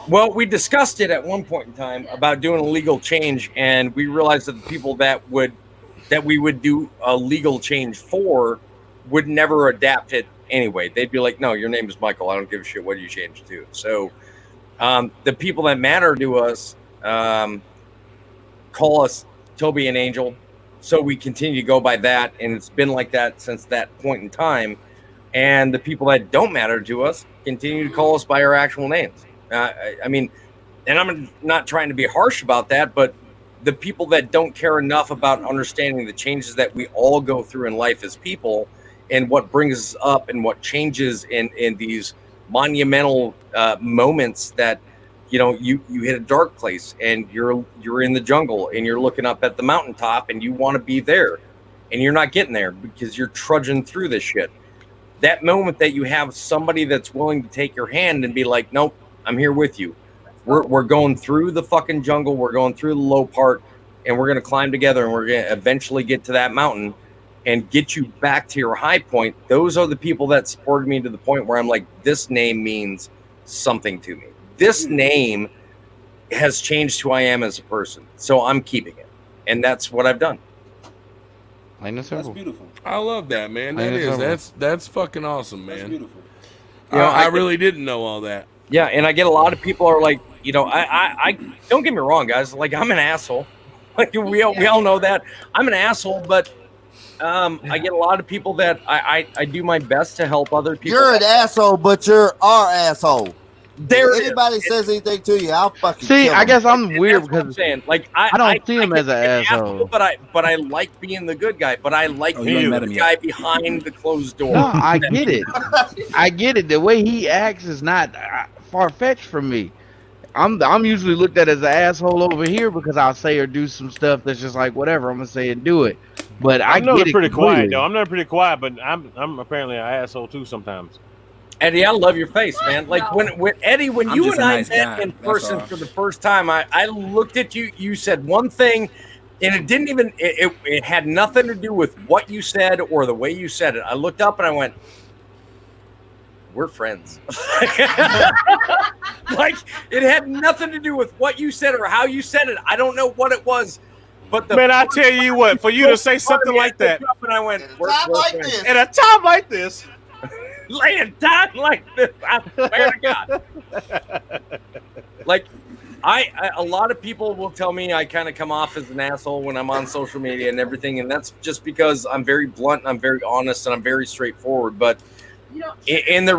Well, we discussed it at one point in time about doing a legal change, and we realized that the people that we would do a legal change for would never adapt it anyway. They'd be like, "No, your name is Michael. I don't give a shit what you change to." So the people that matter to us call us Toby and Angel. So we continue to go by that, and it's been like that since that point in time. And the people that don't matter to us continue to call us by our actual names. I mean, and I'm not trying to be harsh about that, but the people that don't care enough about understanding the changes that we all go through in life as people and what brings us up and what changes in these monumental moments that, you know, you hit a dark place and you're in the jungle and you're looking up at the mountaintop and you want to be there and you're not getting there because you're trudging through this shit. That moment that you have somebody that's willing to take your hand and be like, nope, I'm here with you. We're going through the fucking jungle. We're going through the low part and we're going to climb together and we're going to eventually get to that mountain and get you back to your high point. Those are the people that supported me to the point where I'm like, this name means something to me. This name has changed who I am as a person. So I'm keeping it. And that's what I've done. That's beautiful. I love that, man. That's fucking awesome, man. That's beautiful. You know, I really didn't know all that. Yeah, and I get a lot of people are like, you know, I don't get me wrong, guys. Like, I'm an asshole. Like we all know that I'm an asshole, but I get a lot of people that I do my best to help other people. You're an asshole, but you're our asshole. There, if anybody says anything to you, I'll fucking see. kill I guess them. I'm weird because I'm saying, like, I don't see him as an asshole. But I like being the good guy. But I like being the guy behind the closed door. No, I get it. I get it. The way he acts is not far fetched from me. I'm usually looked at as an asshole over here because I'll say or do some stuff that's just like whatever. I'm gonna say and do it. But I get it pretty quiet completely. though. I'm not pretty quiet, but I'm apparently an asshole too sometimes. Eddie, I love your face, man. Like when Eddie, when I'm you just and a I nice met guy, in that's person all. for the first time, I looked at you. You said one thing, and it didn't even. It had nothing to do with what you said or the way you said it. I looked up and I went, "We're friends." Like it had nothing to do with what you said or how you said it. I don't know what it was, but Man, I tell you what, for you to say something like that, and I went, "We're friends." at a time like this. Laying down like this, I swear to God. Like, a lot of people will tell me I kind of come off as an asshole when I'm on social media and everything, and that's just because I'm very blunt and I'm very honest and I'm very straightforward. But in the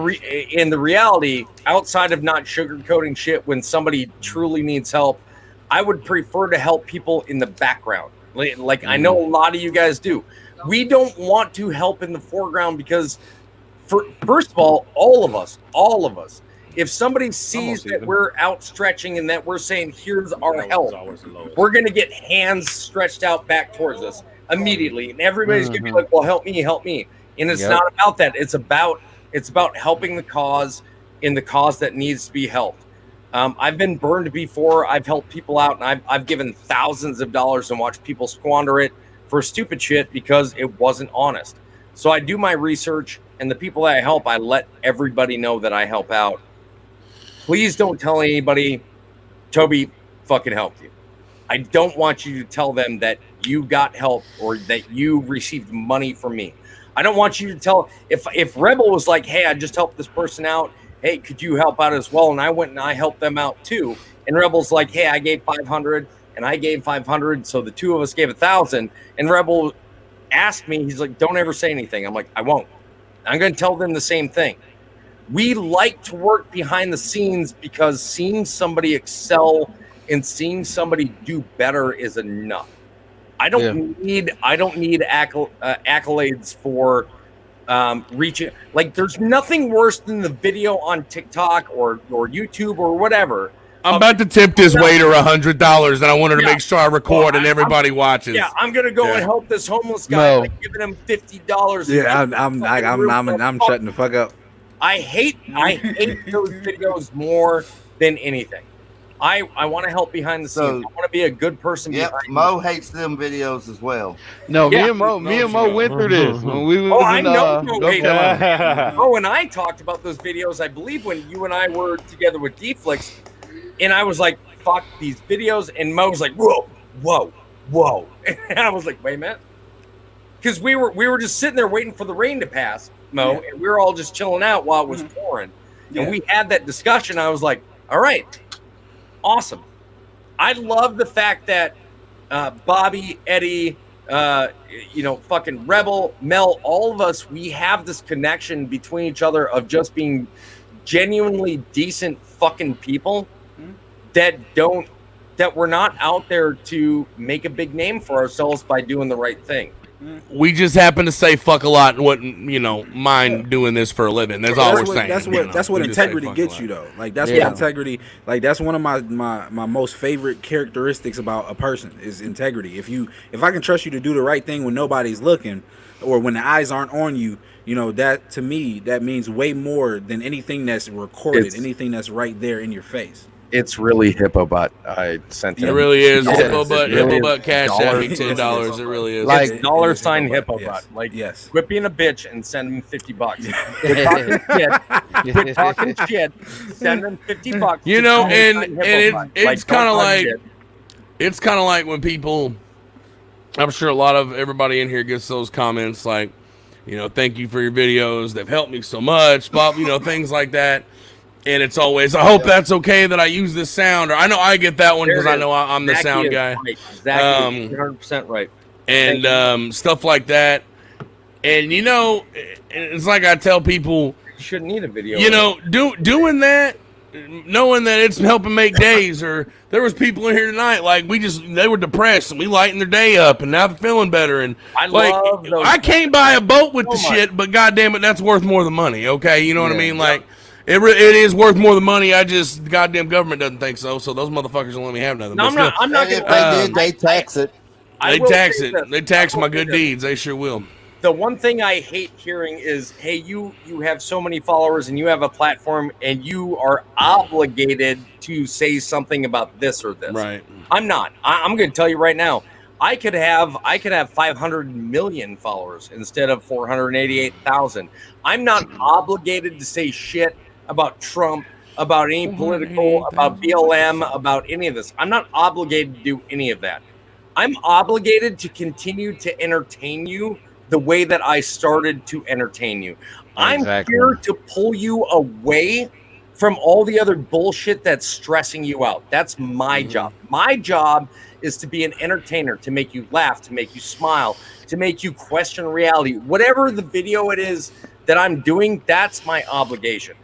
reality, outside of not sugarcoating shit, when somebody truly needs help, I would prefer to help people in the background. Like I know a lot of you guys do. We don't want to help in the foreground because first of all of us, if somebody sees that we're outstretching and that we're saying, here's our help, we're going to get hands stretched out back towards us immediately. And everybody's going to be like, well, help me. And it's not about that. It's about helping the cause in the cause that needs to be helped. I've been burned before. I've helped people out, and I've given thousands of dollars and watched people squander it for stupid shit because it wasn't honest. So I do my research, and the people that I help, I let everybody know that I help out. Please don't tell anybody Toby fucking helped you. I don't want you to tell them that you got help or that you received money from me. I don't want you to tell if Rebel was like, hey, I just helped this person out. Hey, could you help out as well? And I went and I helped them out too. And Rebel's like, hey, I gave 500 and I gave 500. So the two of us gave 1,000. And Rebel asked me, he's like, don't ever say anything. I'm like, I won't. I'm going to tell them the same thing. We like to work behind the scenes because seeing somebody excel and seeing somebody do better is enough. I don't need accolades for reaching. Like, there's nothing worse than the video on TikTok or YouTube or whatever. I'm about to tip this waiter $100, and I wanted to make sure I record and everybody watches. Yeah, I'm gonna go and help this homeless guy by giving him $50. Yeah, I'm shutting the fuck up. I hate those videos more than anything. I want to help behind the scenes. I want to be a good person. Yep, Mo hates them videos as well. No, me and Mo went through this when we was I in, know Mo hated them. Oh, and I talked about those videos, I believe, when you and I were together with D-Flix, and I was like, fuck these videos, and Mo was like, whoa. And I was like, wait a minute. Because we were just sitting there waiting for the rain to pass, Mo, and we were all just chilling out while it was pouring. And we had that discussion. I was like, all right, awesome. I love the fact that Bobby, Eddie, fucking Rebel, Mel, all of us, we have this connection between each other of just being genuinely decent fucking people that we're not out there to make a big name for ourselves by doing the right thing. We just happen to say fuck a lot and wouldn't, mind doing this for a living. That's all we're saying. That's what integrity gets you, though. Like, that's what integrity, like, that's one of my most favorite characteristics about a person is integrity. If I can trust you to do the right thing when nobody's looking or when the eyes aren't on you, that to me, that means way more than anything that's recorded, anything that's right there in your face. It's really Hippobot. I sent him. It really is. Hippobot cash at me $10. It really is. Like $sign Hippobot. Like, quit being a bitch and send him $50. Quit talking shit. Send him $50. And it's kind of like when people. I'm sure a lot of everybody in here gets those comments like, thank you for your videos. They've helped me so much. Bob, things like that. And it's always, I hope that's okay that I use this sound. Or I know I get that one because I know I'm the sound guy. Right. Exactly. 100% right. And stuff like that. And, it's like I tell people. You shouldn't need a video. Doing that, knowing that it's helping make days. Or there was people in here tonight, like, they were depressed and we lightened their day up and now they're feeling better. And I can't buy a boat with the shit, but goddamn it, that's worth more than money. Okay. You know what I mean? Like, it is worth more than money. The goddamn government doesn't think so. So those motherfuckers don't let me have nothing. No, I'm not. If they did, they tax it. They tax it. They tax my good deeds. They sure will. The one thing I hate hearing is, hey, you have so many followers and you have a platform and you are obligated to say something about this or this. Right. I'm not. I'm going to tell you right now. I could have 500 million followers instead of 488,000. I'm not obligated to say shit about Trump, about any political, about BLM, about any of this. I'm not obligated to do any of that. I'm obligated to continue to entertain you the way that I started to entertain you. I'm here to pull you away from all the other bullshit that's stressing you out. That's my job. My job is to be an entertainer, to make you laugh, to make you smile, to make you question reality. Whatever the video it is that I'm doing, that's my obligation.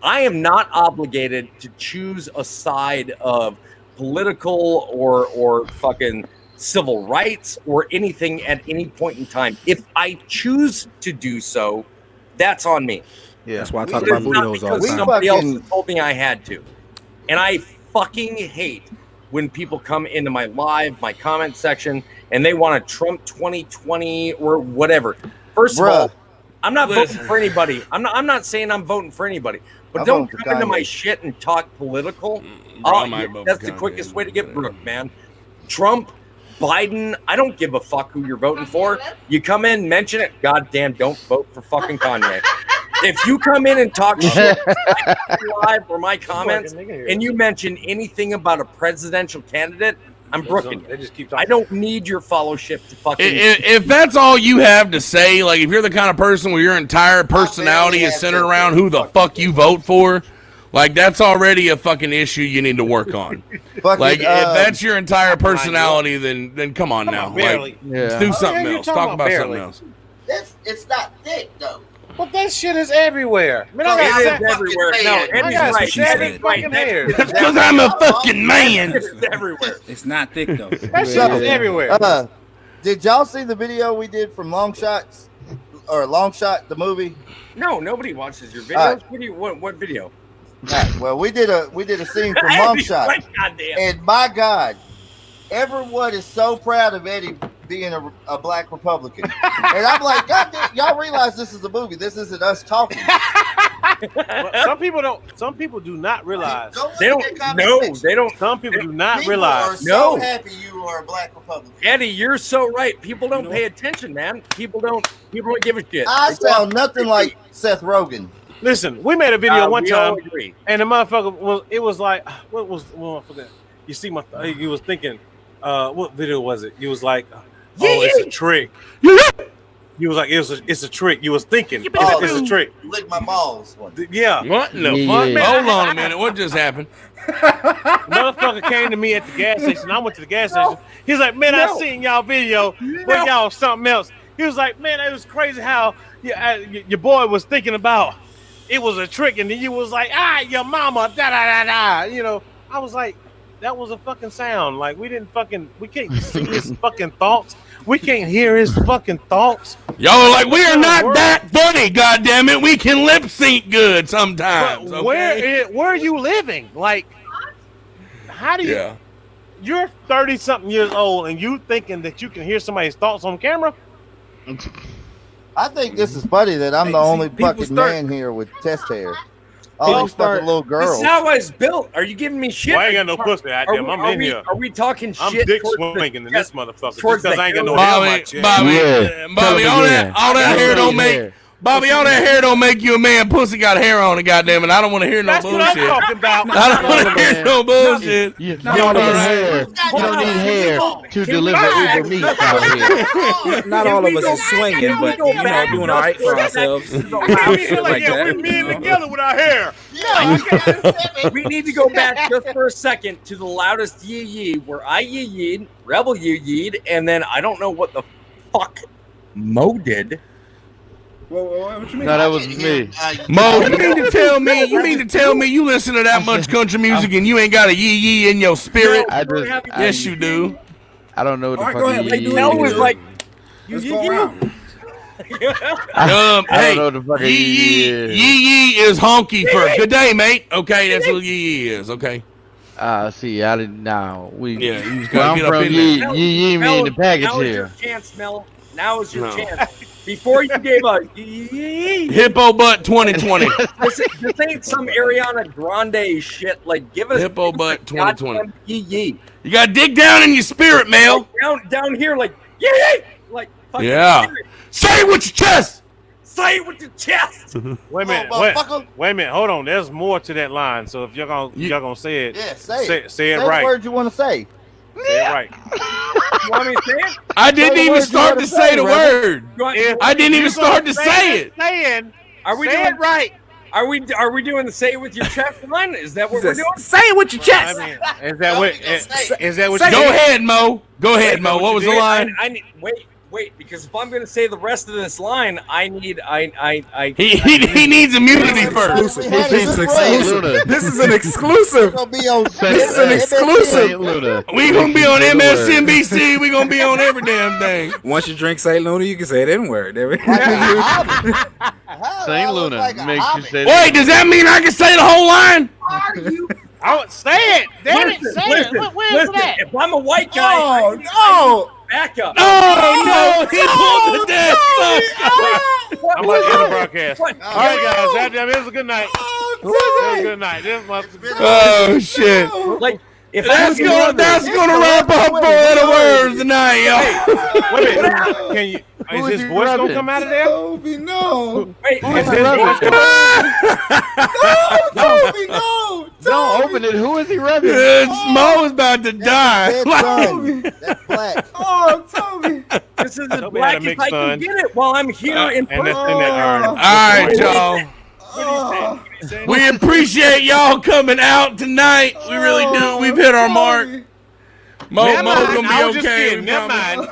I am not obligated to choose a side of political or fucking civil rights or anything at any point in time. If I choose to do so, That's on me. Yeah. That's why I talk about booty holes all the Because time. somebody else told me I had to. And I fucking hate when people come into my live, my comment section, and they want to Trump 2020 or whatever. First of all, I'm not voting for anybody. I'm not saying I'm voting for anybody. But don't come into my shit and talk political. That's the quickest way to get brooked, man. Trump, Biden, I don't give a fuck who you're voting for. You come in, mention it. Goddamn, don't vote for fucking Kanye. If you come in and talk shit live or my comments, and you mention anything about a presidential candidate, I'm brooking you. I don't need your fellowship to fucking. If that's all you have to say, like if you're the kind of person where your entire personality is centered around who the fuck you vote for, like that's already a fucking issue you need to work on. Like if that's your entire personality, then come on now. Like, let's do something else. Talk about something else. It's not thick though. Well, that shit is everywhere. I mean, it is everywhere. No, Eddie's right. That's because I'm a fucking man. It's everywhere. It's not thick though. That shit is everywhere. Did y'all see the video we did from Long Shots or Long Shot the movie? No, nobody watches your videos. What video? Right, well, we did a scene from Long Shot, and my God, everyone is so proud of Eddie being a black Republican, and I'm like, God damn, y'all realize this is a movie. This isn't us talking. Some people do not realize. They don't. No, they don't. Some people do not realize. People are so happy you are a black Republican. Eddie, you're so right. People don't pay attention, man. People don't give a shit. I sound nothing like Seth Rogen. Listen, we made a video one time, agree. and the motherfucker was like, what was motherfucker? You see, he was thinking, what video was it? He was like, it's a trick. He was like, it's a trick. You was thinking, it's a trick. Lick my balls. Yeah. What in the fuck? Man, hold on a minute. What just happened? Motherfucker came to me at the gas station. I went to the gas station. He's like, man, I seen y'all video, but y'all something else. He was like, man, it was crazy how your boy was thinking about it was a trick, and then you was like, your mama, da da da da. You know, I was like, that was a fucking sound. Like we can't see his fucking thoughts. We can't hear his fucking thoughts. Y'all like, we are not that funny, goddammit. We can lip sync good sometimes. But okay? where are you living? Like, how do you? Yeah. You're 30-something years old, and you thinking that you can hear somebody's thoughts on camera? I think this is funny that I'm the only fucking man here with chest hair. Oh, these fucking little girls. This is how I was built. Are you giving me shit? Well, I ain't got no pussy. I'm in here. Are we talking I'm shit? dick swinging in this motherfucker. Towards Because I ain't got no Bobby, hair on my chest. Bobby, all that hair don't make. Bobby, all that hair don't make you a man. Pussy got hair on it, goddamn it. I don't want to hear no bullshit. That's what I'm talking about. I don't want to hear no bullshit. You don't need hair to deliver Uber meat out here. Not all of us is swinging, but doing all right for ourselves. We men together with our hair. We need to go back just for a second to the loudest yee yee, where I yee yeed, Rebel yee yeed, and then I don't know what the fuck Mo did. What you mean? No, that was me. Mo, you mean to tell me you listen to that much country music and you ain't got a yee yee in your spirit? Yes, you do. I don't know what the fuck. Go ahead. Mel was like, let's go around. I don't know what the fuck yee yee is honky for good day, mate. Okay, that's what yee yee is. Okay. See, I didn't know. Yeah, you just Where gotta I'm get up from, in there. yee me in the package now is here. your chance, Mel. Now is your chance. Before you gave a Hippo butt 2020. this ain't some Ariana Grande shit. Like, give us Hippo butt 2020. Yee. You gotta dig down in your spirit, Mel. Down here, like yee. Like fucking Yeah. spirit. Say it with your chest. Say it with your chest. Wait a minute. Wait a minute. Hold on. There's more to that line. So if y'all gonna say it, Yeah, say it. Say it Say right. the words you want to say. Say it right. You want me to say it? I didn't the even words you start wanna to say the say, word. You- I didn't even start to say it. Are we Say doing it right. Are we doing the say it with your chest line? Is that what we're doing? Say it with your chest. I mean, is that what? Is that what? Go ahead, Mo. Go ahead, Mo. What was the line? I need wait. Wait, because if I'm going to say the rest of this line, I need He needs immunity first. This is exclusive. This is an exclusive. This is an exclusive. We gonna be on MSNBC. We gonna be on every damn thing. Once you drink St. Luna, you can say it N-word. St. Luna makes you say Wait, does that mean I can say the whole line? Oh, say it. Damn it, say Listen, it. Where's that? if I'm a white guy, Oh, I need no. backup. No, he pulled the death sucker. I'm about to end the broadcast. All right, guys. It was a good night. It was a good night. Oh shit! Like, if That's gonna wrap up for the words tonight, y'all. Wait a minute. Can you? Is his voice gonna come out of there? Toby, no. Wait, Is his voice coming Toby, no. Don't open it. Who is he rubbing? Mo is about to die. That's black. Oh, Toby. this is as Toby black had a as mixed I son. can get it while I'm here in And that's person. in that All right, y'all. We appreciate y'all coming out tonight. We really do. We've hit our mark. Mo gonna I was be just okay. kidding. Never mind.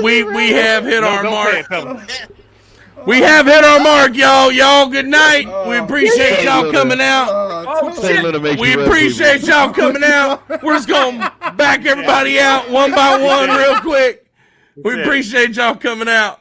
We have hit our Don't mark. say it, fella. We have hit our mark, y'all. Y'all, good night. We appreciate y'all coming out. Oh, St. Luna makes We you rub appreciate y'all coming out. We're just gonna back everybody out one by one real quick. We appreciate y'all coming out.